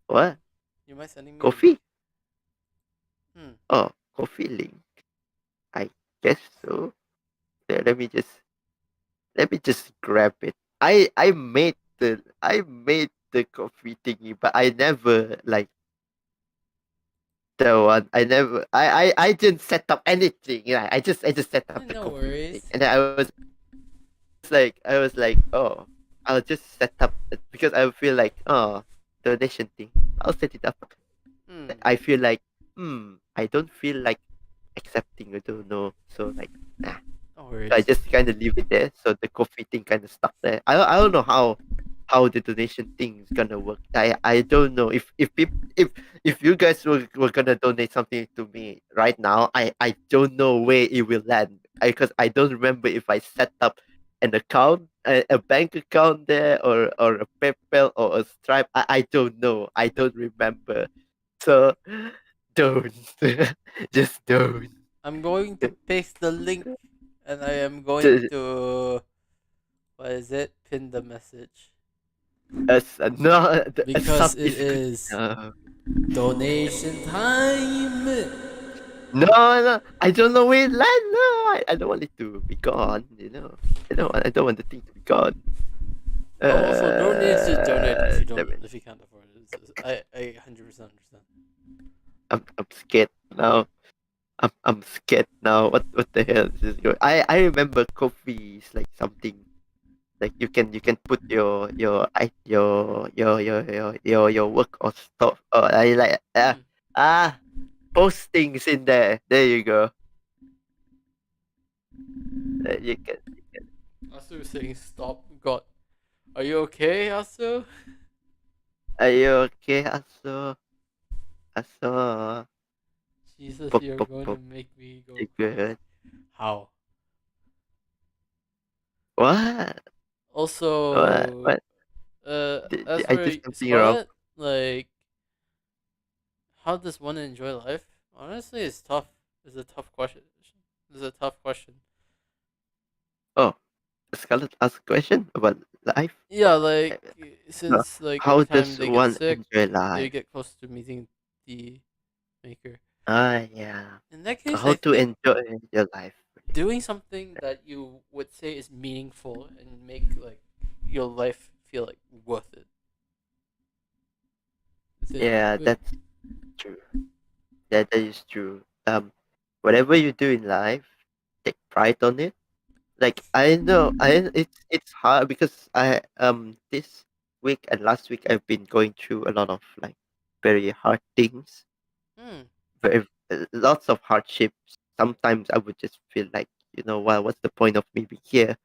what You mind sending me the link? coffee? Hmm. Oh, coffee link. I guess so. Yeah, let me just grab it. I made the coffee thingy, but I never like the one. I didn't set up anything. Yeah, I just set up the No coffee thing, worries. and then I was like, oh, I'll just set up because I feel like, oh, donation thing. I'll set it up. Hmm. I feel like, I don't feel like accepting. I don't know. So like, nah. No So I worries. just kind of leave it there. So the coffee thing kind of stuck there. I don't know how the donation thing is gonna work. I don't know if you guys were gonna donate something to me right now. I don't know where it will land. Because I don't remember if I set up an account, a bank account there, or a PayPal or a Stripe. I don't know. I don't remember. So don't just don't. I'm going to paste the link and I am going Just, to, what is it? Pin the message. no, a Because sub it is good is enough. donation time. No, no, I don't know where it land. No, I don't want it to be gone. You know, I don't want the thing to be gone. Also, no need to donate if you Damn don't, it. if you can't afford it. I 100% understand. I'm scared now. I'm scared now. What the hell is this going? I remember coffee is like something like you can put your work or stuff or I like Hmm. postings in there. There you go. You can. Asu saying stop. God, are you okay, Asu? Are you okay, Aso? Aso. Jesus, Pop, you're pop, going to pop. make me go You crazy. good? How? What? Also, What? as I for do something wrong? Scarlet, like, how does one enjoy life? Honestly, it's tough. It's a tough question. It's a tough question. Oh, Scarlett asked a question about life. Yeah, like No. since like How every time does they get one sick, enjoy they life? get close to meeting the maker. Yeah. In that case, How I to think enjoy your life? doing something that you would say is meaningful and make like your life feel like worth it. Is it? Yeah, that's true. That is true. Whatever you do in life, take pride on it. Like I know, it's hard because I this week and last week I've been going through a lot of like very hard things, Hmm. very lots of hardships. Sometimes I would just feel like well, what's the point of me being here?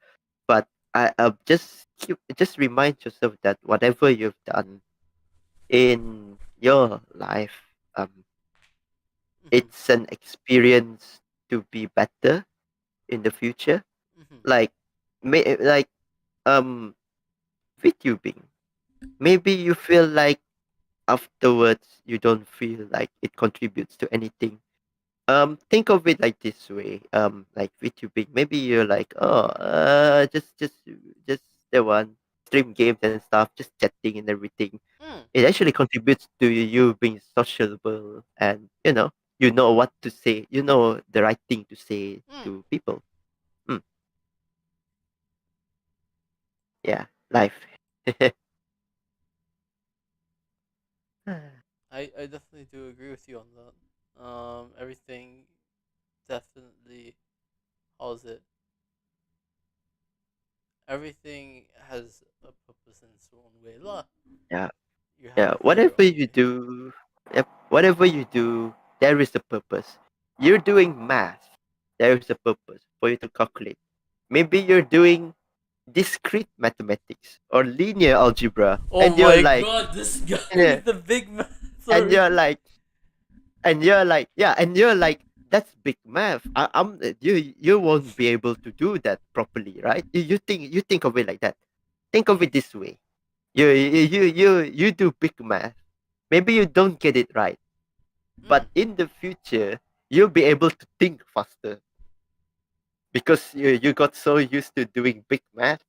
But I just remind yourself that whatever you've done in your life, Mhm. it's an experience to be better in the future. Mhm. Like, like um VTubing. Maybe you feel like afterwards you don't feel like it contributes to anything. think of it like this way. Like VTubing, maybe you're like, oh, just the one stream games and stuff, just chatting and everything. Mm, It actually contributes to you being sociable, and you know what to say. You know the right thing to say mm. to people. Mm, yeah, life. I definitely do agree with you on that. Everything definitely, how is it? Everything has a purpose in its own way, lah. Yeah, You yeah. have your Whatever own you way. do, yep. Whatever you do, there is a purpose. You're doing math. There is a purpose for you to calculate. Maybe you're doing discrete mathematics or linear algebra, Oh and you're my like, god, this guy yeah, with the big mouth. and Sorry. you're like, and you're like, that's big math. You won't be able to do that properly, right? You think of it like that. Think of it this way. You do big math. Maybe you don't get it right, Mm. but in the future you'll be able to think faster because you got so used to doing big math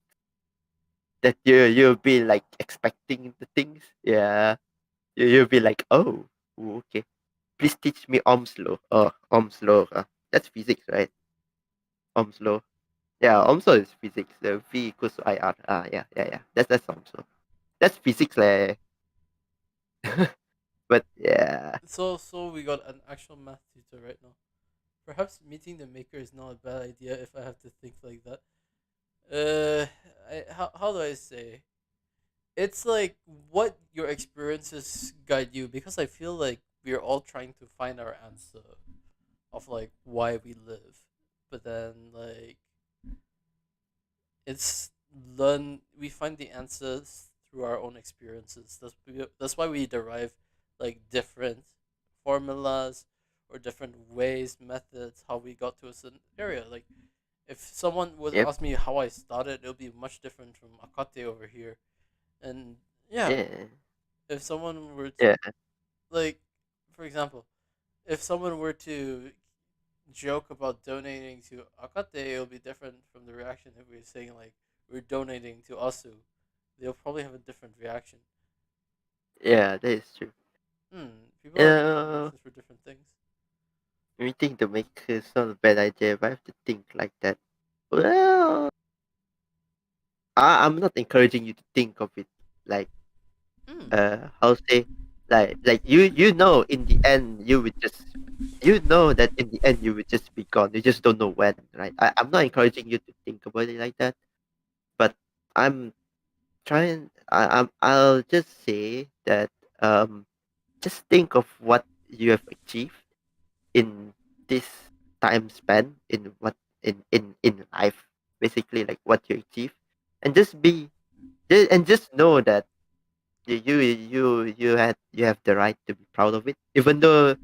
that you'll be like expecting the things. Yeah, you'll be like, oh, okay. Please teach me Ohm's law. Oh, Ohm's law. That's physics, right? Ohm's law. Yeah, Ohm's law is physics. V equals to IR. Yeah. That's Ohm's law. That's physics, leh. But yeah, So we got an actual math tutor right now. Perhaps meeting the maker is not a bad idea if I have to think like that. How do I say? It's like what your experiences guide you, because I feel like we're all trying to find our answer of like why we live, but then like it's learn we find the answers through our own experiences. That's why we derive like different formulas or different ways, methods, how we got to a certain area. Like if someone would yep, ask me how I started, it'll be much different from Akate over here. And yeah, yeah, if someone were to, yeah, like, for example, if someone were to joke about donating to Akate, it'll be different from the reaction if we're saying like we're donating to Asu. They'll probably have a different reaction. yeah. That is true. People have different Uh, reactions for different things. Meeting the maker is not a bad idea, but I have to think like that. Well, I'm not encouraging you to think of it like Hmm. how to say, like you in the end you would just that in the end you would just be gone. You just don't know when, right? I'm not encouraging you to think about it like that, but I'm I'll just say that just think of what you have achieved in this time span, in what in life, basically, like what you achieve, and just know that you have the right to be proud of it, even though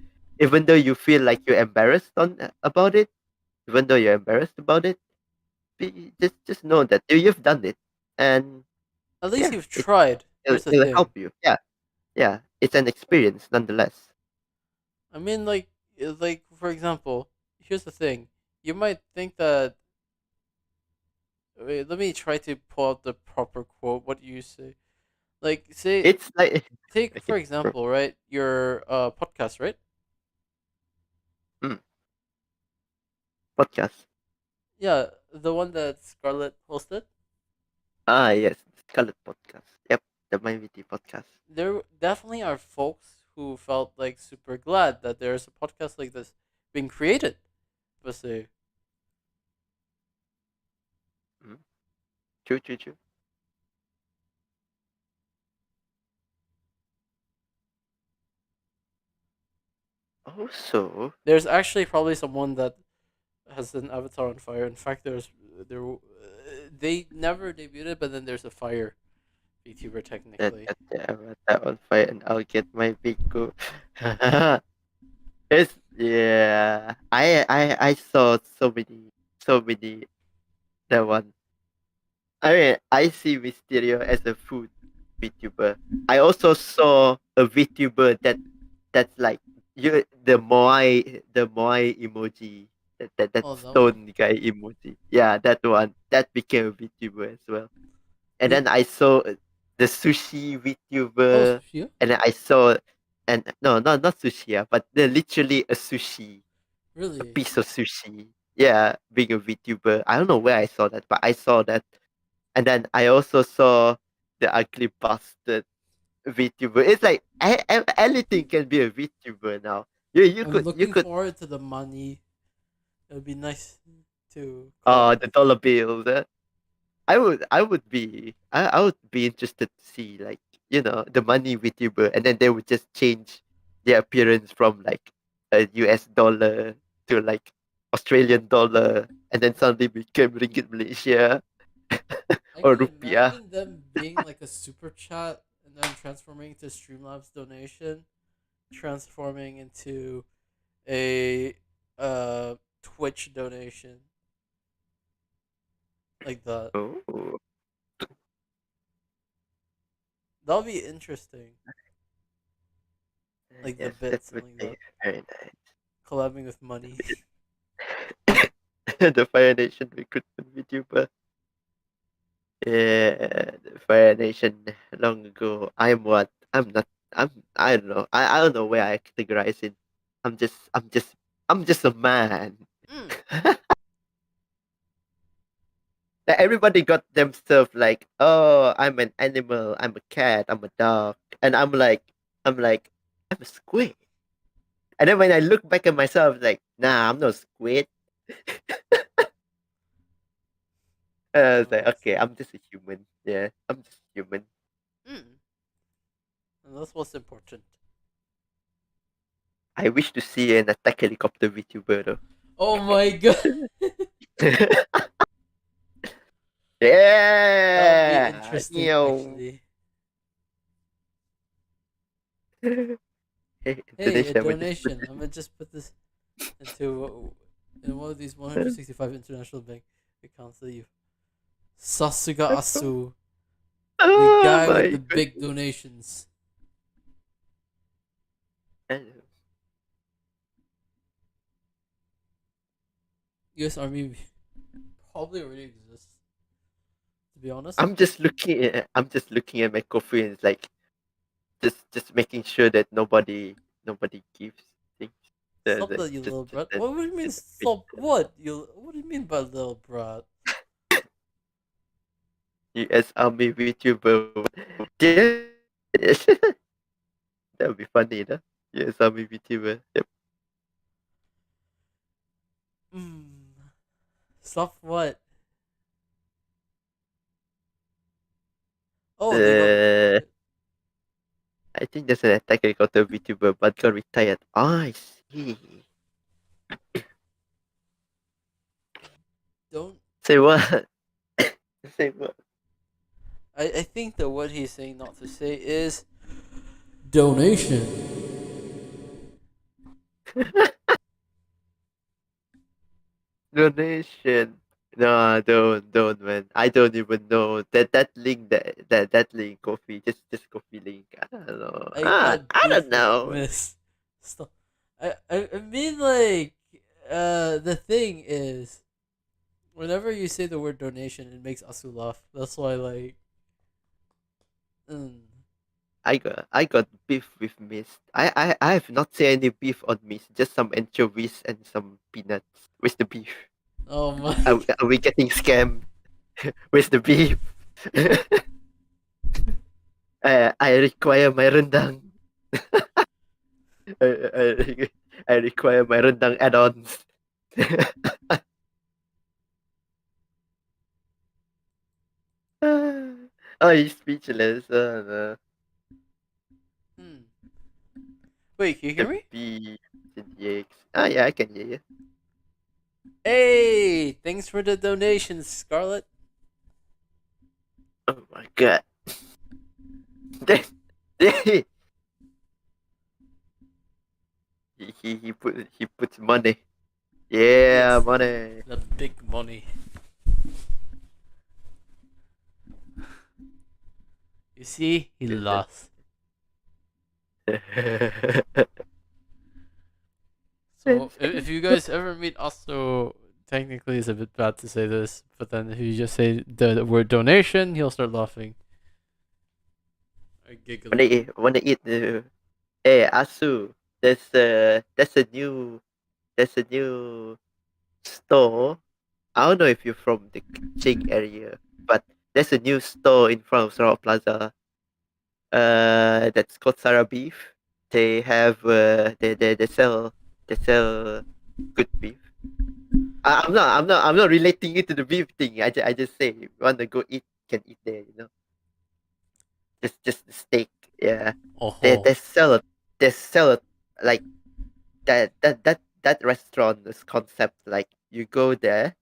you feel like you're embarrassed about it, even though you're embarrassed about it. Just know that you've done it, and At least yeah, you've tried. Here's the it'll thing. help you. Yeah, it's an experience nonetheless. I mean, like for example, here's the thing. You might think that. Wait, let me try to pull out the proper quote. What do you say? Like, say, It's like take for okay, example, right? Your podcast, right? mm, podcast. Yeah, the one that Scarlett hosted. Yes, Scarlet Podcast. Yep, the MyVT podcast. There definitely are folks who felt like super glad that there's a podcast like this being created. But say, Mm, true. Also, there's actually probably someone that has an avatar on fire. In fact, they never debuted, but then there's a fire VTuber that technically. got the avatar on fire, and I'll get my Biku. It's yeah. I saw so many that one. I mean, I see Mysterio as a food VTuber. I also saw a VTuber that's like the Moai emoji, that Oh, that one. stone guy emoji. Yeah, that one that became a VTuber as well. And Wait. then I saw the sushi Oh, VTuber, Sophia? and then I saw, and no, not sushi, but they're literally a sushi, a Really? piece of sushi. Yeah, being a VTuber. I don't know where I saw that, but I saw that. And then I also saw the ugly bastard VTuber. It's like anything can be a VTuber now. You I'm could looking forward to the money. It would be nice to collect. the dollar bills. I would be interested to see, like, the money VTuber, and then they would just change their appearance from like a US dollar to like Australian dollar, and then suddenly became ringgit Malaysia I or can rupiah. imagine them being like a super chat and then transforming into Streamlabs donation, transforming into a Twitch donation like that. Oh, That'll be interesting. Like the yes, that bits and would like be that. very Collabing with money. nice. The Fire Nation recruitment VTuber. Yeah, the Fire Nation long ago. I'm what? I'm not. I don't know. I don't know where I categorize it. I'm just. I'm just. I'm just a man. Mm. Like, everybody got themselves like, oh, I'm an animal. I'm a cat. I'm a dog, and I'm like, I'm a squid. And then when I look back at myself, like, nah, I'm not a squid. I was like, Nice. okay, I'm just a human. Yeah, I'm just human. Mm. And that's what's important. I wish to see an attack helicopter VTuber though. Oh my god. That would be Yeah, interesting actually. Hey, Hey, a Indonesia, we just put donation. I'm gonna just put this into in one of these 165 international bank accounts that you. Sasuga Asu, the Oh guy with my the big goodness. donations. U.S. Army probably already exists. To be honest, I'm just looking at my coffee, and it's like, just making sure that nobody gives things. stop The that, you little just brat. What do you mean the stop? What you? What do you mean by little brat? US Army VTuber. Yeah, that would be funny, no? US Army VTuber. Yep. Hmm. Stop what? Oh, they got Uh, recruited. I think there's an attack helicopter VTuber, but got retired. I see. Don't. Say what? Say what? I think that what he's saying not to say is donation. Donation. No, don't, man. I don't even know that link, that link, coffee. Just coffee link. I don't know. I got I beef don't with know. Miss. Stop. I mean, like, the thing is, whenever you say the word donation, it makes Asu laugh. That's why, like, mm. I got beef with Miss. I have not seen any beef on Miss. Just some anchovies and some peanuts. Where's the beef? Oh my. Are we getting scammed? Where's the beef? I require my rendang. I require my rendang add-ons. Oh, he's speechless. Oh, no. Hmm. Wait, can you hear The me? beef, the eggs. Ah, yeah, I can hear you. Hey, thanks for the donations, Scarlett. Oh my god. he, he puts money. Yeah, Yes, money. the big money. You see, he Yes, lost. So if you guys ever meet Asto, technically it's a bit bad to say this, but then if you just say the word donation, he'll start laughing. Or giggling. Wanna eat hey Asu, there's a new store. I don't know if you're from the Ching area, but there's a new store in front of Sarawak Plaza. That's called Sarah Beef. They have they sell good beef. I'm not relating it to the beef thing. I just say if you want to go eat, can eat there. You know, just the steak. Yeah, Oh, they sell it like that restaurant's concept. Like you go there,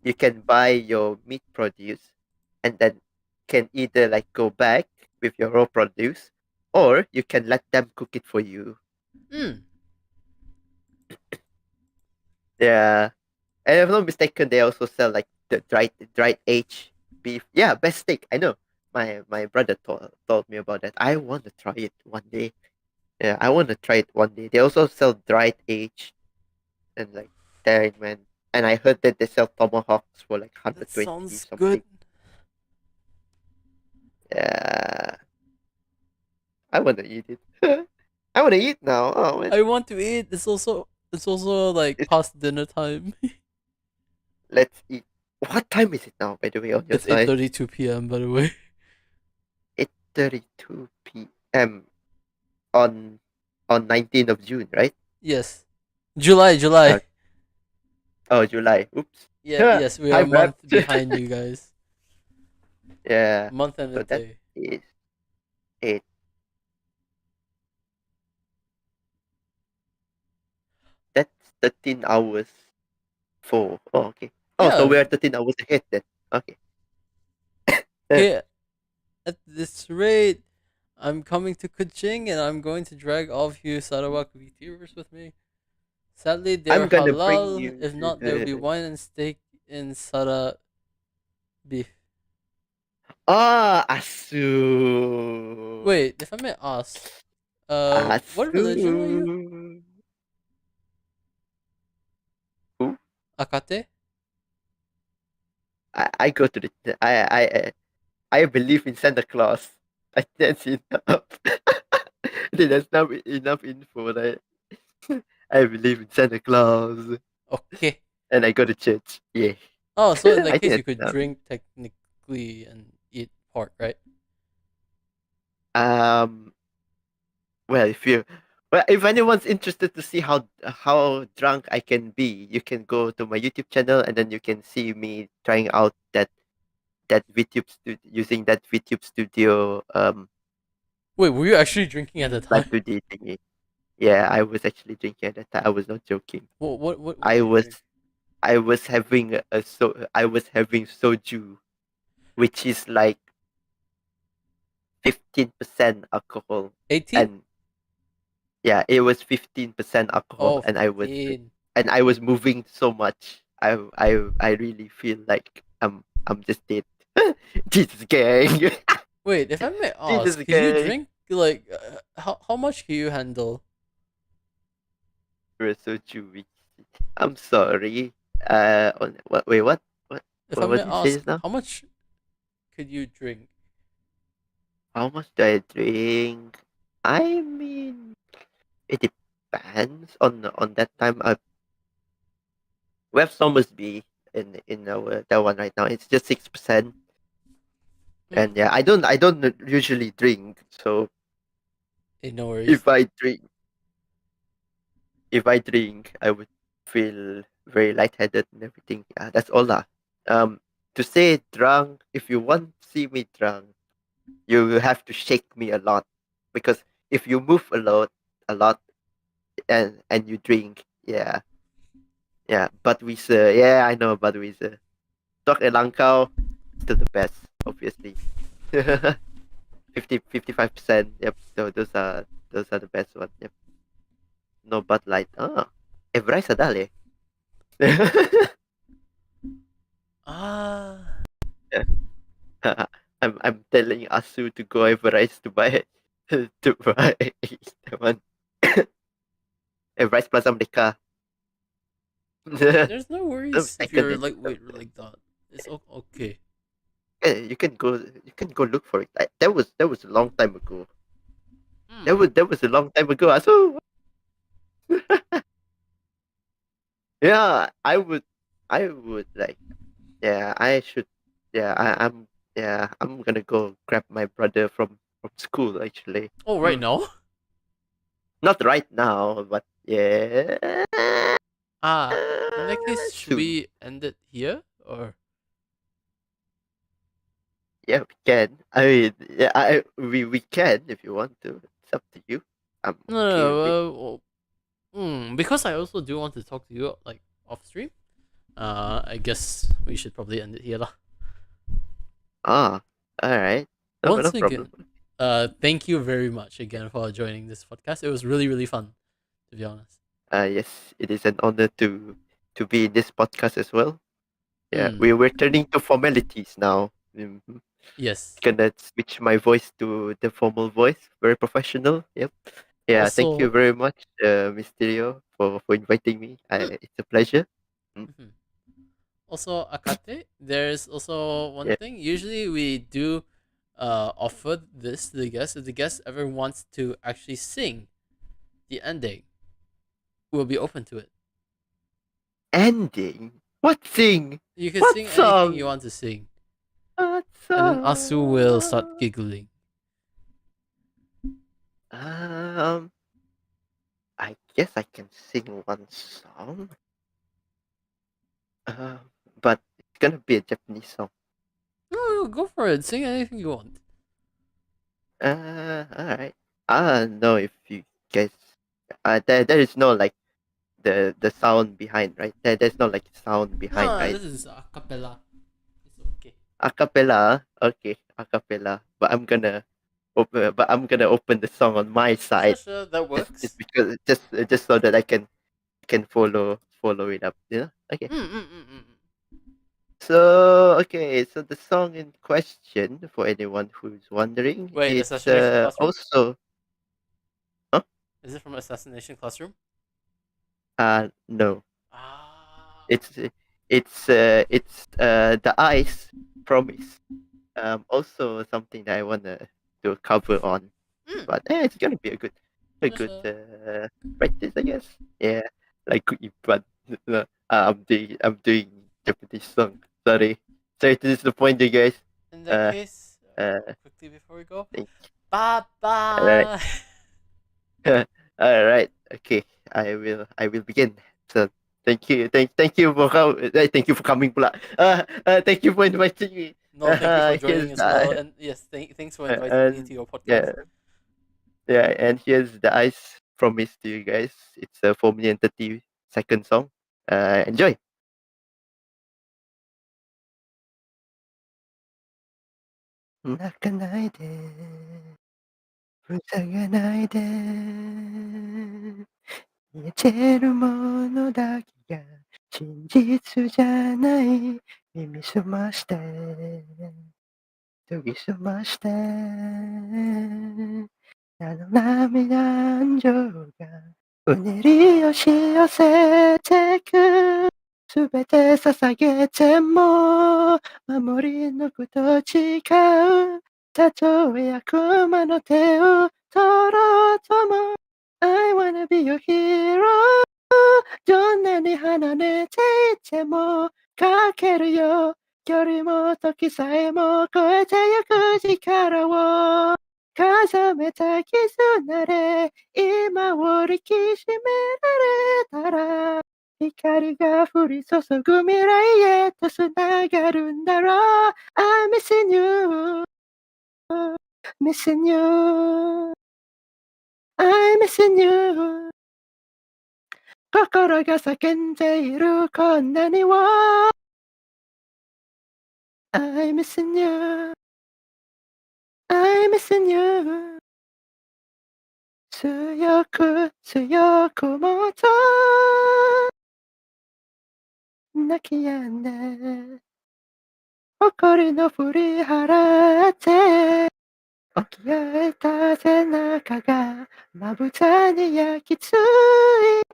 you can buy your meat produce, and then can either like go back with your raw produce, or you can let them cook it for you. hmm. Yeah, and if I'm not mistaken, they also sell like the dried aged beef. Yeah, best steak. I know. My brother told me about that. I want to try it one day. Yeah, I want to try it one day. They also sell dried aged and like there, man. And I heard that they sell tomahawks for like That 120 sounds good. something. Yeah, I want to eat it. I want to eat now. Oh man, I want to eat. It's also like past dinner time. let's eat. What time is it now, by the way, on your It's side? 8:32 p.m. by the way. 8:32 p.m. on 19th of June, right? Yes, July, Uh, July. oh, July. Oops. Yeah, yes, we are a Time wrap. month behind you guys. Yeah. Month and a So that day. is eight. That's 13 hours. Four. Oh, okay. Oh, so we Yeah. are 13 hours ahead then. Okay. Okay. At this rate, I'm coming to Kuching and I'm going to drag all of you Sarawak VTubers with me. Sadly, they're I'm gonna bring halal. you. If not, there will be wine and steak in Sara beef. Asu. Wait, if I may ask, what Asu. religion are you? Who? Akate? I go to the. I believe in Santa Claus. I think that's enough. I think that's not enough info, right? I believe in Santa Claus. Okay. And I go to church. Yeah. Oh, so in that I think case, you that's could enough. drink technically and eat pork, right? Um. Well, if anyone's interested to see how drunk I can be, you can go to my YouTube channel and then you can see me trying out using that VTube Studio Wait, were you actually drinking at the time? live 2D thingy. Yeah, I was actually drinking at that time. I was not joking. What I did you was drink? I was having soju, which is like 15% alcohol, 18? and yeah, it was 15% alcohol, Oh, and 15. I was moving so much. I really feel like I'm just dead. Jesus gang. Wait, if I may Jesus ask, could you gang. drink like how much can you handle? We're so chewy. I'm sorry. Wait, what If I what may did you say ask, just now? how much could you drink? How much do I drink? I mean, it depends on that time. We have Somersby in our that one right now. It's just 6%, Hmm. and yeah, I don't usually drink. So No worries. if I drink, I would feel very lightheaded and everything. Yeah, that's all lah. Um, to say drunk, if you want to see me drunk, you have to shake me a lot, because if you move a lot, and you drink, yeah, yeah. Budweiser, yeah, I know Budweiser. Stock and Langkau, still the best, obviously. 55%. Yep. So those are the best ones. Yep. No Bud Light. Ah, Everai sadali. Ah. I'm telling Asu to go Everest to buy to buy the one Everest Plaza Merdeka. There's no No, worries I if can you're edit lightweight them. like that. It's okay. Yeah, you can go look for it. That was a long time ago. Hmm. That was a long time ago. So yeah, I would like yeah, I should yeah, I'm gonna go grab my brother from school actually. Oh, right Mm. now? Not right now, but yeah, Ah, in that case, should soon. we end it here or Yeah, we can. I mean, yeah, we can if you want to. It's up to you. I'm no? okay with it. Because I also do want to talk to you like off stream. I guess we should probably end it here, lah. Ah, all right. No, no Once again, problem. thank you very much again for joining this podcast. It was really fun, to be honest. Yes, it is an honor to be in this podcast as well. Yeah, Hmm. we're turning to formalities now. Yes. Gonna switch my voice to the formal voice. Very professional. Yep. Yeah. Thank you Also, very much, Mysterio, for inviting me. mm, It's a pleasure. Mm, mhm. Also Akate, there's also one yeah. thing. Usually we do offer this to the guest. If the guest ever wants to actually sing the ending, we'll be open to it. Ending. What thing? You can What sing anything you song? want to sing. What And then Asu will start song? giggling. Um, I guess I can sing one song. Uh, but it's gonna be a Japanese song. No, go for it. Sing anything you want. Alright. I don't know if you guys. There is no like the sound behind, right? There's no like sound behind, No, right? this is a cappella. It's okay. Acapella, okay, acapella. But I'm gonna open the song on my Sure, side, sure, that just works. because, just so that I can follow it up. You know? Okay. So okay, so the song in question, for anyone who's wondering, Wait, it's Assassination Classroom? also huh? Is it from Assassination Classroom? No, Ah. it's the Ice Promise. Also something that I wanna do a cover on, Mm, but it's gonna be a sure, good sure. practice, I guess. Yeah, like but I'm doing Japanese song. Sorry to disappoint you guys. In that Uh, case, uh, quickly before we go, thank bye Alright. bye. Alright. Okay. I will begin. So thank you for thank you for coming pula. Thank you for inviting me. No, thank you for Here's joining as well, and yes, thanks for inviting me and to your podcast. yeah, yeah, and here's the Ice Promise to you guys. It's a 4 minute and 30 second song. Enjoy. 泣かないで、塞がないで、見えてるものだけが真実じゃない。耳すまして、研ぎ澄まして、あの涙情がうねり押し寄せてく。すべて捧げても守り抜くと誓う。たとえ悪魔の手を取ろうとも I wanna be your hero どんなに離れていてもかけるよ距離も時さえも超えてゆく力を重ねた絆で今を抱きしめられたら光が降り注ぐ未来へとつながるんだろう I'm missing you missing you I'm missing you 心が叫んでいるこんなにも I'm missing you I'm missing you 強く強くもっと泣き止んで誇りの振り払って起き上がった背中がまぶたに焼き付い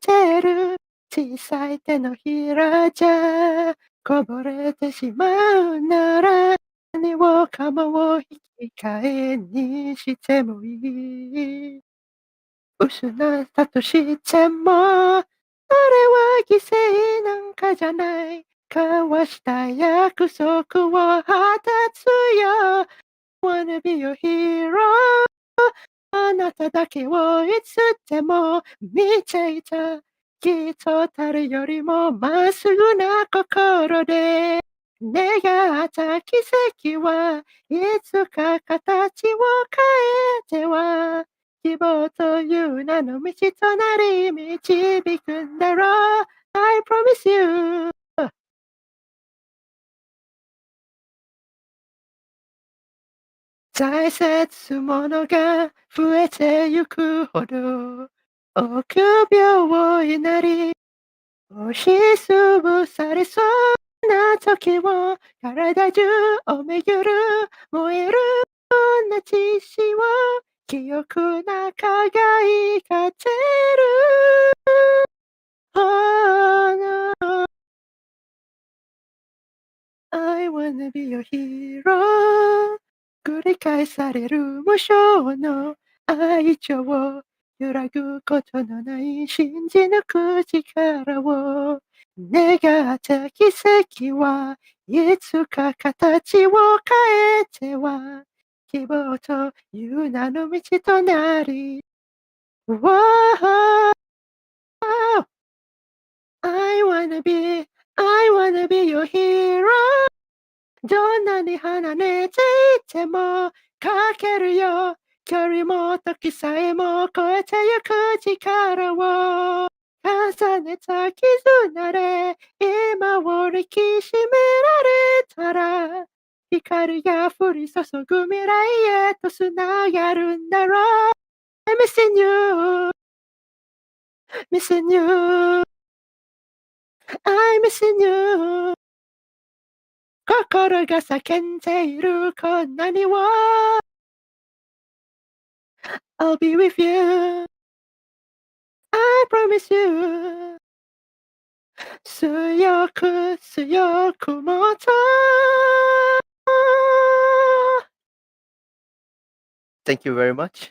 てる小さい手のひらじゃこぼれてしまうなら何もかもを引き換えにしてもいい。失ったとしても、それは犠牲なんかじゃない。交わした約束を果たすよ。Wanna be your hero あなただけをいつでも見ていた。きっと誰よりもまっすぐな心で願った奇跡はいつか形を変えては希望という名の道となり導くんだろう I promise you 大切ものが増えてゆくほど臆病になり押しつぶされそうな時も体中をめぐる燃えるな血潮記憶の中が光ってる Oh no I wanna be your hero 繰り返される無償の愛情揺らぐことのない信じ抜く力を願った奇跡はいつか形を変えては希望という名の道となり Wow I wanna be your hero どんなに離れていてもかけるよ距離も時さえも超えてゆく力を重ねた絆で今を抱きしめられたら光が降り注ぐ未来へとつながるんだろう I'm missing you missing you I'm missing you 心が叫んでいるこんなには I'll be with you I promise you 強く強くもっと Thank you very much